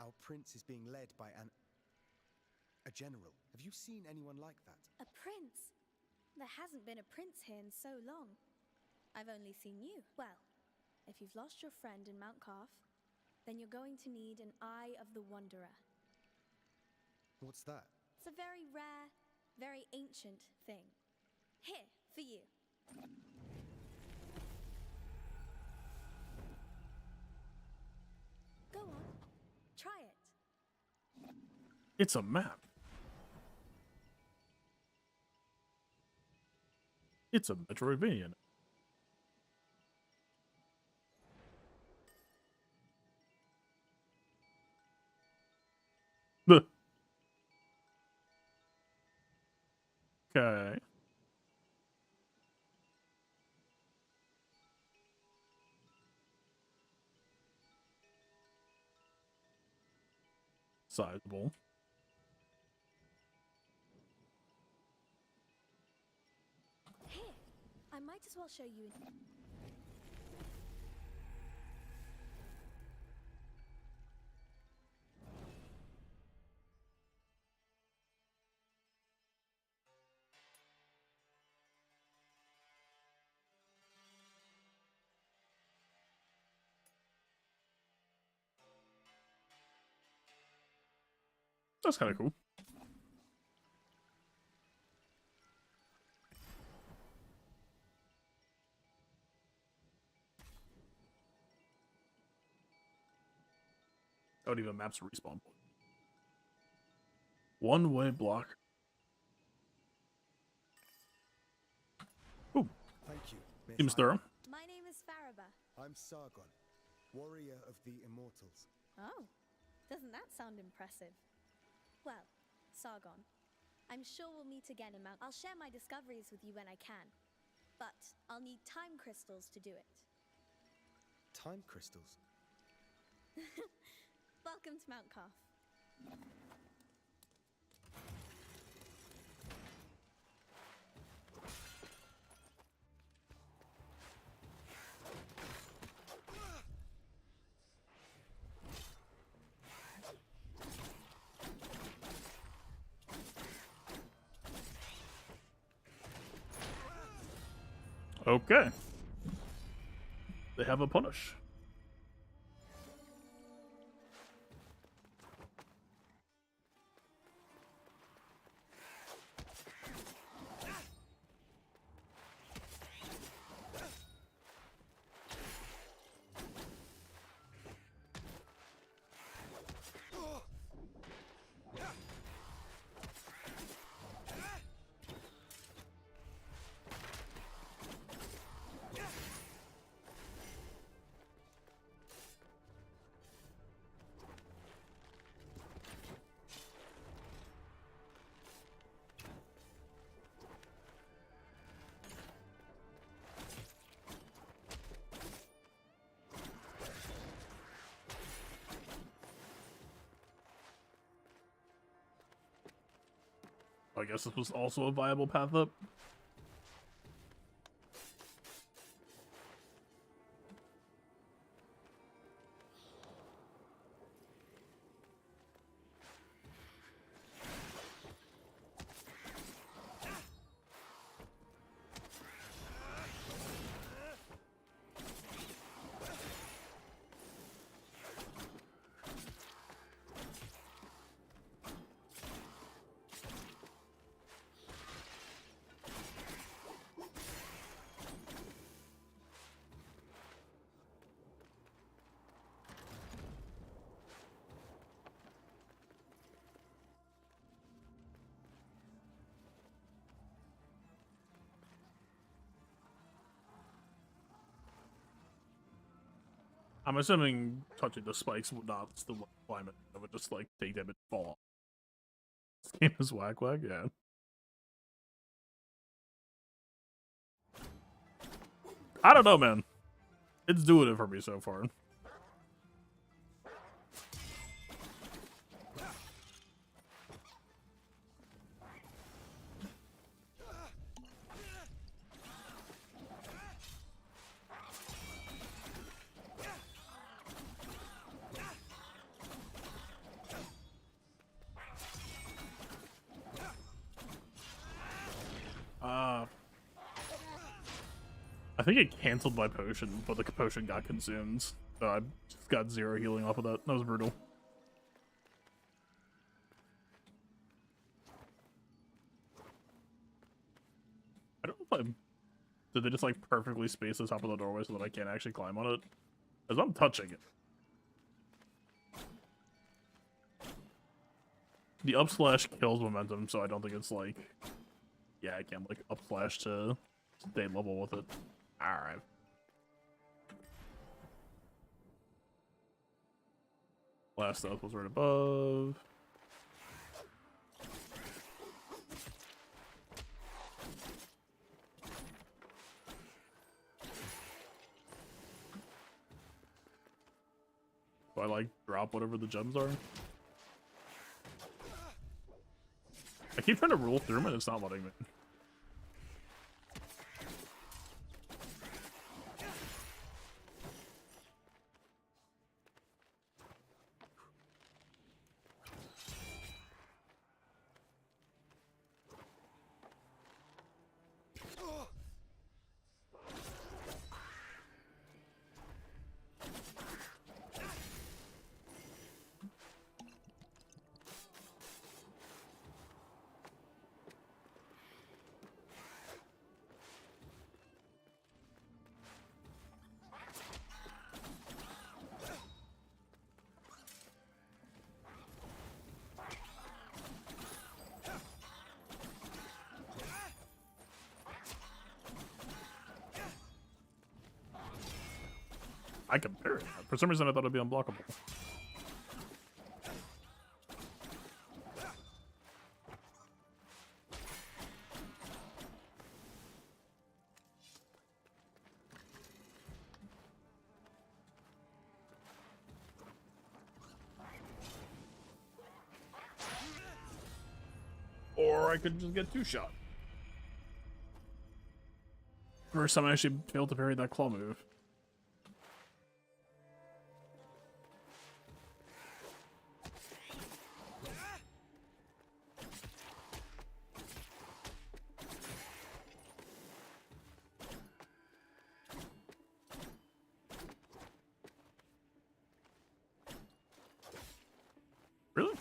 Our prince is being led by a general. Have you seen anyone like that? A prince? There hasn't been a prince here in so long. I've only seen you. Well, if you've lost your friend in Mount Carf, then you're going to need an Eye of the Wanderer. What's that? It's a very rare, very ancient thing. Here, for you. Go on, try it. It's a map. It's a Metroidvania. Okay. Sizable. Here, I might as well show you. That's kind of cool. Don't even maps a respawn point. One-way block. Ooh. Thank you, Miss Seems thorough. My name is Faraba. I'm Sargon. warrior of the immortals. Oh, doesn't that sound impressive? Well, Sargon, I'm sure we'll meet again in Mount. I'll share my discoveries with you when I can, but I'll need time crystals to do it. Time crystals? Welcome to Mount Calf. Okay. They have a punish. I guess this was also a viable path up. I'm assuming touching the spikes would not still climb it. It would just like take them and fall off. This game is whack, yeah. I don't know, man. It's doing it for me so far. I think it canceled my potion, but the potion got consumed. So I just got 0 healing off of that. That was brutal. I don't know if did they just like perfectly space the top of the doorway so that I can't actually climb on it? Because I'm touching it. The up slash kills momentum, so I don't think it's like... Yeah, I can't like up slash to stay level with it. Alright. Last stuff was right above. Do I like drop whatever the gems are? I keep trying to roll through them and it's not letting me. I can parry that. For some reason, I thought it'd be unblockable. Or I could just get 2-shot. First time I actually failed to parry that claw move. Really?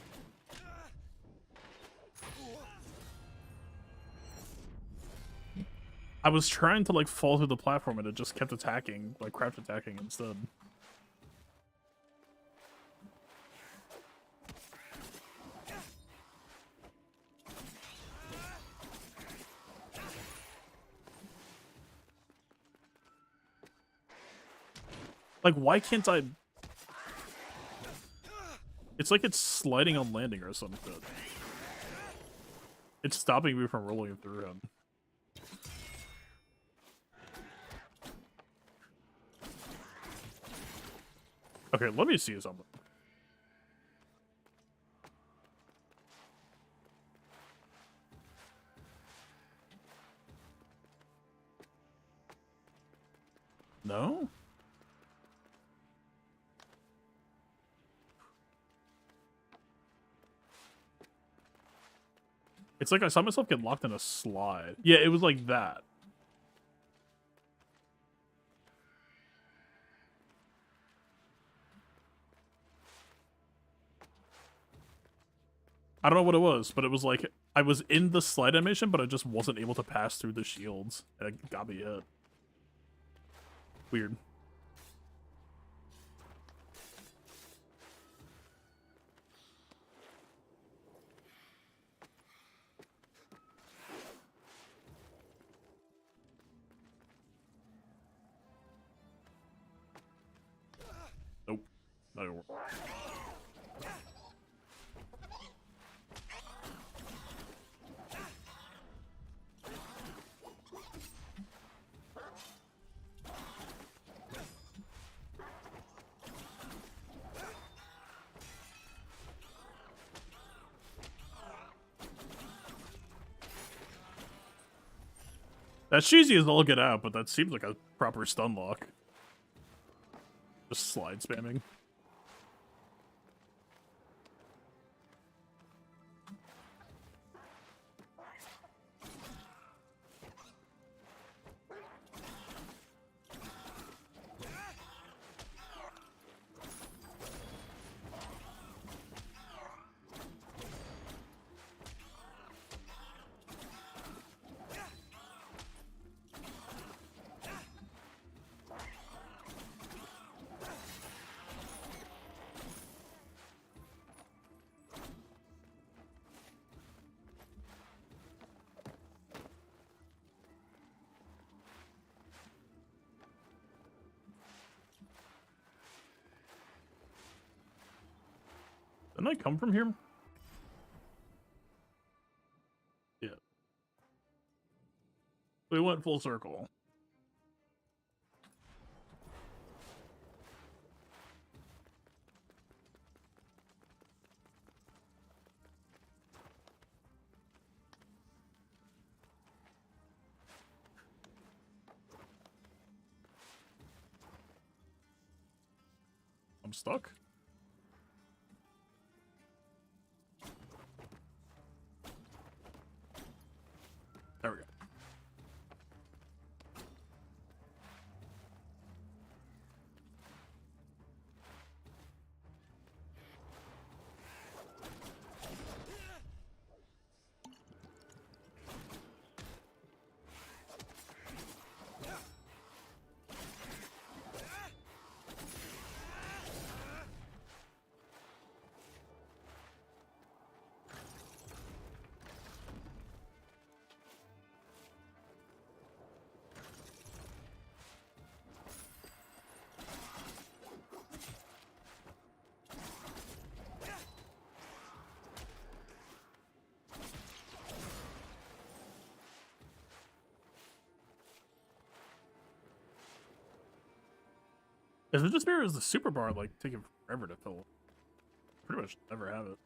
I was trying to like fall through the platform and it just kept attacking, like craft attacking instead. Like, why can't I? It's like it's sliding on landing or something. It's stopping me from rolling through him. Okay, let me see something. No? It's like I saw myself get locked in a slide. Yeah, it was like that. I don't know what it was, but it was like I was in the slide animation, but I just wasn't able to pass through the shields. And it got me hit. Weird. Nope. Not gonna work. That's cheesy as all get out, but that seems like a proper stun lock. Just slide spamming. Didn't I come from here? Yeah. We went full circle. I'm stuck. There we go. Is it just is the super bar like taking forever to fill? Pretty much never have it.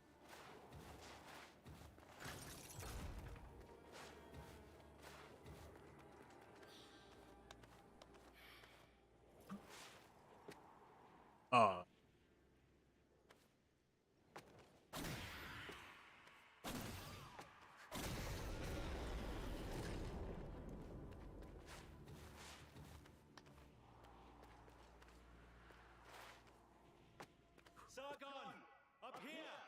Sargon, up here!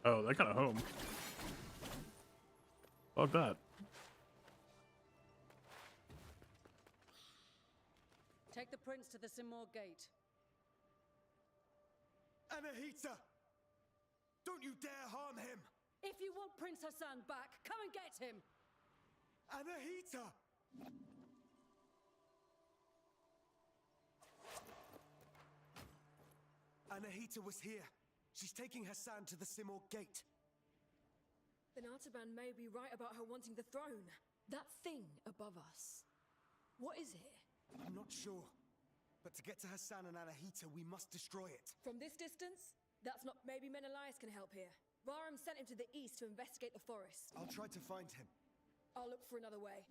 Oh, that kind of home. Fuck that. Take the prince to the Simor gate. Anahita! Don't you dare harm him! If you want Prince Hassan back, come and get him! Anahita! Anahita was here. She's taking Hassan to the Simor gate. Then Artaban may be right about her wanting the throne. That thing above us. What is it? I'm not sure. But to get to Hassan and Anahita, we must destroy it. From this distance? That's not... Maybe Menelaus can help here. Bahram sent him to the east to investigate the forest. I'll try to find him. I'll look for another way.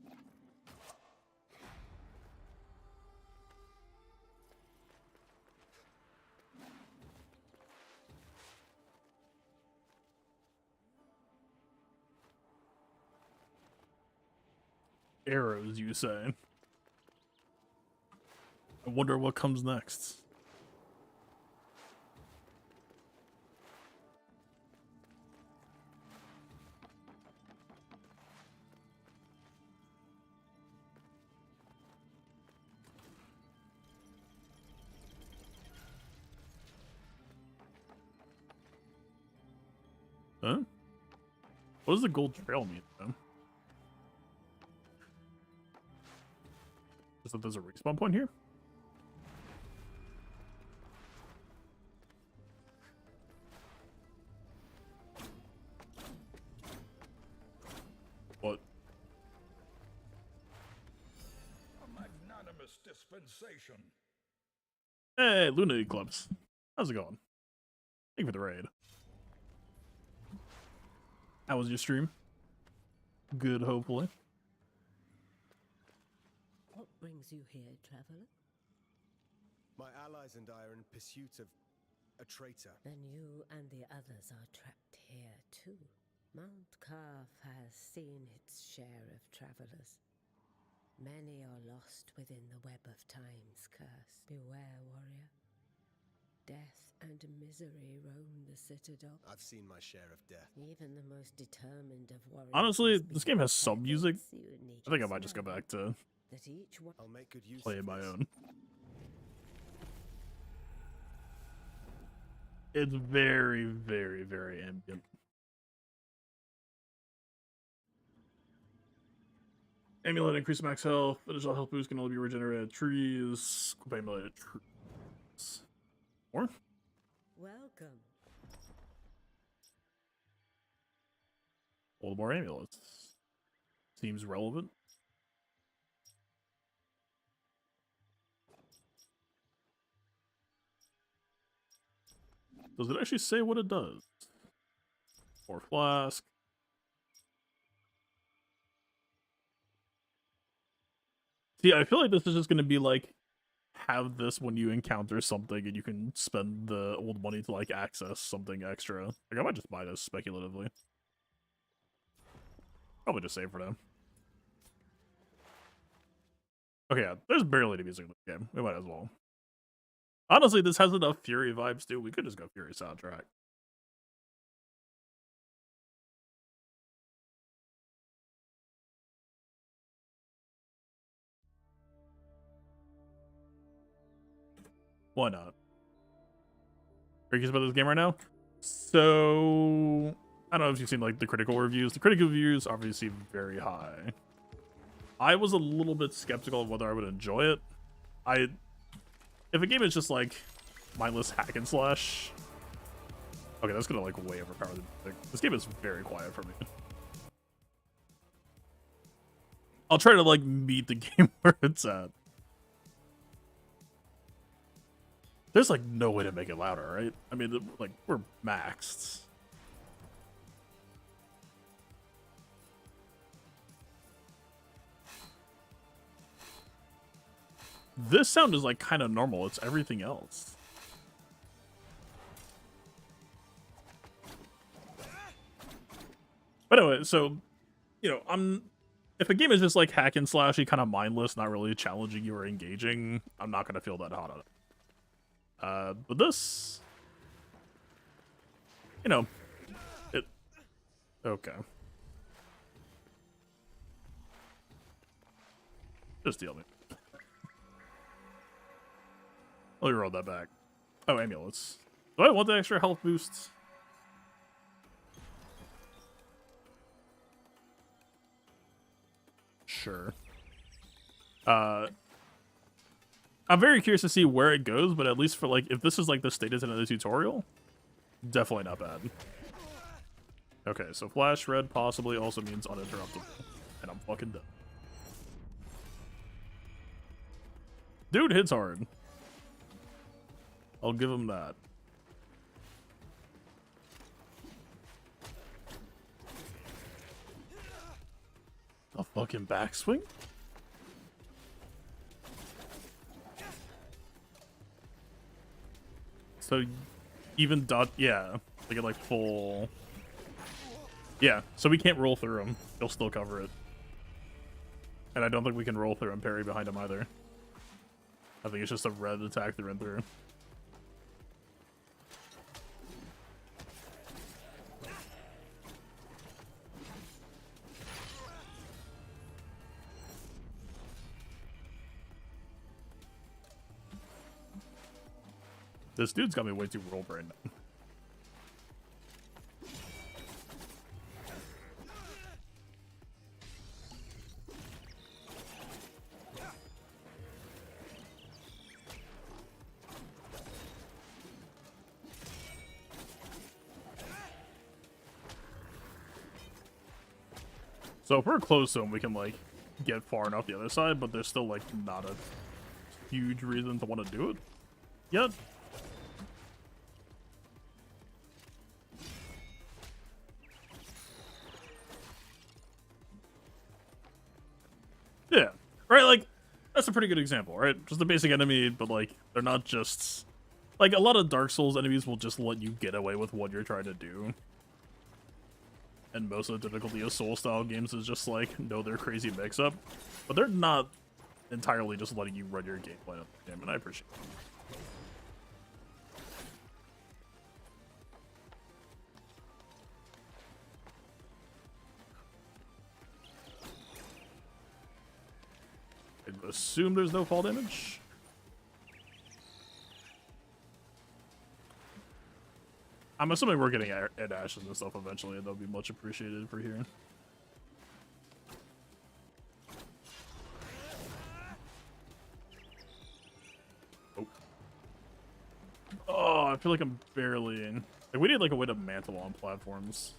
Arrows, you say? I wonder what comes next. Huh? What does the gold trail mean, though? Is that there's a respawn point here? What? A magnanimous dispensation. Hey, Luna Eclipse. How's it going? Thank you for the raid. How was your stream? Good, hopefully. What brings you here, traveler? My allies and I are in pursuit of a traitor. Then you and the others are trapped here too. Mount Kaf has seen its share of travelers. Many are lost within the web of time's curse. Beware, warrior. Death and misery roam the citadel. I've seen my share of death. Even the most determined of warriors. Honestly, this game has some music. I think I might just go back to I'll make good use play of my this. own. It's very, very, very ambient. Amulet increase max health. Additional health boost can only be regenerated at trees. Equip amulet trees. More? Welcome. Hold more amulets. Seems relevant. Does it actually say what it does? Or flask. See, I feel like this is just going to be like, have this when you encounter something and you can spend the old money to like access something extra. Like I might just buy this speculatively. Probably just save for now. Okay, yeah, there's barely any music in the game. We might as well. Honestly, this has enough Fury vibes too. We could just go Fury soundtrack. Why not? curious about this game right now. So I don't know if you've seen like the critical reviews. The critical reviews obviously very high. I was a little bit skeptical of whether I would enjoy it. If a game is just like mindless hack and slash. Okay, that's gonna like way overpower the music. This game is very quiet for me. I'll try to like meet the game where it's at. There's like no way to make it louder, right? I mean, like we're maxed. This sound is like kind of normal. It's everything else. But anyway, so, you know, if a game is just like hack and slashy, kind of mindless, not really challenging you or engaging, I'm not gonna feel that hot on it. But this, you know, okay. Just deal me. Let me roll that back. Oh, amulets. Do I want the extra health boosts? Sure. I'm very curious to see where it goes, but at least for like, if this is like the status in the tutorial, definitely not bad. Okay, so flash red possibly also means uninterruptible, and I'm fucking done. Dude hits hard. I'll give him that. A fucking backswing? So even dot, yeah, they get like full. Yeah, so we can't roll through him. He'll still cover it. And I don't think we can roll through and parry behind him either. I think it's just a red attack through and through. This dude's got me way too roll brain now. So if we're close to him, we can like get far enough the other side, but there's still like not a huge reason to want to do it yet. Yeah, right, like, that's a pretty good example, right? Just a basic enemy, but, like, they're not just... Like, a lot of Dark Souls enemies will just let you get away with what you're trying to do. And most of the difficulty of Soul-style games is just, like, know their crazy mix-up. But they're not entirely just letting you run your gameplay on the game, and I appreciate it. I assume there's no fall damage. I'm assuming we're getting Ed Ashes and stuff eventually, and that'll be much appreciated for here. Oh. Oh, I feel like I'm barely in. Like, we need like a way to mantle on platforms.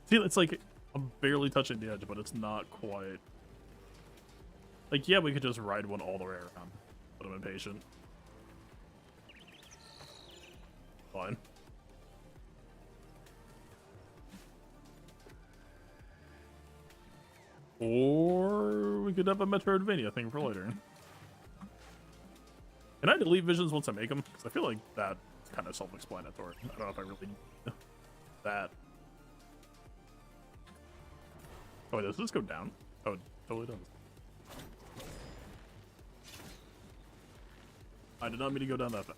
See, it's like I'm barely touching the edge, but it's not quite. Like, yeah, we could just ride one all the way around, but I'm impatient. Fine. Or we could have a Metroidvania thing for later. Can I delete visions once I make them? Because I feel like that's kind of self-explanatory. I don't know if I really need that. Oh, wait, does this go down? Oh, it totally does. I did not mean to go down that fast.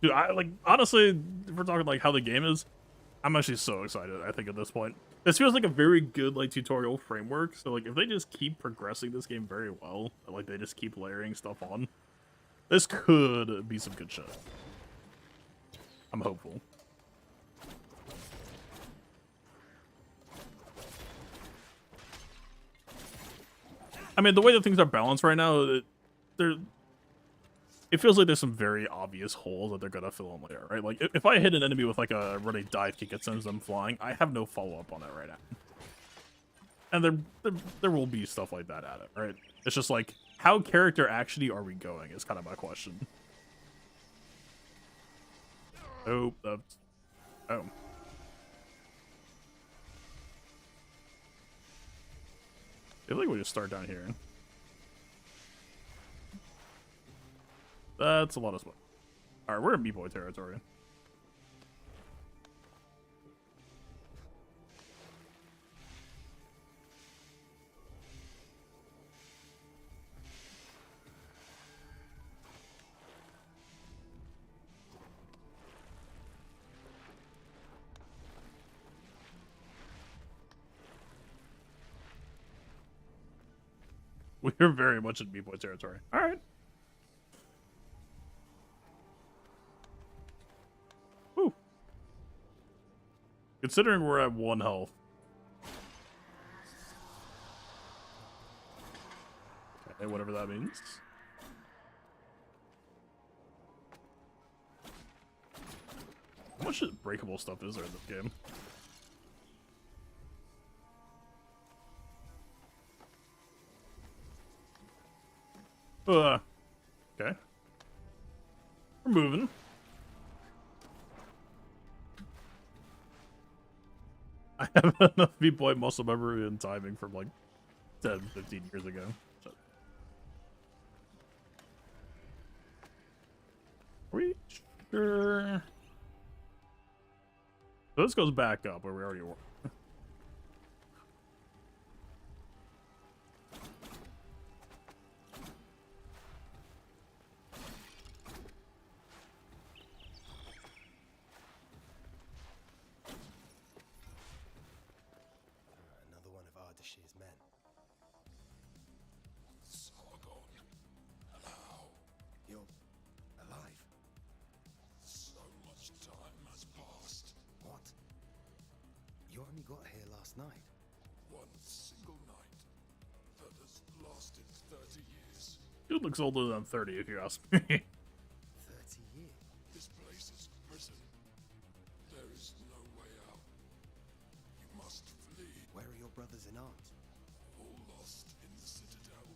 Dude, I like honestly, if we're talking like how the game is, I'm actually so excited. I think at this point, this feels like a very good like tutorial framework. So like if they just keep progressing this game very well, like they just keep layering stuff on, this could be some good shit. I'm hopeful. I mean, the way that things are balanced right now, it feels like there's some very obvious holes that they're gonna fill in later, right? Like, if I hit an enemy with, like, a ready dive kick that sends them flying, I have no follow-up on it right now. And there will be stuff like that at it, right? It's just like, how character actually are we going is kind of my question. Oh, that's... Oh. I feel like we just start down here. That's a lot of smoke. Alright, we're in B-boy territory. We're very much in B-boy territory. Alright. Whew. Considering we're at 1 health. Okay, whatever that means. How much breakable stuff is there in this game? Okay. We're moving. I have enough B-boy muscle memory and timing from like 10, 15 years ago. So. Are we sure? So this goes back up where we already were. Another one of Ardashir's men. Sargon. How? You're alive. So much time has passed. What? You only got here last night. One single night that has lasted 30 years. Dude looks older than 30 if you ask me. 30 years? This place is a prison. There is no way out. You must flee. Where are your brothers in arms? All lost in the Citadel.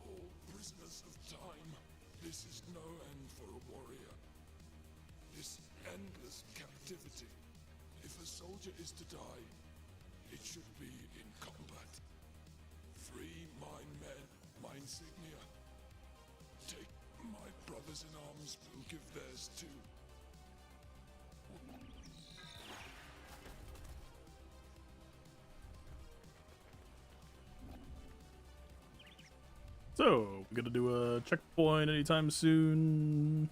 All prisoners of time. This is no end for a warrior. This endless captivity. If a soldier is to die, it should be in combat. Free my men, my insignia. Take my brothers in arms, we'll give theirs too. So, we're gonna do a checkpoint anytime soon.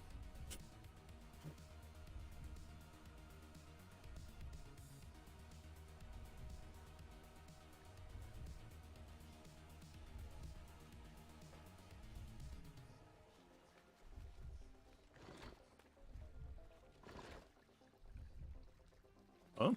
Oh.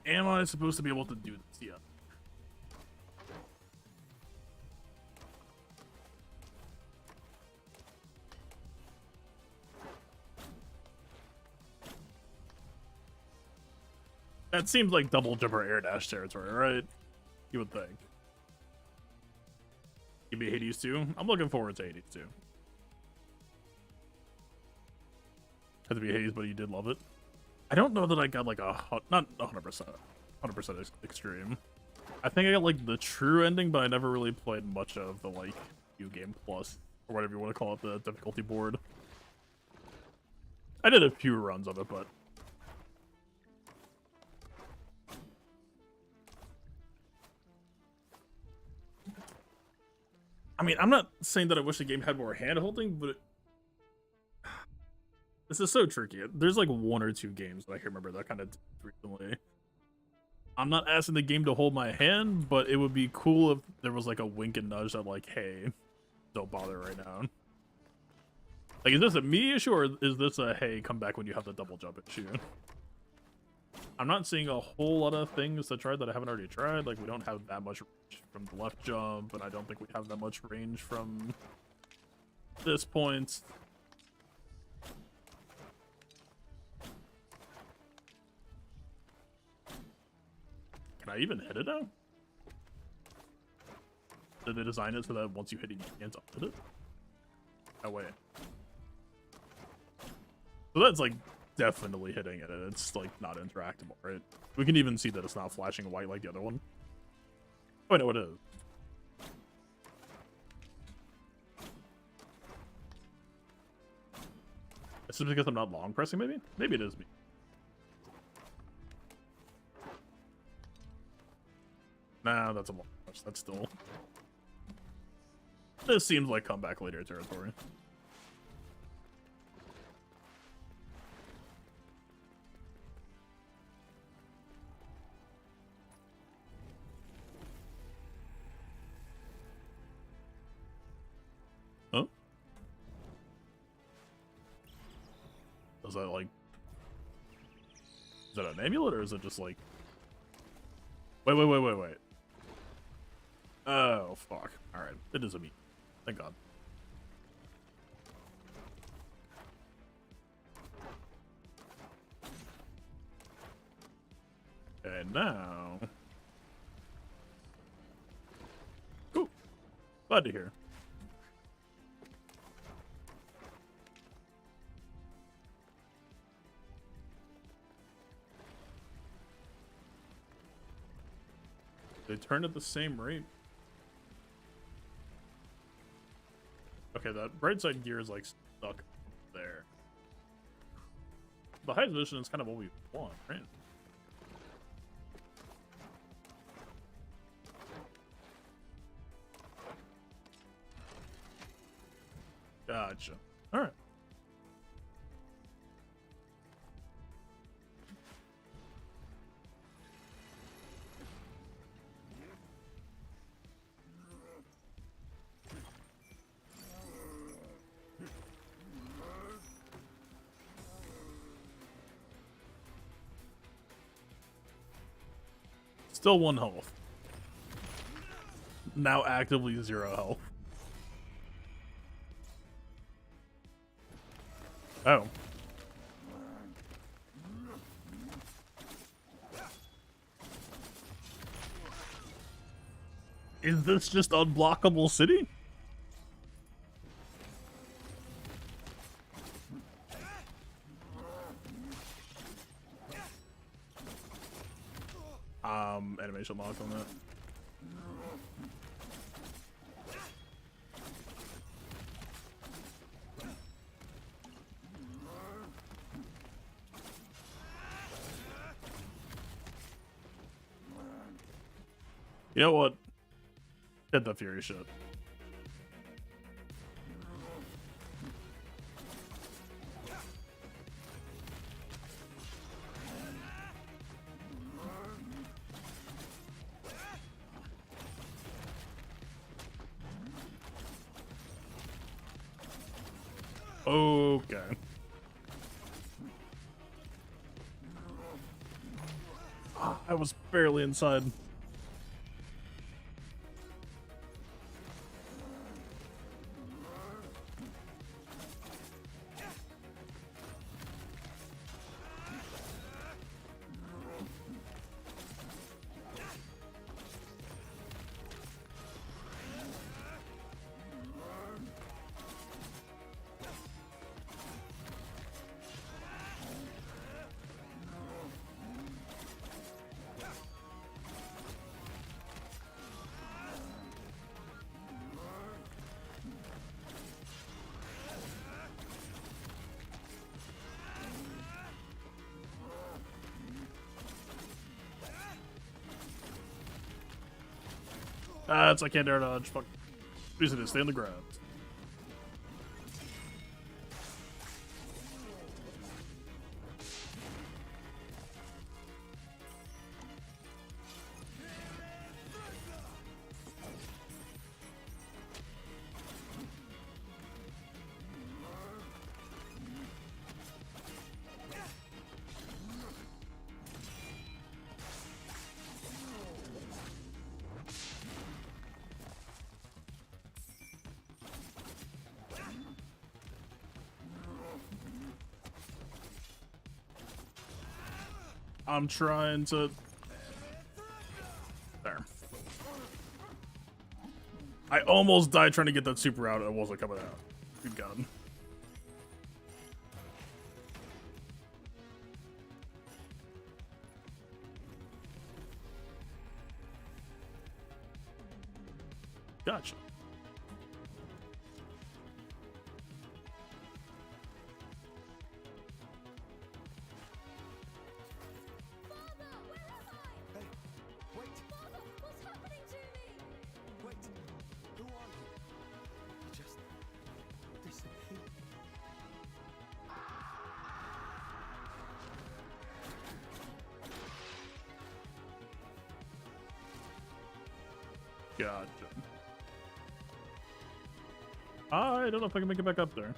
Am I supposed to be able to do this? Yeah. That seems like double jump or air dash territory, right? You would think. Give me Hades 2. I'm looking forward to Hades 2. Had to be Hades, but you did love it. I don't know that I got like not 100%, 100% extreme. I think I got like the true ending, but I never really played much of the like New Game Plus or whatever you want to call it, the difficulty board. I did a few runs of it, but I mean, I'm not saying that I wish the game had more hand-holding, but this is so tricky. There's like 1 or 2 games that I can remember that kind of recently. I'm not asking the game to hold my hand, but it would be cool if there was like a wink and nudge that like, hey, don't bother right now. Like, is this a me issue or is this a, hey, come back when you have the double jump issue? I'm not seeing a whole lot of things to try that I haven't already tried. Like, we don't have that much range from the left jump, and I don't think we have that much range from this point. Can I even hit it now? Did they design it so that once you hit it, you can't hit it? Oh, wait. So that's like definitely hitting it, and it's like not interactable, right? We can even see that it's not flashing white like the other one. Oh, no, it is. It's just because I'm not long pressing, maybe? Maybe it is me. Nah, that's a long press. That's still... This seems like comeback later territory. Huh? Is that like... Is that an amulet or is it just like... Wait. Oh, fuck. Alright. It is a meat. Thank God. And now... Cool. Glad to hear. They turn at the same rate. Okay, that right side gear is like stuck there. The high position is kind of what we want, right? Gotcha. Alright. Still 1 health. Now actively 0 health. Oh. Is this just unblockable city? Animation lock on that. You know what? Hit the Fury shit. Okay. I was barely inside. I can't dare dodge. Fuck. Easy to stay on the ground. I'm trying to... There. I almost died trying to get that super out. It wasn't coming out. Good God. Gotcha. Gotcha. I don't know if I can make it back up there.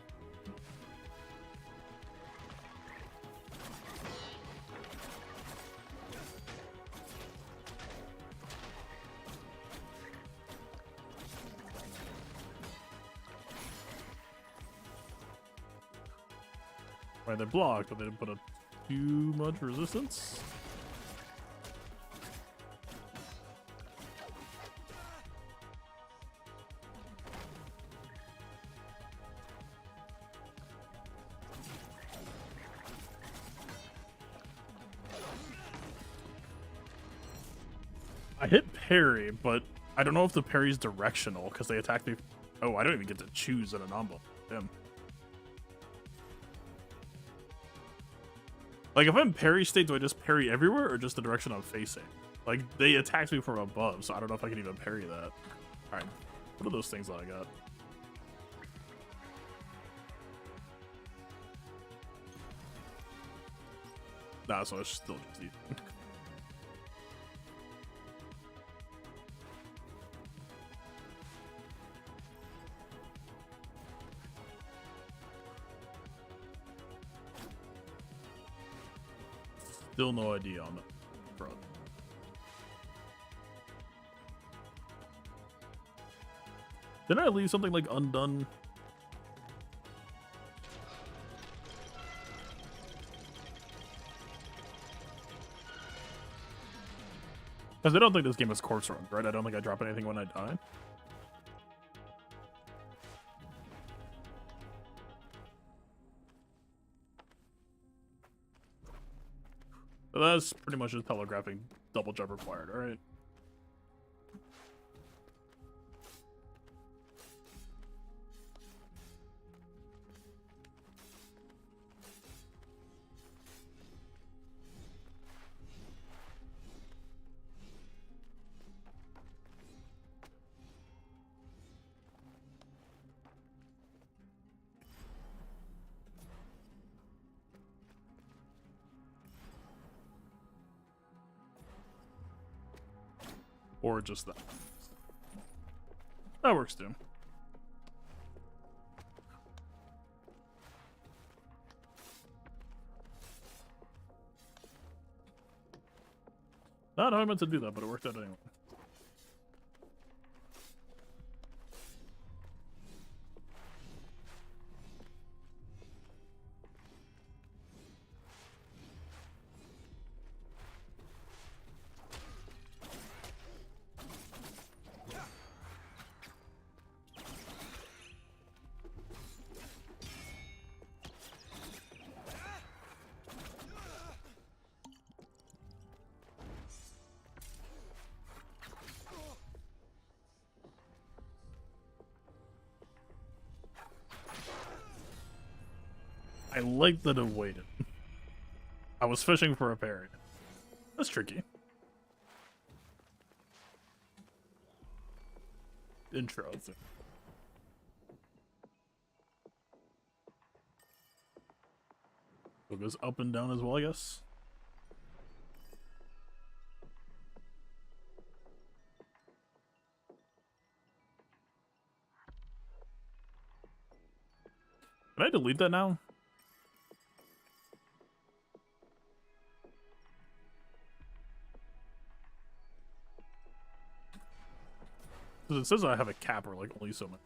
Right, they blocked, but they didn't put up too much resistance. I hit parry, but I don't know if the parry's directional because they attacked me. Oh, I don't even get to choose an enamble. Damn. Like, if I'm parry state, do I just parry everywhere or just the direction I'm facing? Like, they attacked me from above, so I don't know if I can even parry that. Alright, what are those things that I got? Nah, so it's still just easy. Still no idea on the front. Didn't I leave something like undone? Because I don't think this game is corpse runs, right? I don't think I drop anything when I die. So that's pretty much just telegraphing double jump required, alright? Or just that. That works too. Not how I meant to do that, but it worked out anyway. I like that it waited. I was fishing for a parry. That's tricky. interesting. So it goes up and down as well, I guess. Can I delete that now? Because it says I have a cap or like only so much.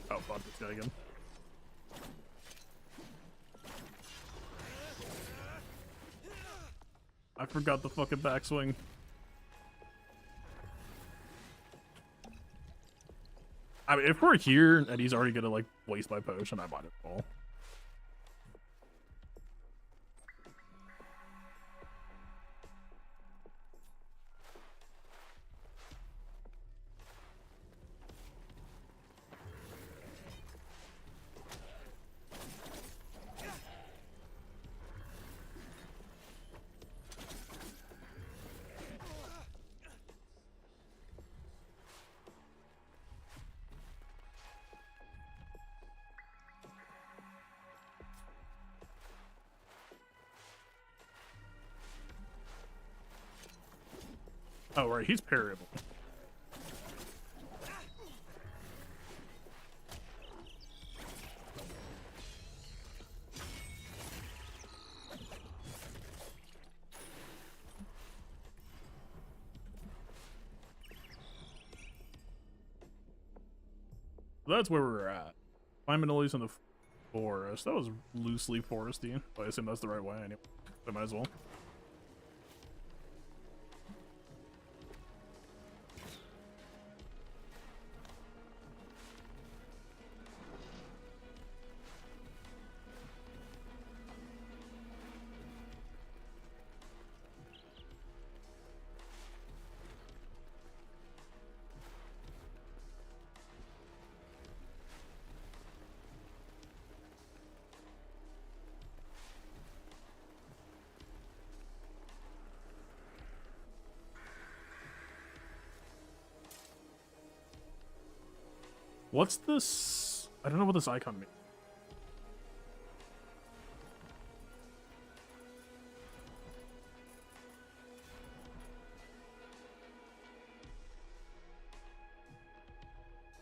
Oh, fuck this guy again. I forgot the fucking backswing. I mean, if we're here and he's already gonna like waste my potion, I might as well. Oh, right, he's parryable. That's where we're at. Climbing lilies in the forest. That was loosely foresty, but I assume that's the right way anyway. I might as well. What's this? I don't know what this icon means.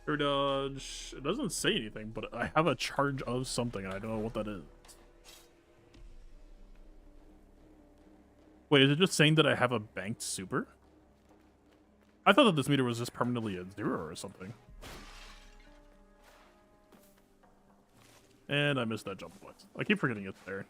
Air dodge. It doesn't say anything, but I have a charge of something, and I don't know what that is. Wait, is it just saying that I have a banked super? I thought that this meter was just permanently at 0 or something. And I missed that jump once. I keep forgetting it's there.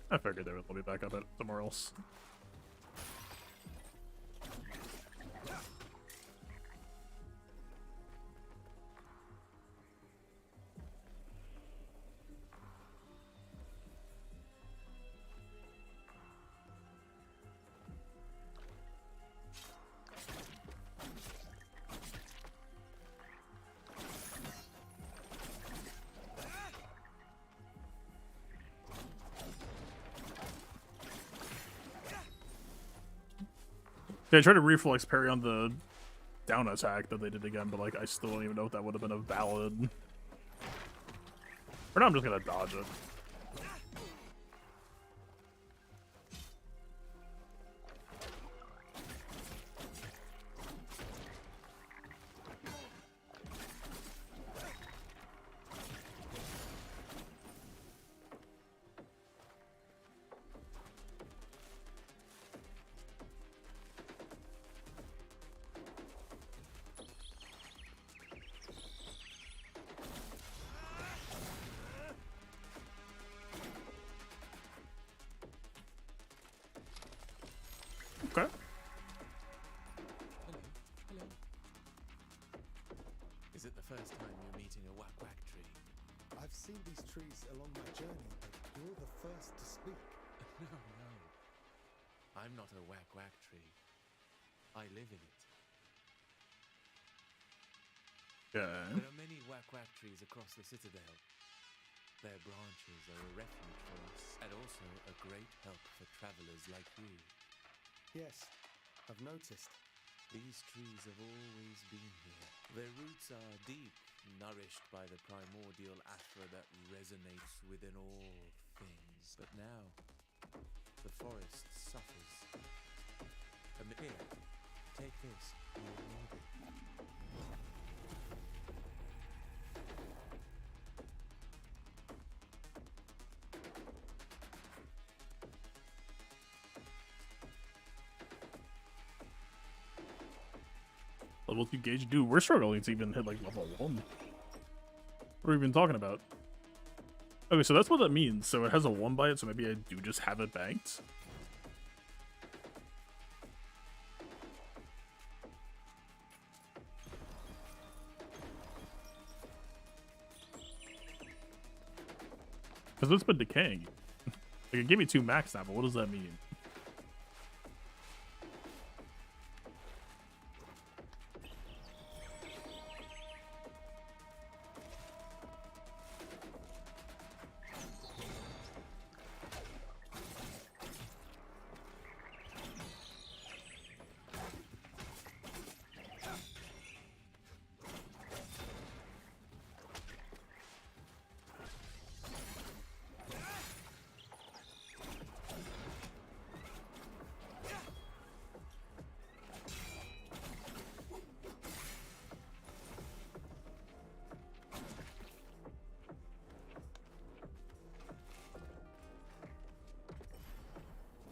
I figured they would let me back up at somewhere else. Yeah, I tried to reflex parry on the down attack that they did again, but like I still don't even know if that would have been a valid. Or now I'm just gonna dodge it. Okay. Hello. Is it the first time you're meeting a whack-whack tree? I've seen these trees along my journey, but you're the first to speak. No. I'm not a whack-whack tree. I live in it. Okay. There are many whack-whack trees across the citadel. Their branches are a refuge for us, and also a great help for travelers like you. Yes, I've noticed. These trees have always been here. Their roots are deep, nourished by the primordial Athra that resonates within all things. But now, the forest suffers. Here, take this. You will need it. Level 2 gauge? Dude, we're struggling to even hit like level 1. What are we even talking about? Okay, so that's what that means. So it has a 1 by it, so maybe I do just have it banked. Because it's been decaying. Like, it gave me 2 max now, but what does that mean?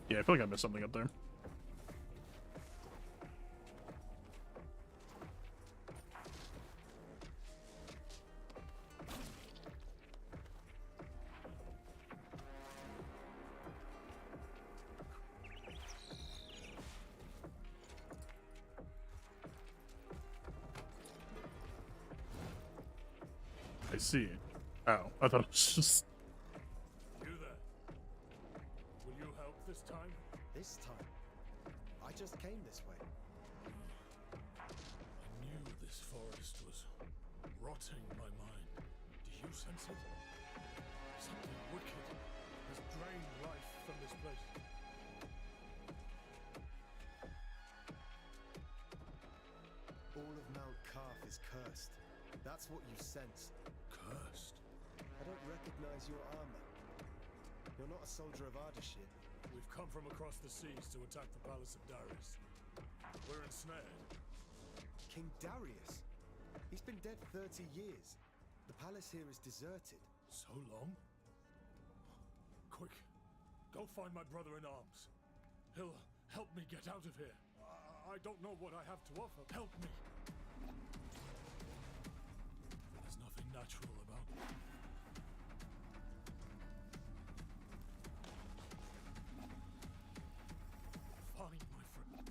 Yeah, I feel like I missed something up there. I see. Oh, I thought it was just... You there? Will you help this time? This time? I just came this way. I knew this forest was rotting my mind. Do you sense it? Something wicked has drained life from this place. All of Mount Calf is cursed. That's what you sense. Cursed? I don't recognize your armor. You're not a soldier of Ardashir. We've come from across the seas to attack the palace of Darius. We're ensnared. King Darius? He's been dead 30 years. The palace here is deserted. So long? Quick, go find my brother in arms. He'll help me get out of here. I don't know what I have to offer. Help me. There's nothing natural about me. Fine, my friend.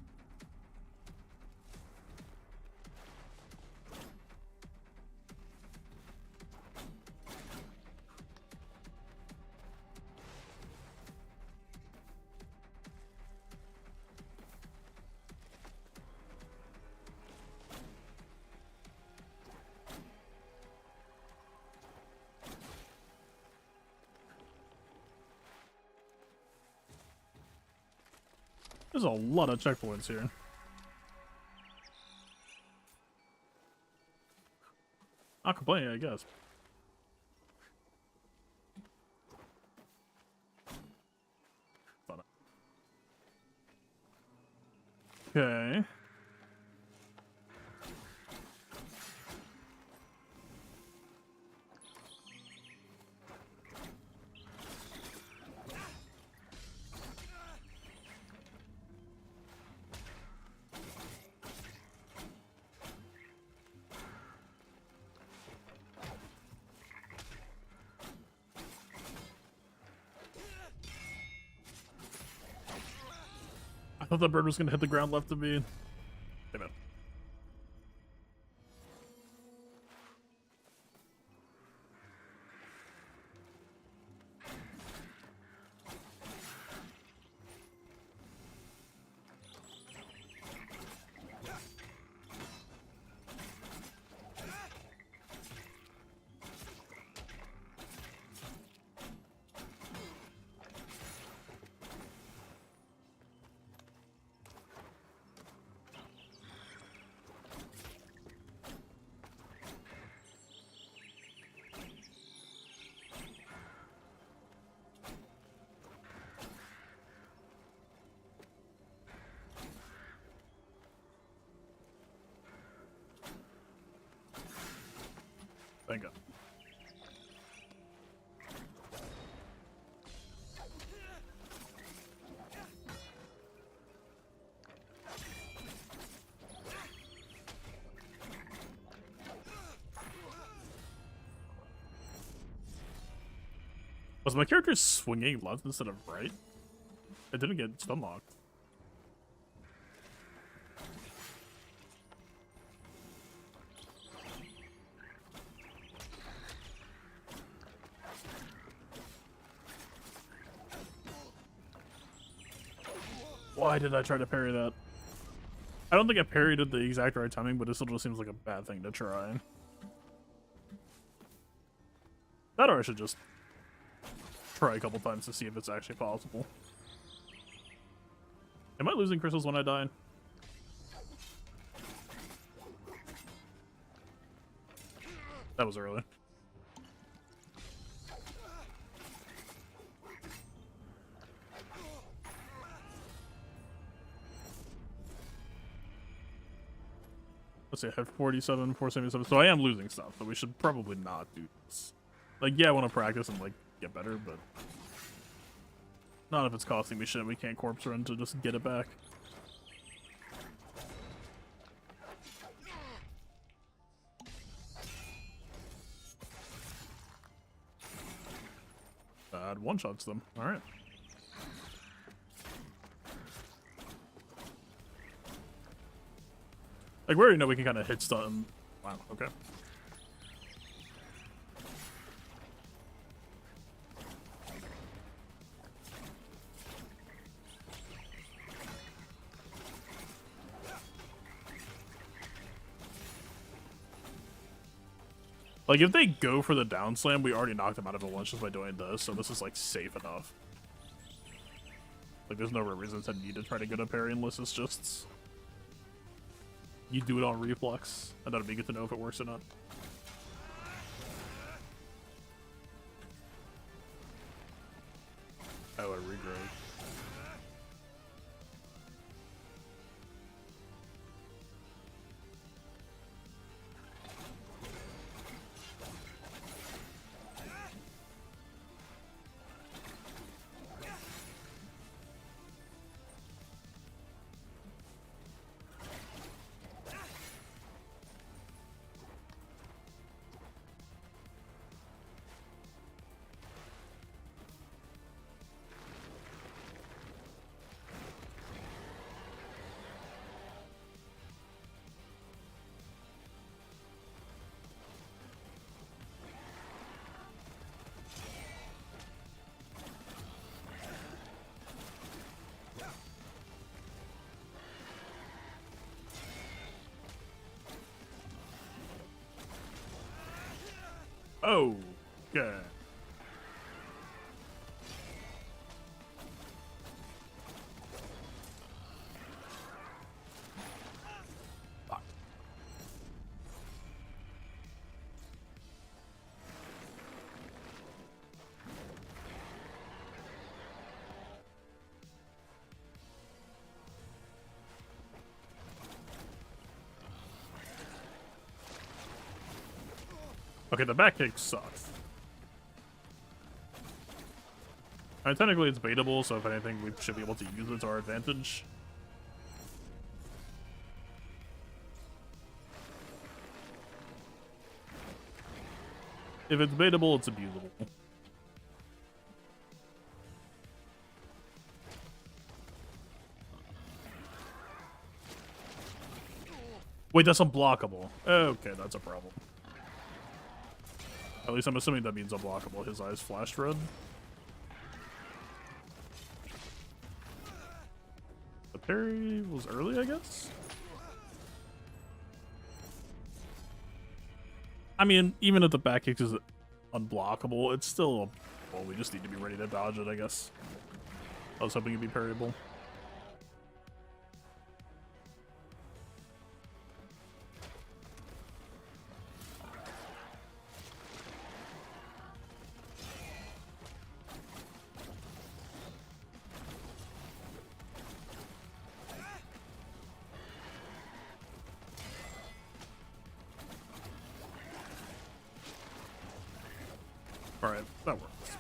There's a lot of checkpoints here. Not complaining, I guess. Okay. I thought that bird was gonna hit the ground left of me. Damn it. Thank God. Was my character swinging left instead of right? It didn't get stun locked. Why did I try to parry that? I don't think I parried at the exact right timing, but it still just seems like a bad thing to try. That or I should just try a couple times to see if it's actually possible. Am I losing crystals when I die? That was early. Let's see, I have 47, 477, so I am losing stuff, so we should probably not do this. Like, yeah, I want to practice and, like, get better, but not if it's costing me shit. We can't corpse run to just get it back. One-shots them. Alright. Like, we already know we can kind of hit stun. Wow, okay. Like, if they go for the down slam, we already knocked them out of it once just by doing this, so this is, like, safe enough. Like, there's no real reason to need to try to get a parry unless it's just... you do it on reflex, and that'll be good to know if it works or not. Oh, I regrow. Oh, yeah. Fuck. Okay, the back kick sucks. Technically it's baitable, so if anything, we should be able to use it to our advantage. If it's baitable, it's abusable. Wait, that's unblockable. Okay, that's a problem. At least I'm assuming that means unblockable. His eyes flashed red. The parry was early, I guess? I mean, even if the back kick is unblockable, it's still... well, we just need to be ready to dodge it, I guess. I was hoping it'd be parryable. Alright, that works.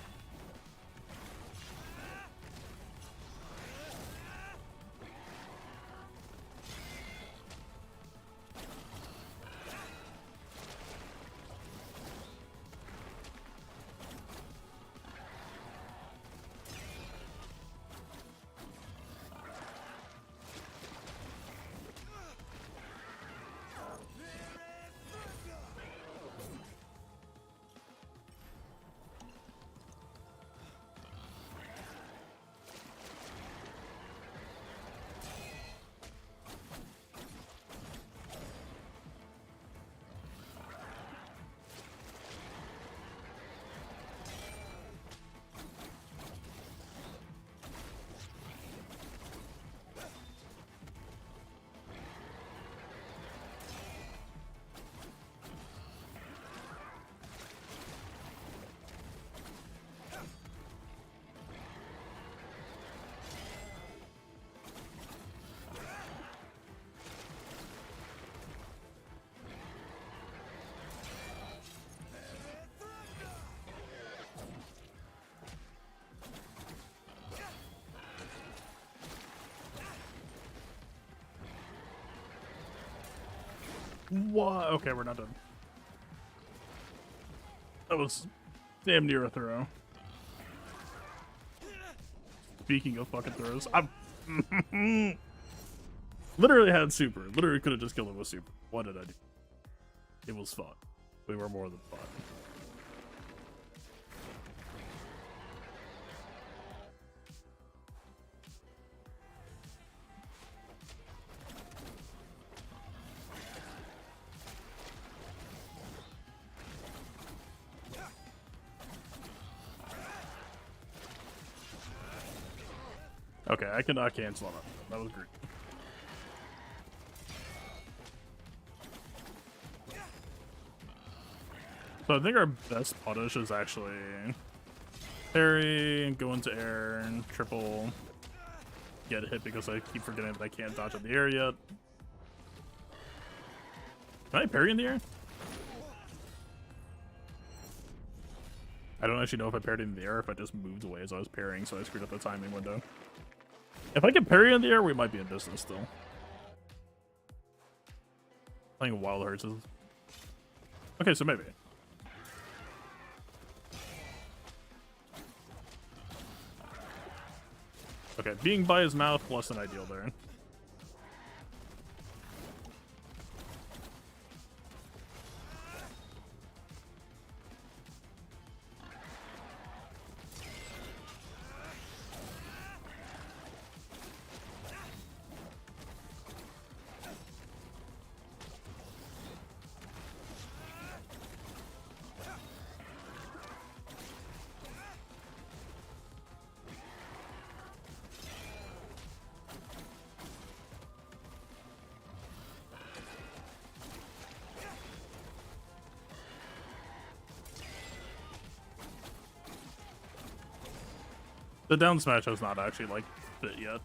What? Okay, we're not done. That was damn near a throw. Speaking of fucking throws, I'm literally had super. Literally could have just killed him with super. What did I do? It was fun. We were more than fun. Okay, I cannot cancel on that. That was great. So I think our best punish is actually parry and go into air and triple get hit because I keep forgetting that I can't dodge in the air yet. Can I parry in the air? I don't actually know if I parried in the air or if I just moved away as I was parrying, so I screwed up the timing window. If I can parry in the air, we might be in business still. Playing Wild Hearts is... Okay, so maybe. Okay, being by his mouth, less than ideal there. The down smash has not actually, like, fit yet.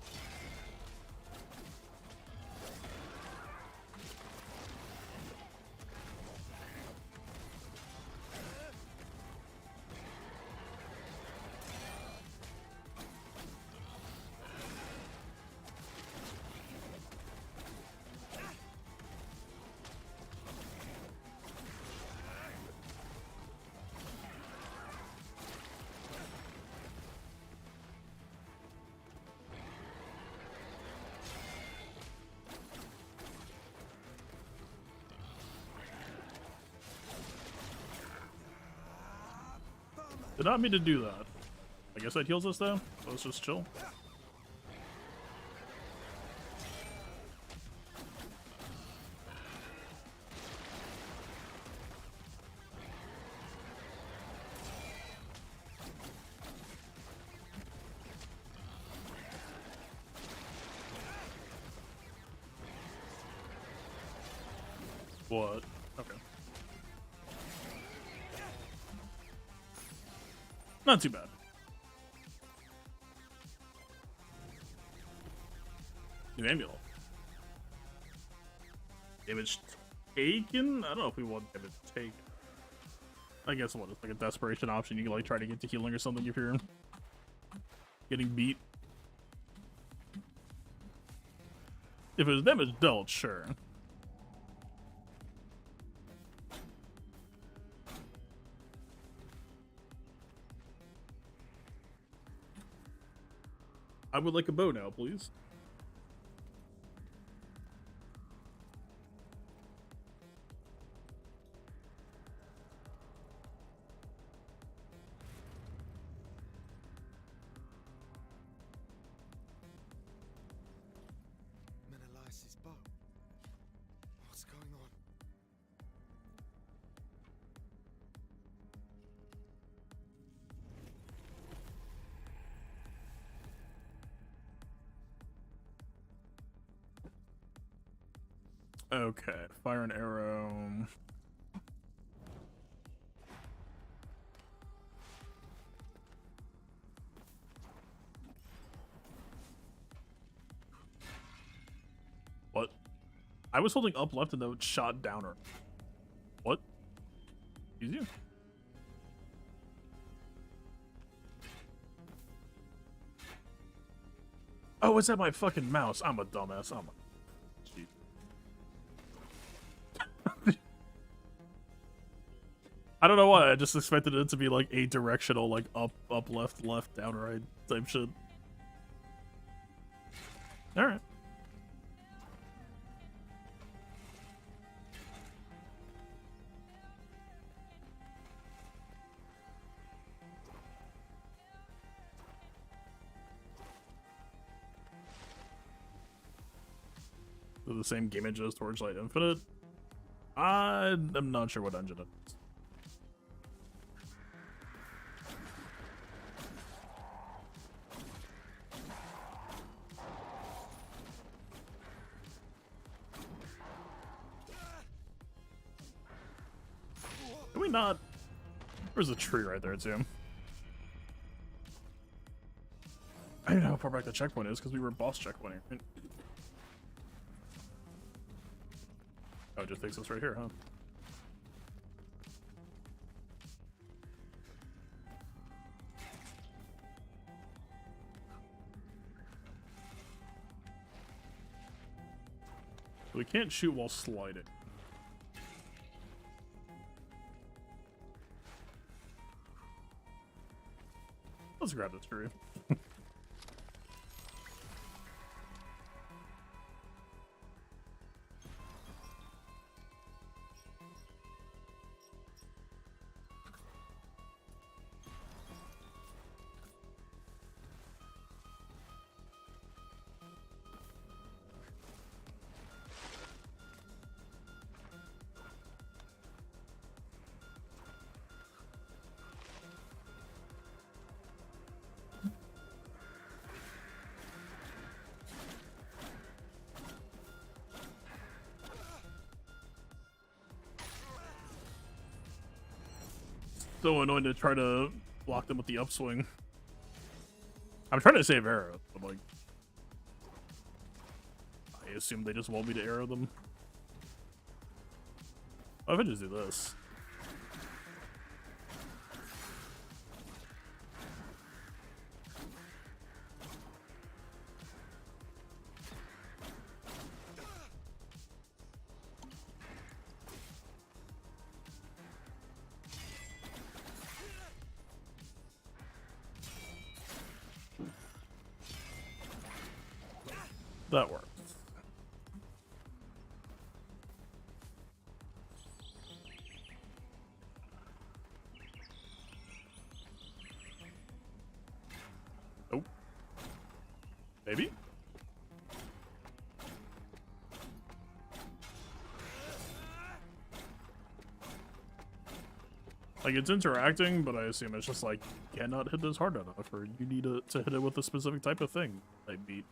Did not mean to do that. I guess that heals us though. So let's just chill. What? Okay. Not too bad. New amulet. Damage taken? I don't know if we want damage taken. I guess what, it's like a desperation option. You can like try to get to healing or something if you're getting beat. If it was damage dealt, sure. I would like a bow now, please. Menelaus's bow. What's going on? Okay, fire an arrow. What? I was holding up left and then shot down or what? Easier. Oh, it's at my fucking mouse. I'm a dumbass. I'm a cheat. I don't know why. I just expected it to be like a directional, like up, left, down, right type shit. All right. The same game engine as Torchlight Infinite? I'm not sure what engine it is. Can we not? There's a tree right there too. I don't know how far back the checkpoint is because we were boss checkpointing, right? Oh, it just takes us right here, huh? We can't shoot while sliding. Let's grab this tree. So annoying to try to block them with the upswing. I'm trying to save arrows, but like, I assume they just want me to arrow them. Oh, if I just do this. That works. Oh. Maybe? Like, it's interacting, but I assume it's just like, cannot hit this hard enough, or you need to hit it with a specific type of thing. I beat.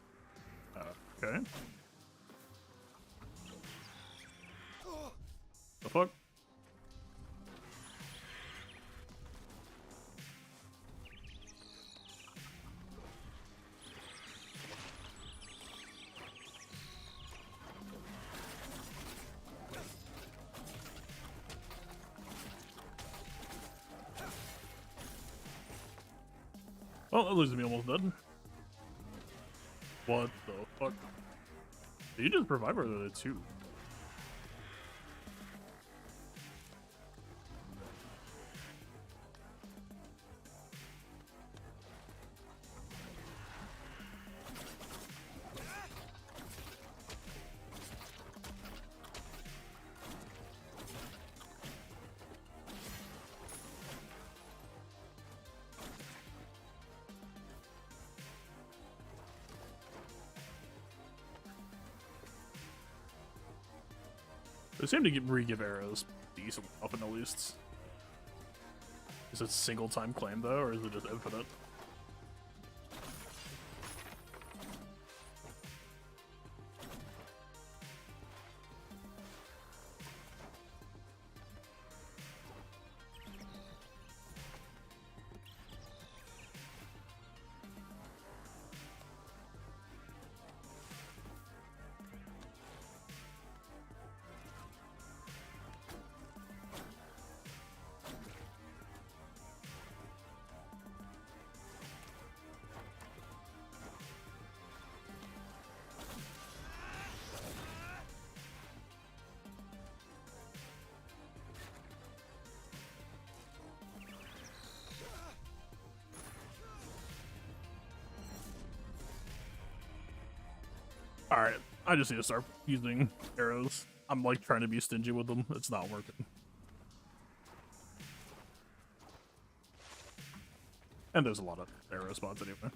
Okay. The fuck? Well, that loses me almost dead. What the fuck? Did you just provide for the two? They seem to re-give arrows decent often at least. Is it single time claim though, or is it just infinite? Alright, I just need to start using arrows. I'm like trying to be stingy with them. It's not working. And there's a lot of arrow spots anyway.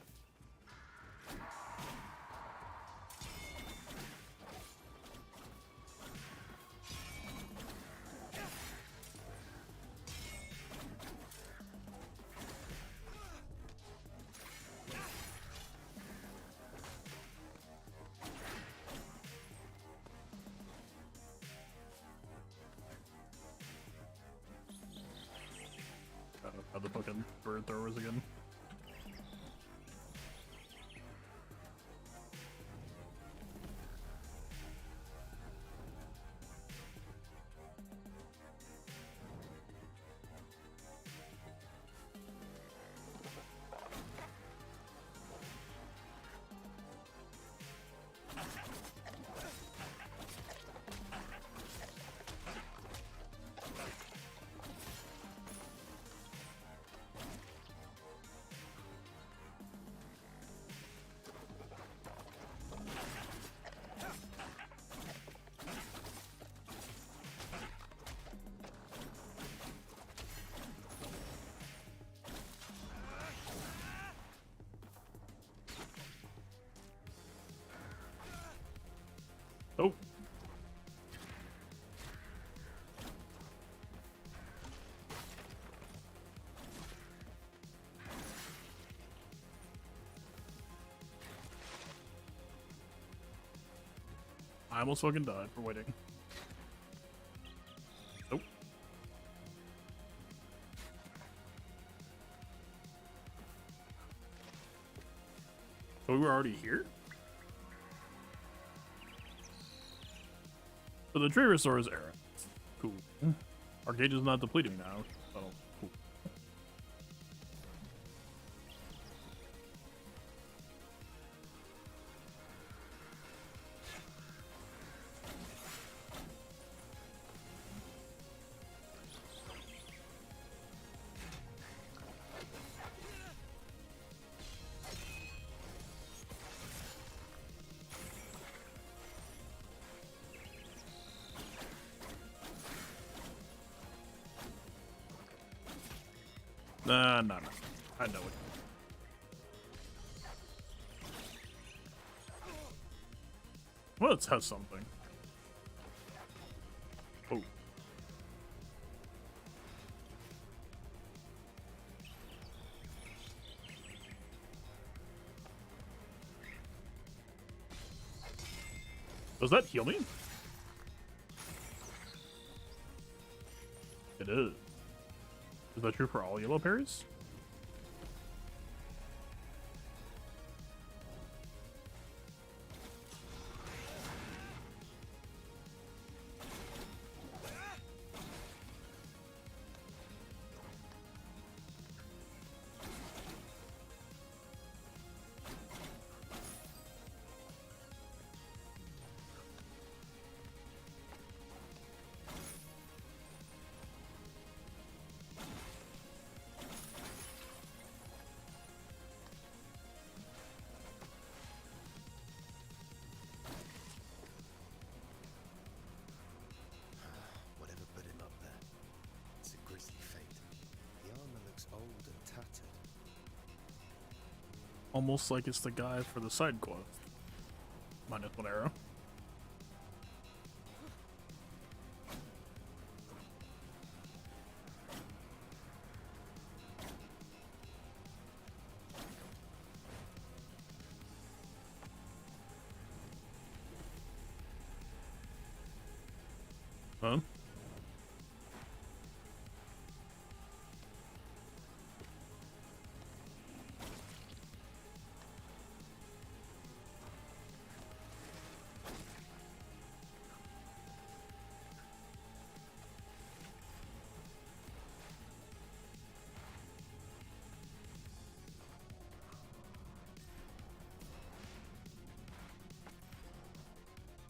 How the fucking bird throwers again. Oh. I almost fucking died for waiting. Nope. So we were already here? So the tree restores arrows. Cool. Our gauge is not depleting now. So cool. Nah, nah, nah. I know it. Well, let's have something. Oh. Does that heal me? It is. Is that true for all yellow parries? almost like it's the guy for the side quest. Minus one arrow. Huh?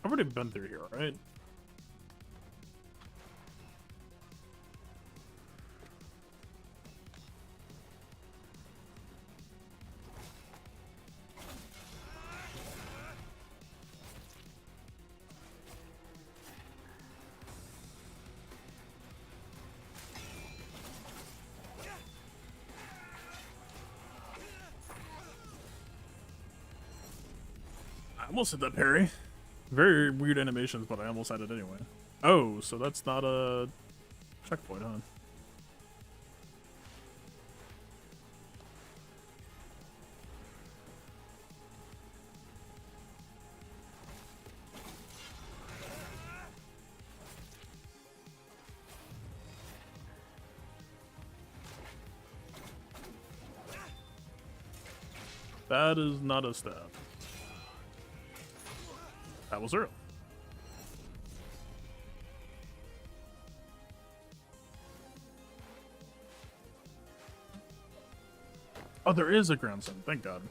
I've already been through here, right? I almost hit that parry. Very weird animations, but I almost had it anyway. Oh, so that's not a checkpoint, huh? That is not a stab. That was early. Oh, there is a ground stone. Thank God.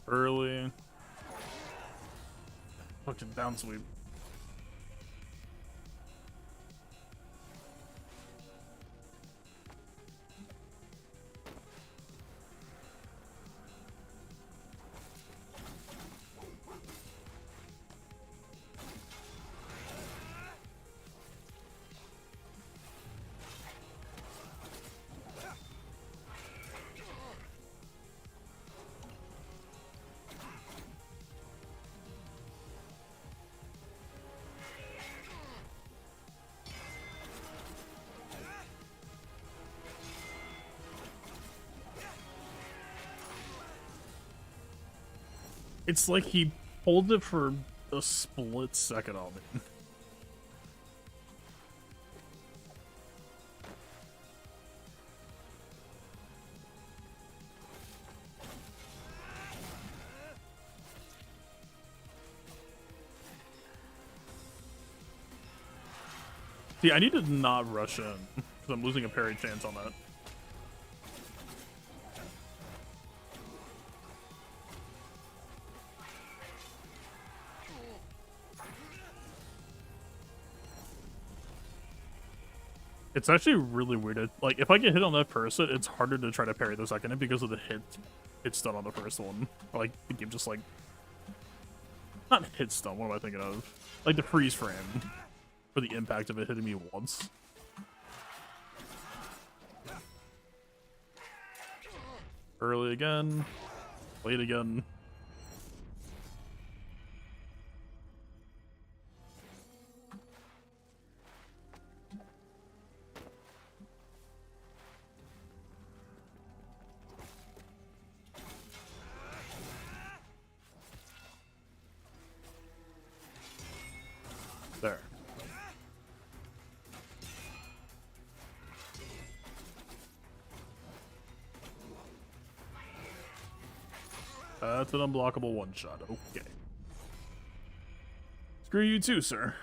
Early. Fucking down sweep. It's like he pulled it for a split second on me. See, I need to not rush in, because I'm losing a parry chance on that. It's actually really weird. Like, if I get hit on that person, it's harder to try to parry the second hit because of the hit stun on the first one. Or, like, the game just, like... Not hit stun, what am I thinking of? Like, the freeze frame. For the impact of it hitting me once. Early again. Late again. There. That's an unblockable one-shot. Okay. Screw you too, sir.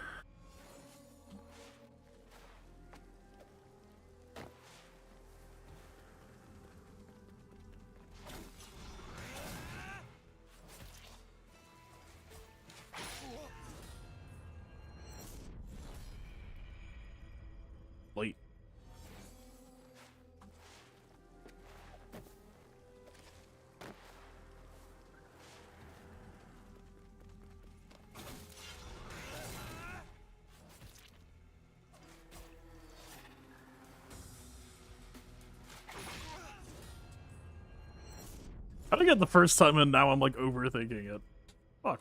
Late. I think at the first time and now I'm like overthinking it. Fuck.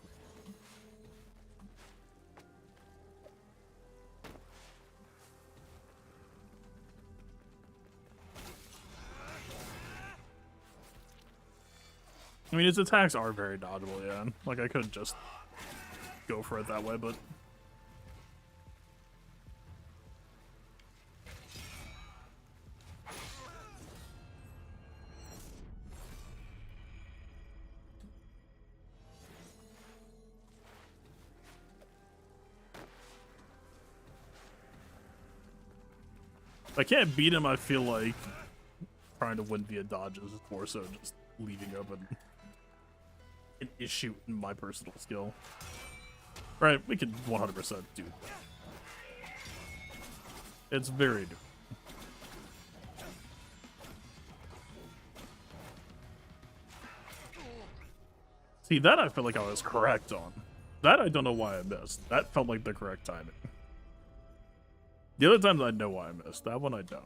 I mean, his attacks are very dodgeable, yeah. Like, I could just go for it that way, but... If I can't beat him, I feel like trying to win via dodges is more so just leaving open an issue in my personal skill. Right, we can 100% do that. It's very doable. See, that I feel like I was correct on. That I don't know why I missed. That felt like the correct timing. The other times I know why I missed. That one I don't.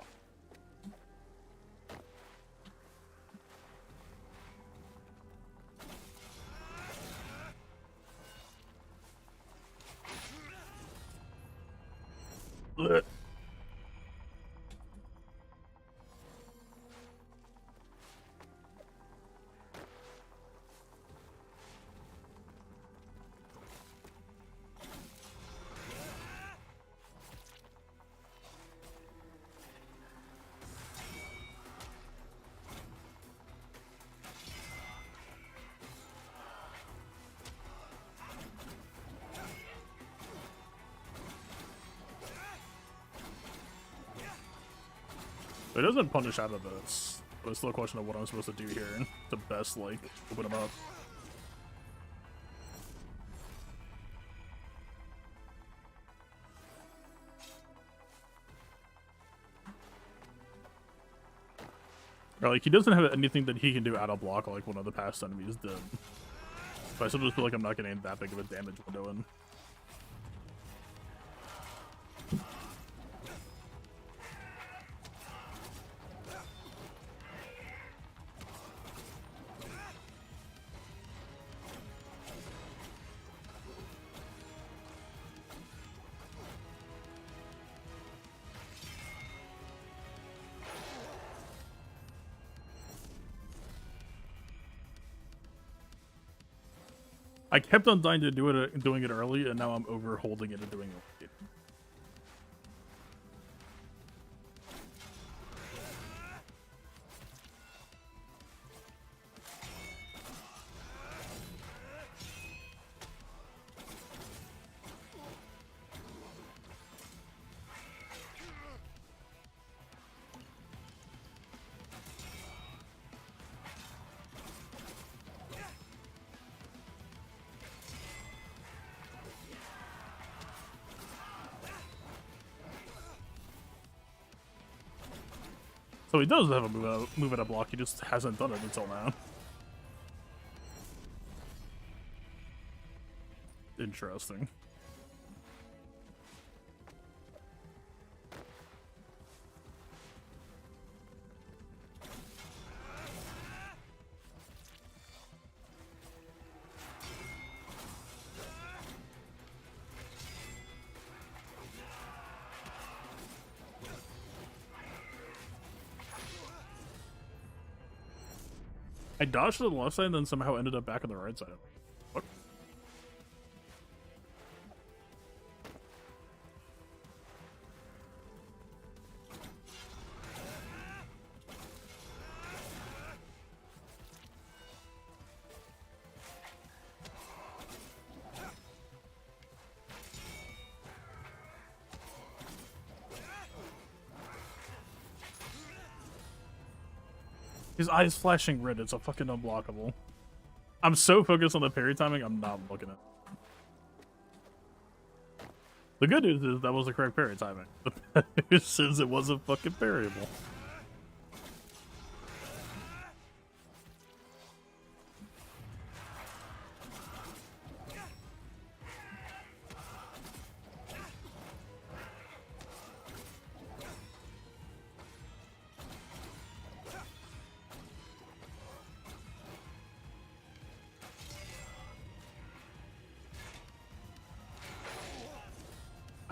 Blech. It doesn't punish out of this, but it's still a question of what I'm supposed to do here to best, like, open him up. Or, like, he doesn't have anything that he can do out of block like one of the past enemies did. But I still just feel like I'm not getting that big of a damage window in. I kept on dying to doing it early, and now I'm over holding it and doing it late. So he does have a move at a block, he just hasn't done it until now. Interesting. I dodged to the left side and then somehow ended up back on the right side. What? His eyes flashing red, it's a fucking unblockable. I'm so focused on the parry timing, I'm not looking at it. The good news is that was the correct parry timing. The bad news is it wasn't fucking parryable.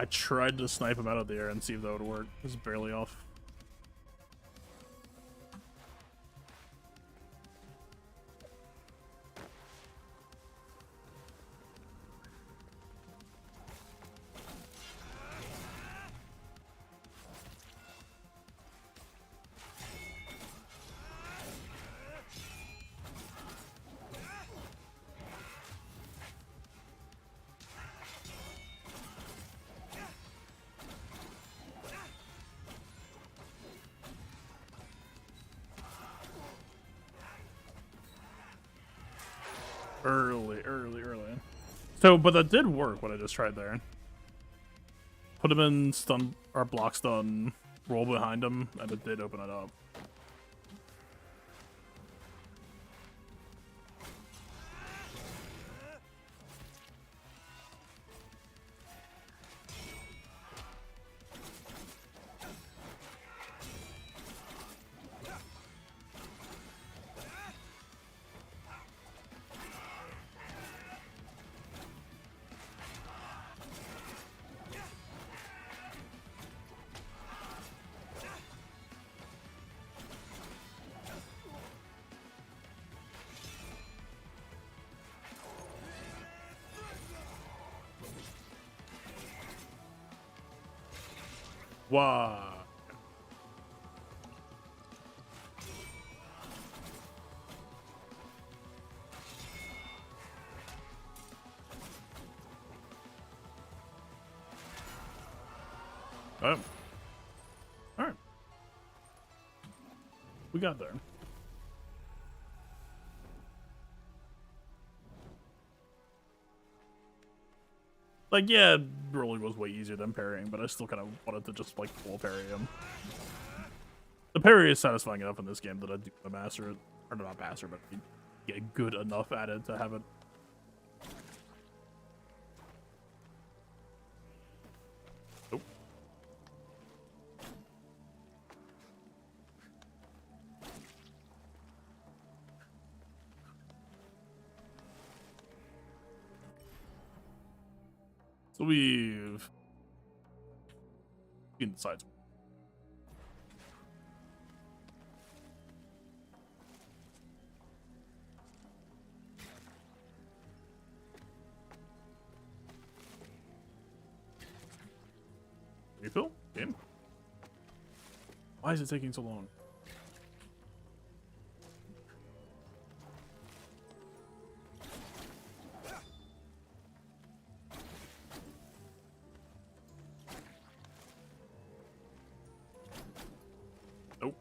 I tried to snipe him out of the air and see if that would work. It was barely off. Early. So, but that did work, what I just tried there. Put him in stun, or block stun, roll behind him, and it did open it up. Wow. Oh. Alright. We got there. Like, yeah, rolling was way easier than parrying, but I still kind of wanted to just, like, full parry him. The parry is satisfying enough in this game that I do the master it. Or not master, but get good enough at it to have it. Nope. So we've in the sides. Refill? Game? Why is it taking so long? Nope.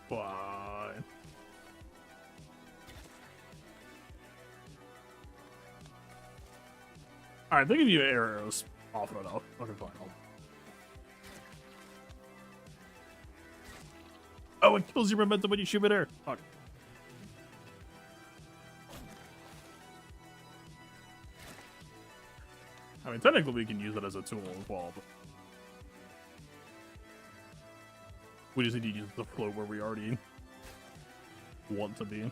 Why? Alright, they give you arrows off of it. Okay, fine. Oh, it kills your momentum when you shoot midair. Fuck. I mean, technically we can use it as a tool as well, but we just need to use the float where we already want to be.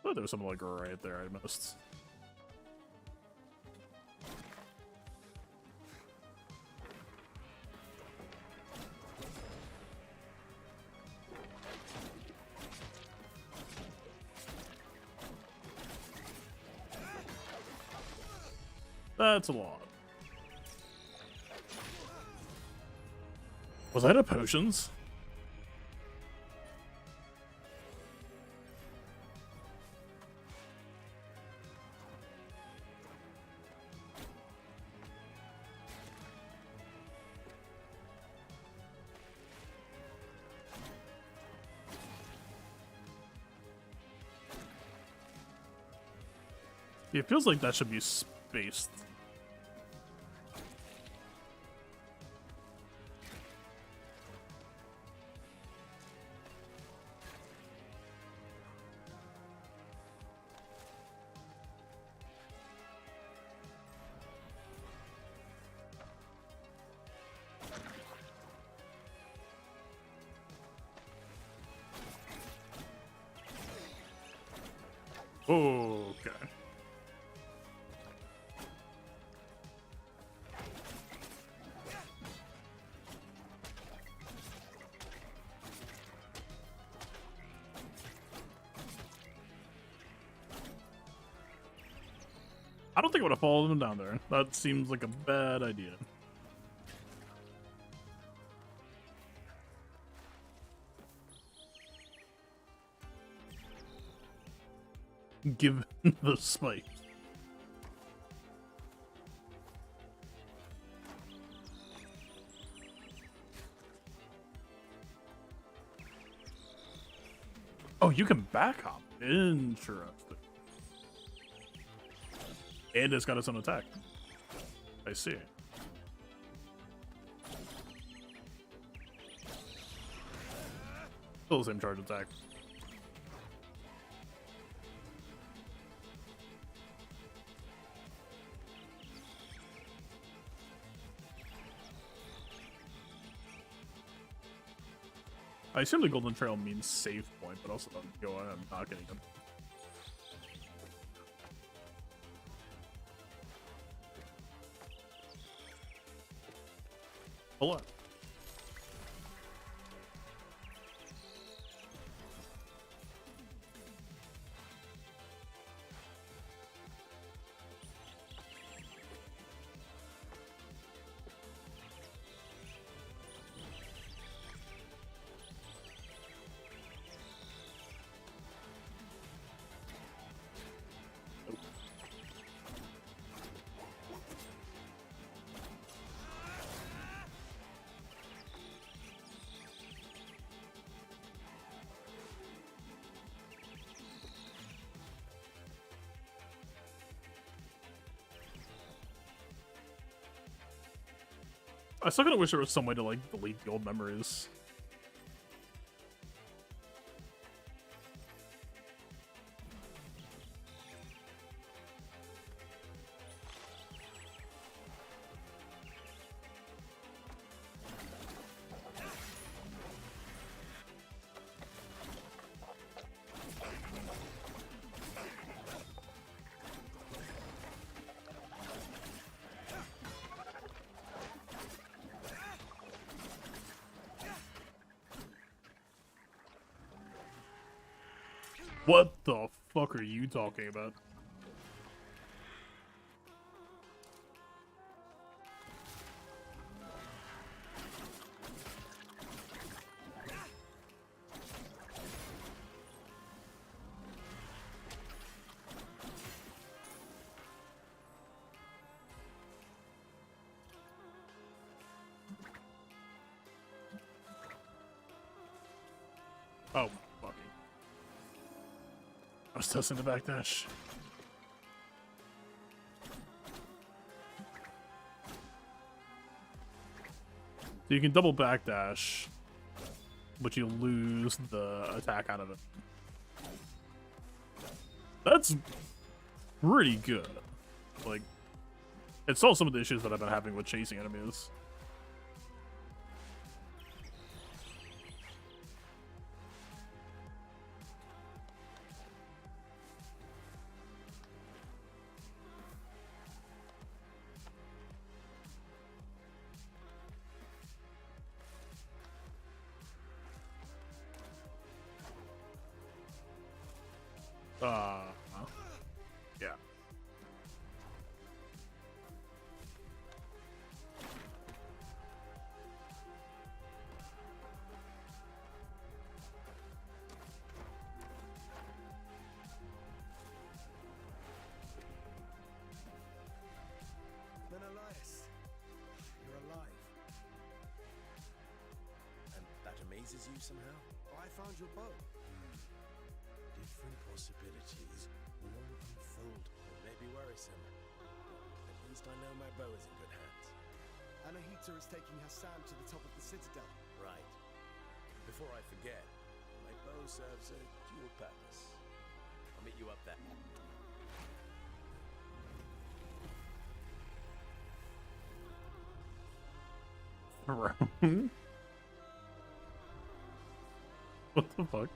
Oh, there's something like right there I missed. That's a lot. Was I out of potions? It feels like that should be spaced. Okay. I don't think I would have followed him down there. That seems like a bad idea. Given the spike. Oh, you can back hop. Interesting. And it's got its own attack. I see. Still the same charge attack. I assume the golden trail means save point, but also go on, I'm not getting them. Hold on. I still kinda wish there was some way to, like, delete the old memories. What the fuck are you talking about? Oh, fucking. I was testing the backdash. So you can double backdash, but you lose the attack out of it. That's pretty good. Like, it solves some of the issues that I've been having with chasing enemies. Yeah. pleases you somehow? Oh, I found your bow. Different possibilities, all unfoldable. It may be worrisome. At least I know my bow is in good hands. Anahita is taking Hassan to the top of the citadel. Right. Before I forget, my bow serves a dual purpose. I'll meet you up there. Throne? What the fuck?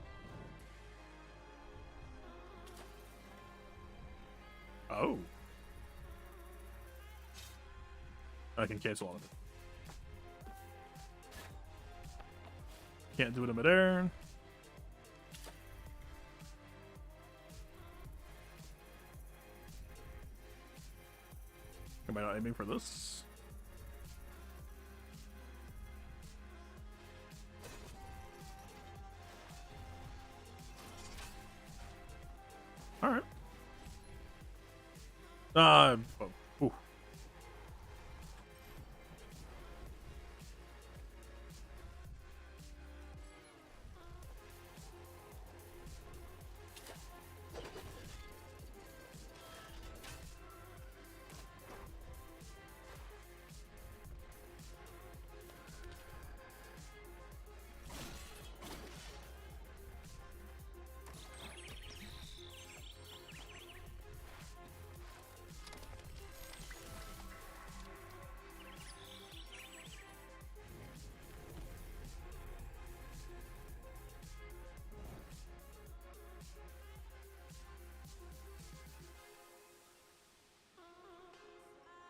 Oh. I can cancel all of it. Can't do it in midair. Am I not aiming for this? Alright. Oh, ooh.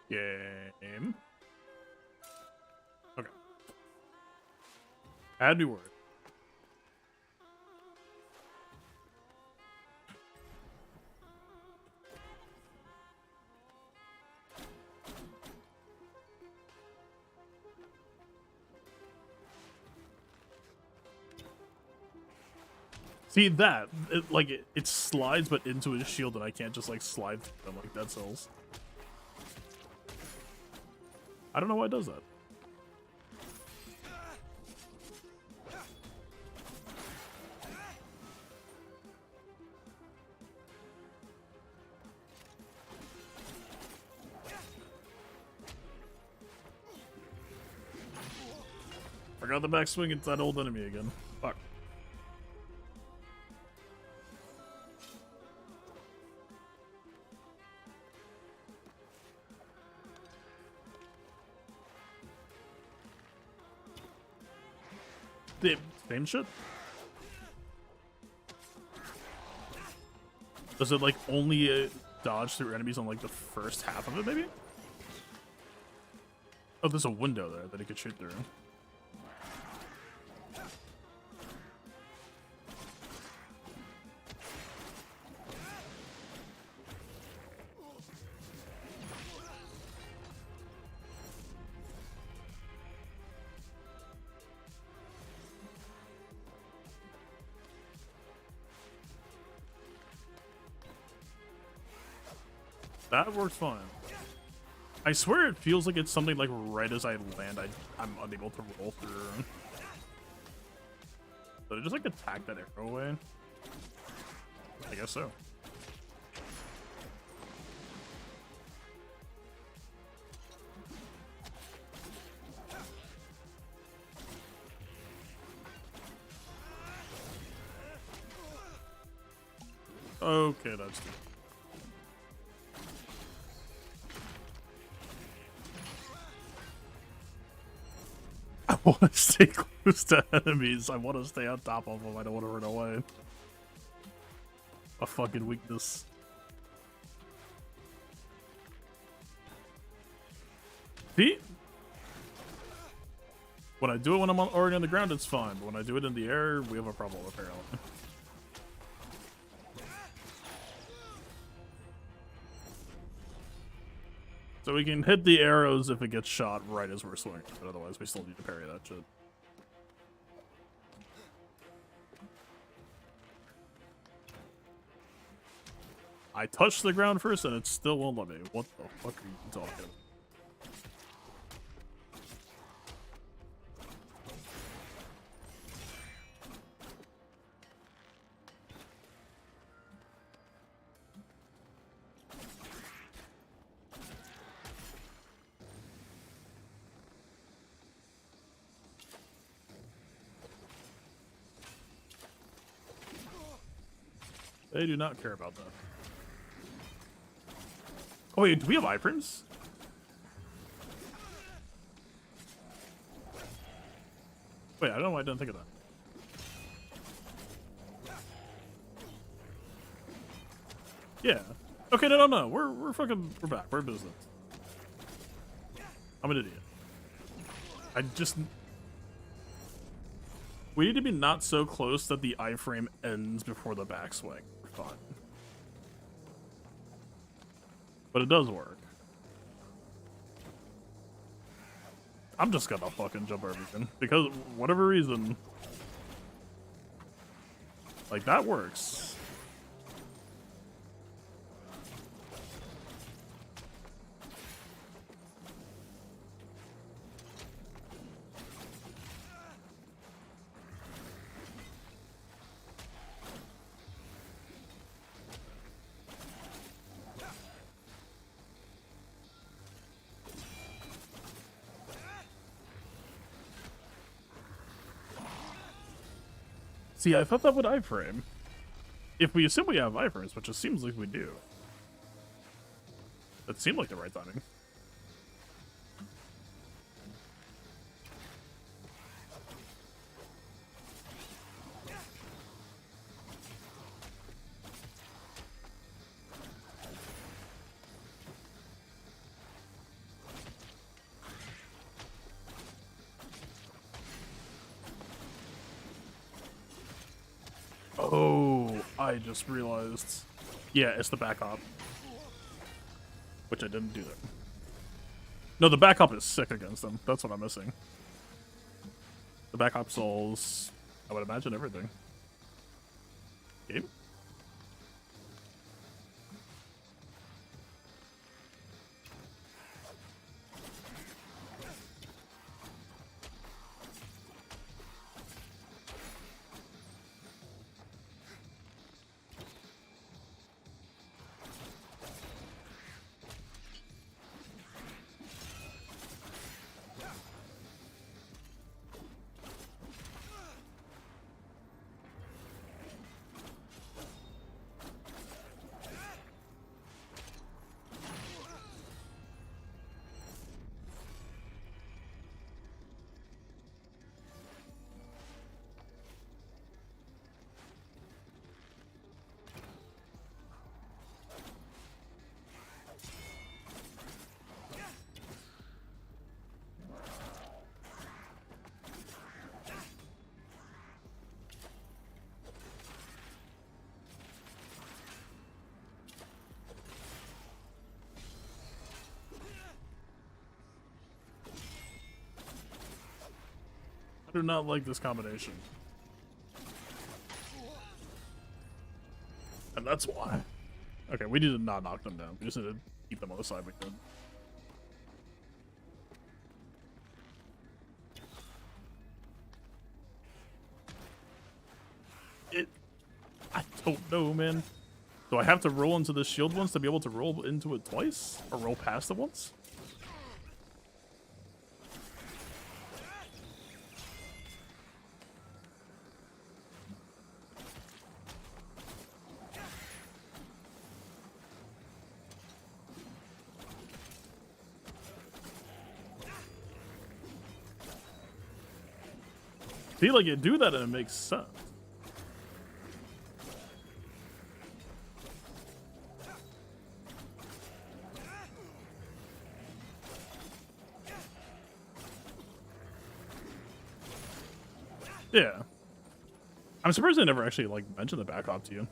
Game. Okay. Add new word. See that? It slides but into his shield and I can't just like slide through them like Dead Cells. I don't know why it does that. Forgot the backswing into that old enemy again. Fuck. The same shit? Does it like only dodge through enemies on like the first half of it maybe? Oh, there's a window there that it could shoot through. That works fine. I swear it feels like it's something like right as I land, I'm unable to roll through. Did I just like attack that arrow away? I guess so. Okay, that's good. I want to stay close to enemies. I want to stay on top of them. I don't want to run away. A fucking weakness. See? When I do it when I'm already on the ground, it's fine. But when I do it in the air, we have a problem apparently. So we can hit the arrows if it gets shot right as we're swinging, but otherwise we still need to parry that shit. I touched the ground first and it still won't let me. What the fuck are you talking about? They do not care about that. Oh wait, do we have iframes? Wait, I don't know why I didn't think of that. Yeah. Okay, no. We're back. We're in business. I'm an idiot. We need to be not so close that the iframe ends before the backswing. We're fine. But it does work. I'm just gonna fucking jump everything. Because, whatever reason. Like, that works. See, I thought that would iframe. If we assume we have iframes, which it seems like we do. That seemed like the right timing. Oh, I just realized. Yeah, it's the back hop. Which I didn't do that. No, the back hop is sick against them. That's what I'm missing. The back hop souls, I would imagine everything. Game? I do not like this combination. And that's why. Okay, we need to not knock them down. We just need to keep them on the side we could. I don't know, man. Do I have to roll into the shield once to be able to roll into it twice? Or roll past it once? See, like, you do that and it makes sense. Yeah. I'm surprised I never actually, like, mentioned the back hop to you.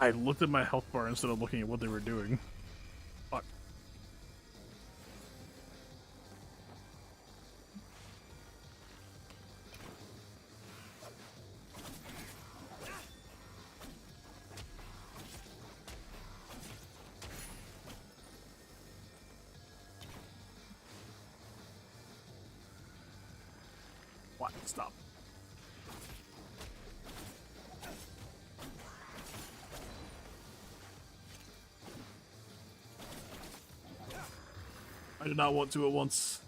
I looked at my health bar instead of looking at what they were doing. Fuck. What? Stop. I did not want to at once.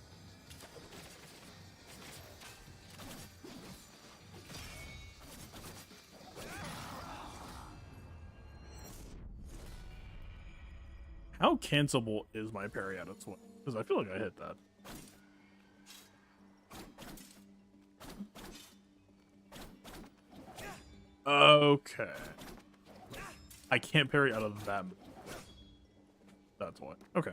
How cancelable is my parry out of 20? Because I feel like I hit that. Okay. I can't parry out of that. That's why. Okay.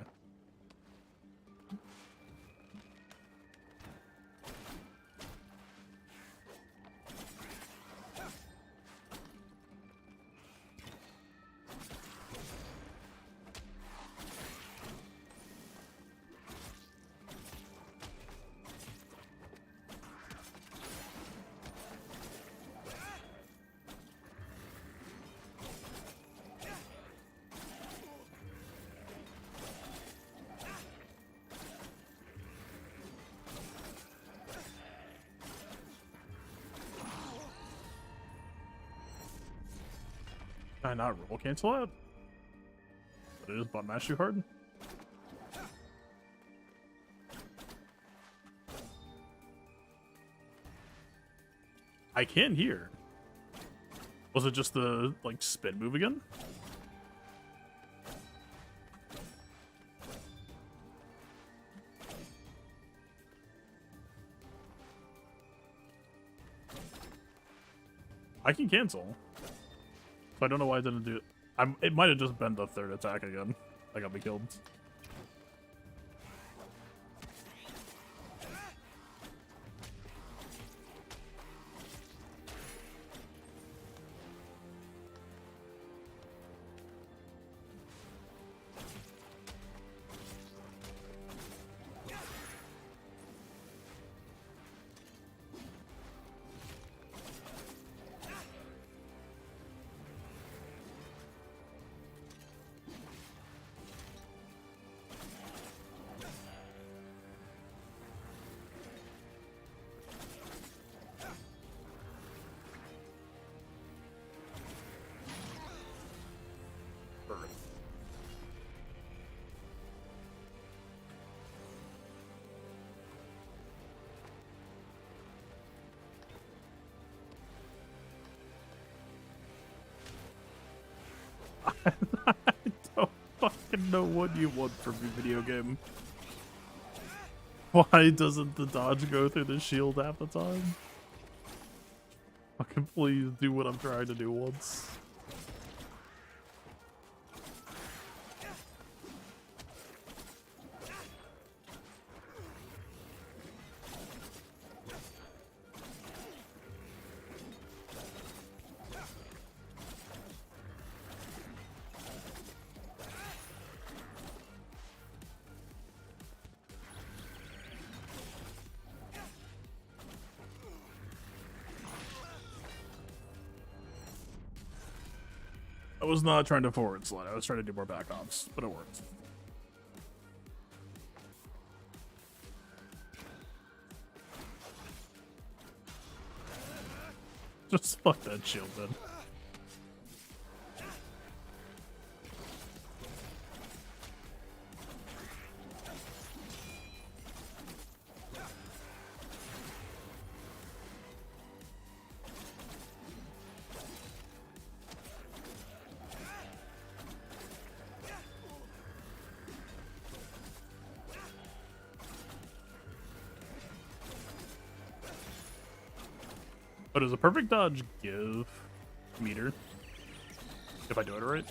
Can I not roll cancel out? But it is button mash too hard? I can hear. Was it just the, like, spin move again? I can cancel. I don't know why I didn't do it. It might have just been the third attack again. I got me killed. I don't fucking know what you want from me, video game. Why doesn't the dodge go through the shield half the time? Fucking please do what I'm trying to do once. I was not trying to forward slide, I was trying to do more back offs, but it worked. Just fuck that shield then. But does a perfect dodge give meter? If I do it right?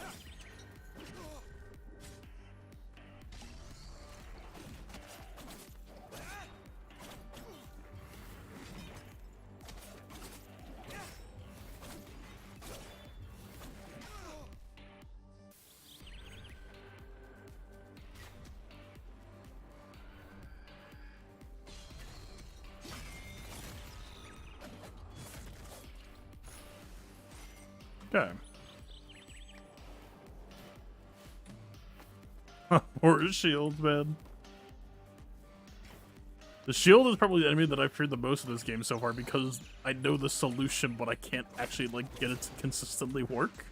Okay. Or shield, man. The shield is probably the enemy that I've feared the most in this game so far because I know the solution, but I can't actually like get it to consistently work.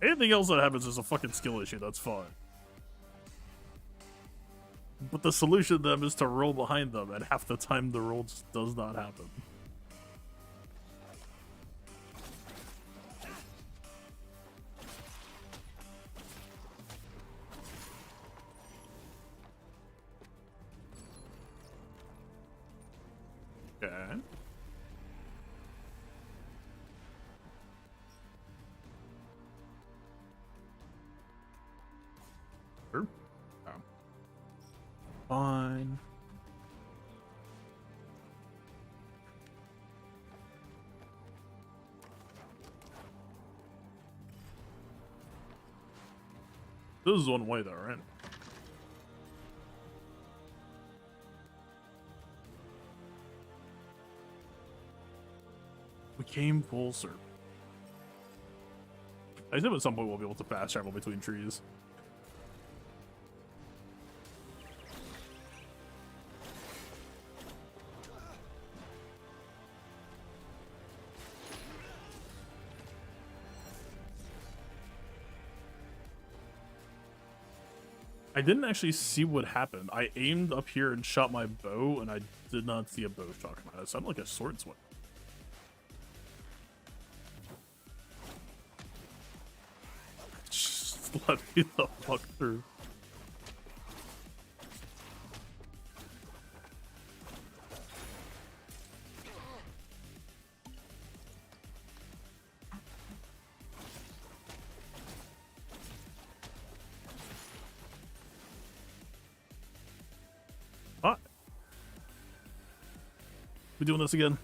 Anything else that happens is a fucking skill issue, that's fine. But the solution to them is to roll behind them, and half the time the roll just does not happen. Okay. Sure. Oh. Fine. This is one way though, right? We came full circle. I assume at some point we'll be able to fast travel between trees. I didn't actually see what happened. I aimed up here and shot my bow, and I did not see a bow shot come out. It sounded like a sword swing. Just let me the fuck through. What? We doing this again?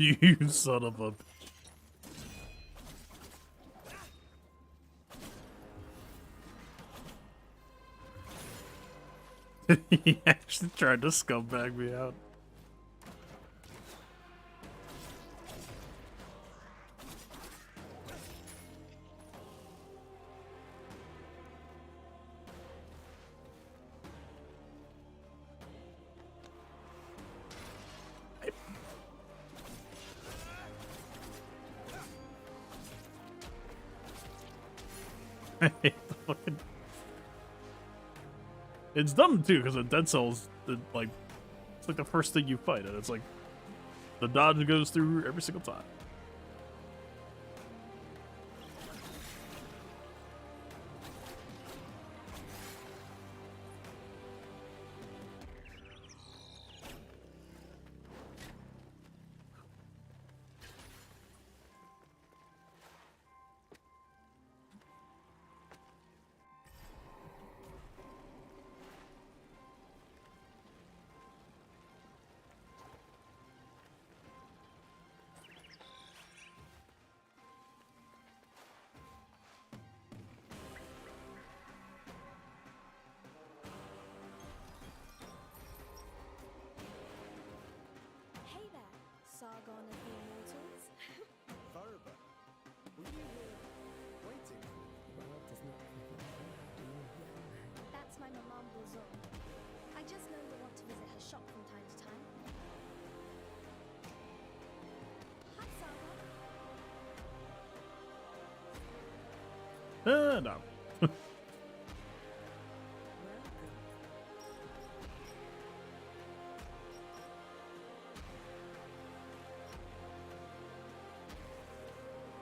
You son of a... He actually tried to scumbag me out. I hate the fucking... It's dumb too, because in Dead Cells, like, it's like the first thing you fight, and it's like the dodge goes through every single time. Hey there, Sargon of the Immortals. Faruba, were you here waiting? World does not require you, young man. That's my Maman Bozor. I just know you'll want to visit her shop from time to time. Hi, Sargon. No.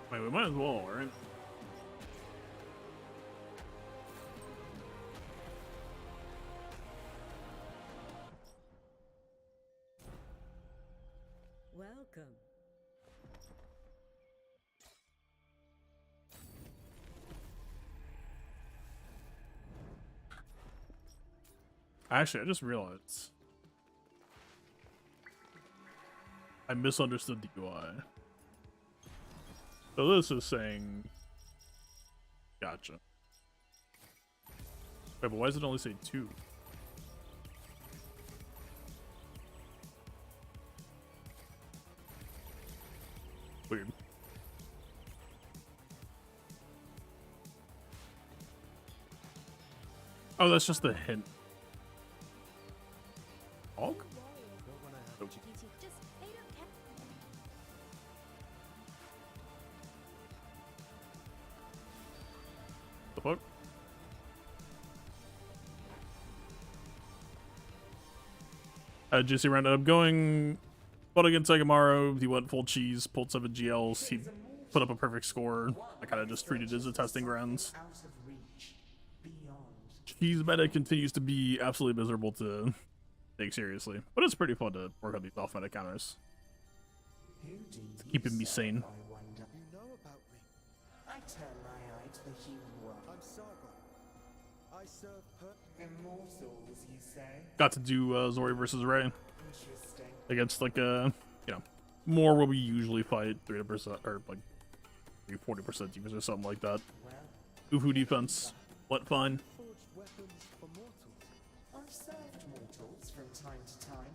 Wait, we might as well, right? Welcome. Actually, I just realized I misunderstood the UI. So this is saying, gotcha. Wait, but why does it only say 2? Weird. Oh, that's just the hint. Hog? Nope. The fuck? Juicy rounded up going, fought against Sagamaru. He went full cheese, pulled 7 GLs. He put up a perfect score. I kind of just treated it as a testing grounds. Cheese meta continues to be absolutely miserable to take seriously, but it's pretty fun to work on these off meta counters. It's keeping me sane. You know about me. I turn my eye to the human world. I'm Sargon. I serve Immortals, you say? Got to do Zori versus Ray Interesting. against like you know, more where we usually fight 300% or like 40% defense or something like that. Ufu defense, what fine. forged weapons for mortals. I've served mortals from time to time.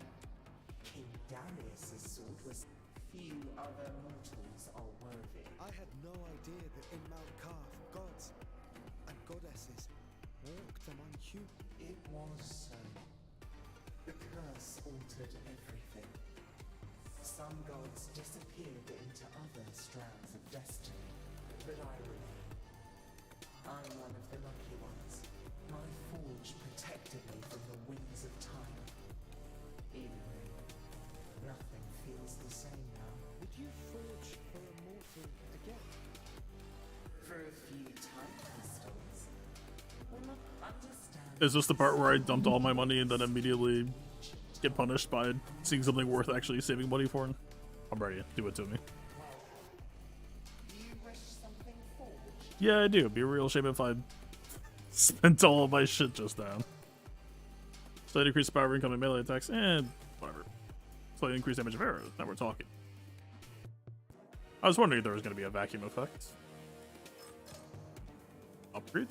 King Darius's sword was few other mortals are worthy. I had no idea that in Mount Kaf, gods and goddesses walked among humans. It was so. The curse altered everything. Some gods disappeared into other strands of destiny, but I remain. I'm one of the lucky ones. My forge protected me from the winds of time. Even though nothing feels the same now. Would you forge for a mortal again? For a few time crystals. Well, look, understand. Is this the part where I dumped all my money and then immediately get punished by seeing something worth actually saving money for? I'm ready. Do it to me. Do you wish something forged? Yeah, I do. It'd be a real shame if I spent all of my shit just now. Slight increase power incoming melee attacks, and whatever. Slightly increased damage of arrows. Now we're talking. I was wondering if there was going to be a vacuum effect. Upgrade.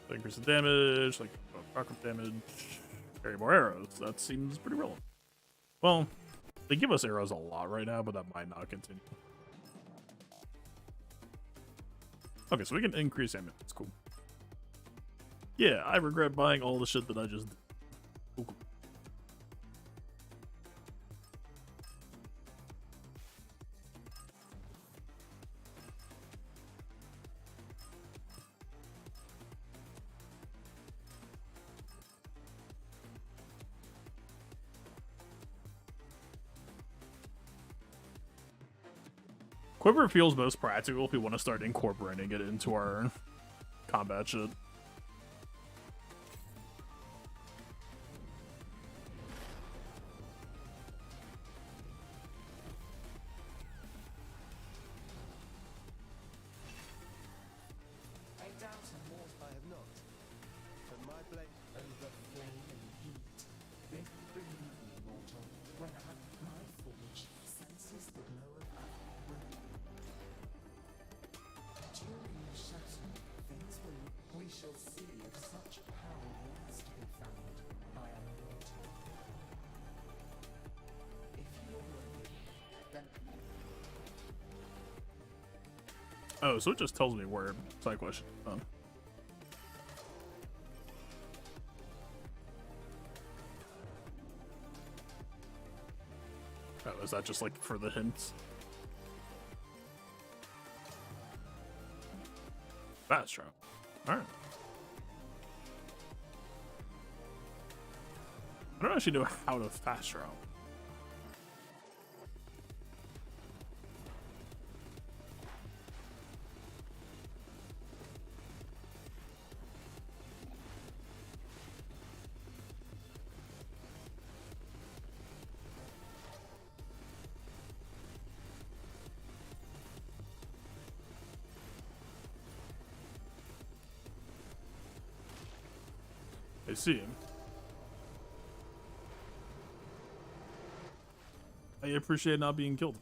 Slight increase of damage, like rocket damage. Carry more arrows. That seems pretty relevant. Well, they give us arrows a lot right now, but that might not continue. Okay, so we can increase damage. That's cool. Yeah, I regret buying all the shit that I just did. Cool, cool. Quiver feels most practical if we want to start incorporating it into our combat shit. I doubt a more. I have not. But my blade Over flame and heat. Then believe me, mortal, when my forge senses the glow of earth. During the shatter, things we shall see if such power wants to be found by a mortal. If you are worthy, then Oh, so it just tells me where side question. Oh. Oh, is that just like for the hints? Fast travel. Alright. I don't actually know how to fast travel. I see him. I appreciate not being killed.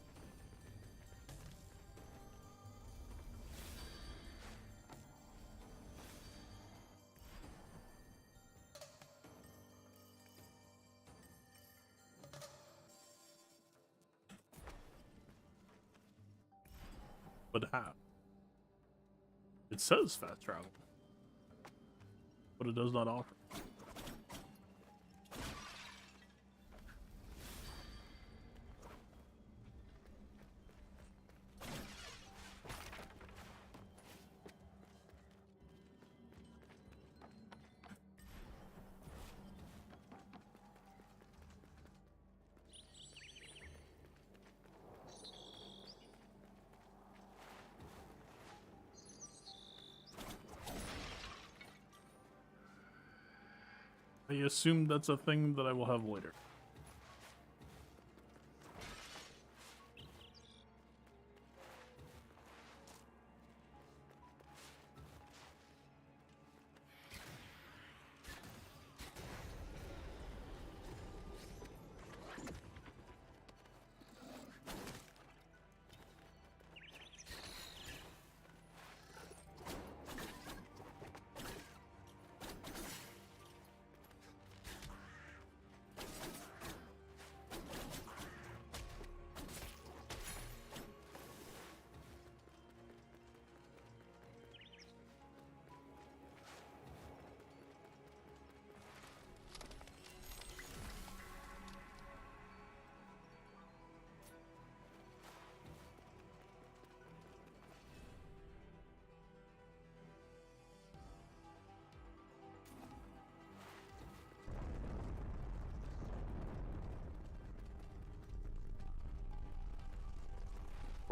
But how? It says fast travel, but it does not offer. I assume that's a thing that I will have later.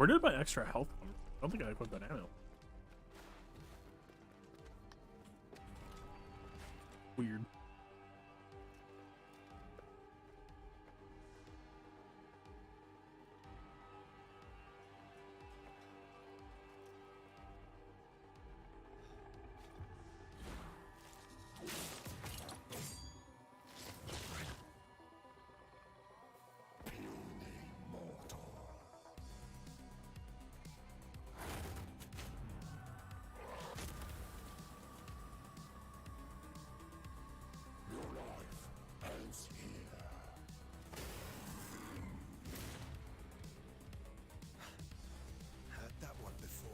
Where did my extra health come from? I don't think I equipped that ammo. Weird. Heard that one before.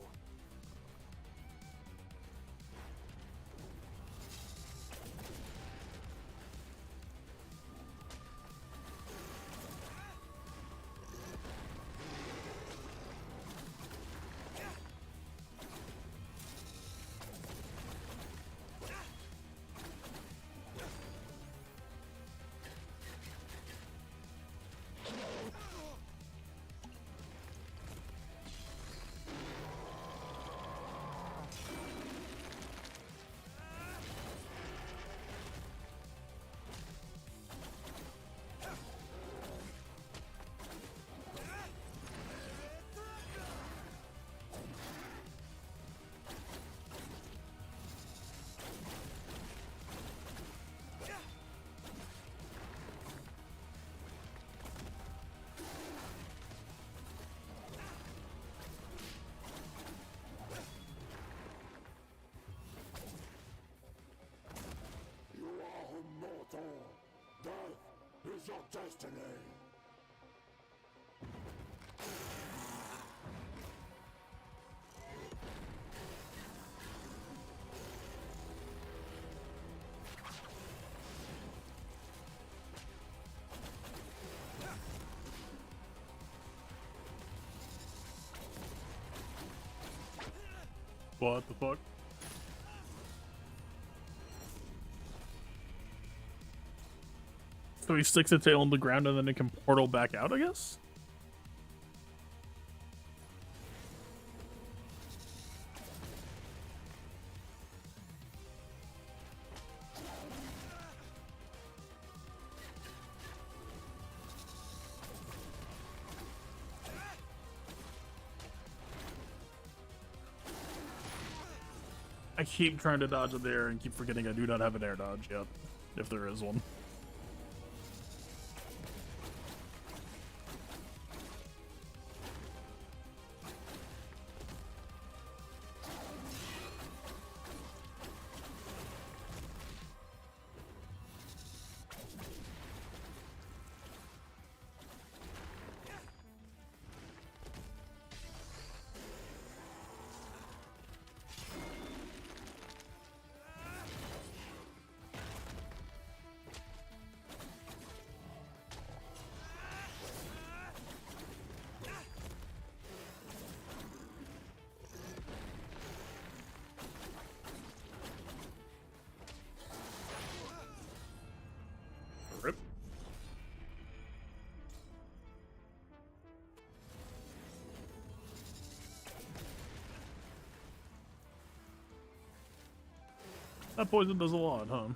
Death is your destiny. What the fuck? So he sticks its tail on the ground and then it can portal back out, I guess? I keep trying to dodge in the air and keep forgetting I do not have an air dodge yet. if there is one. Rip. That poison does a lot, huh?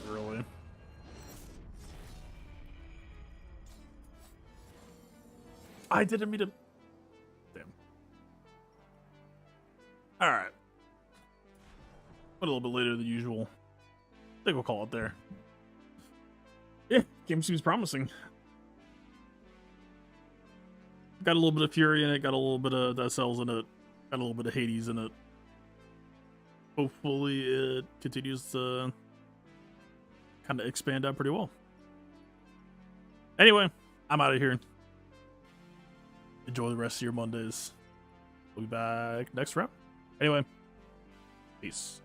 Really? I didn't mean to. Damn. Alright. Went a little bit later than usual. I think we'll call it there. Yeah, game seems promising. Got a little bit of Fury in it, got a little bit of Death Cells in it, got a little bit of Hades in it. Hopefully it continues to kind of expand out pretty well. Anyway, I'm out of here. Enjoy the rest of your Mondays. We'll be back next round. Anyway, peace.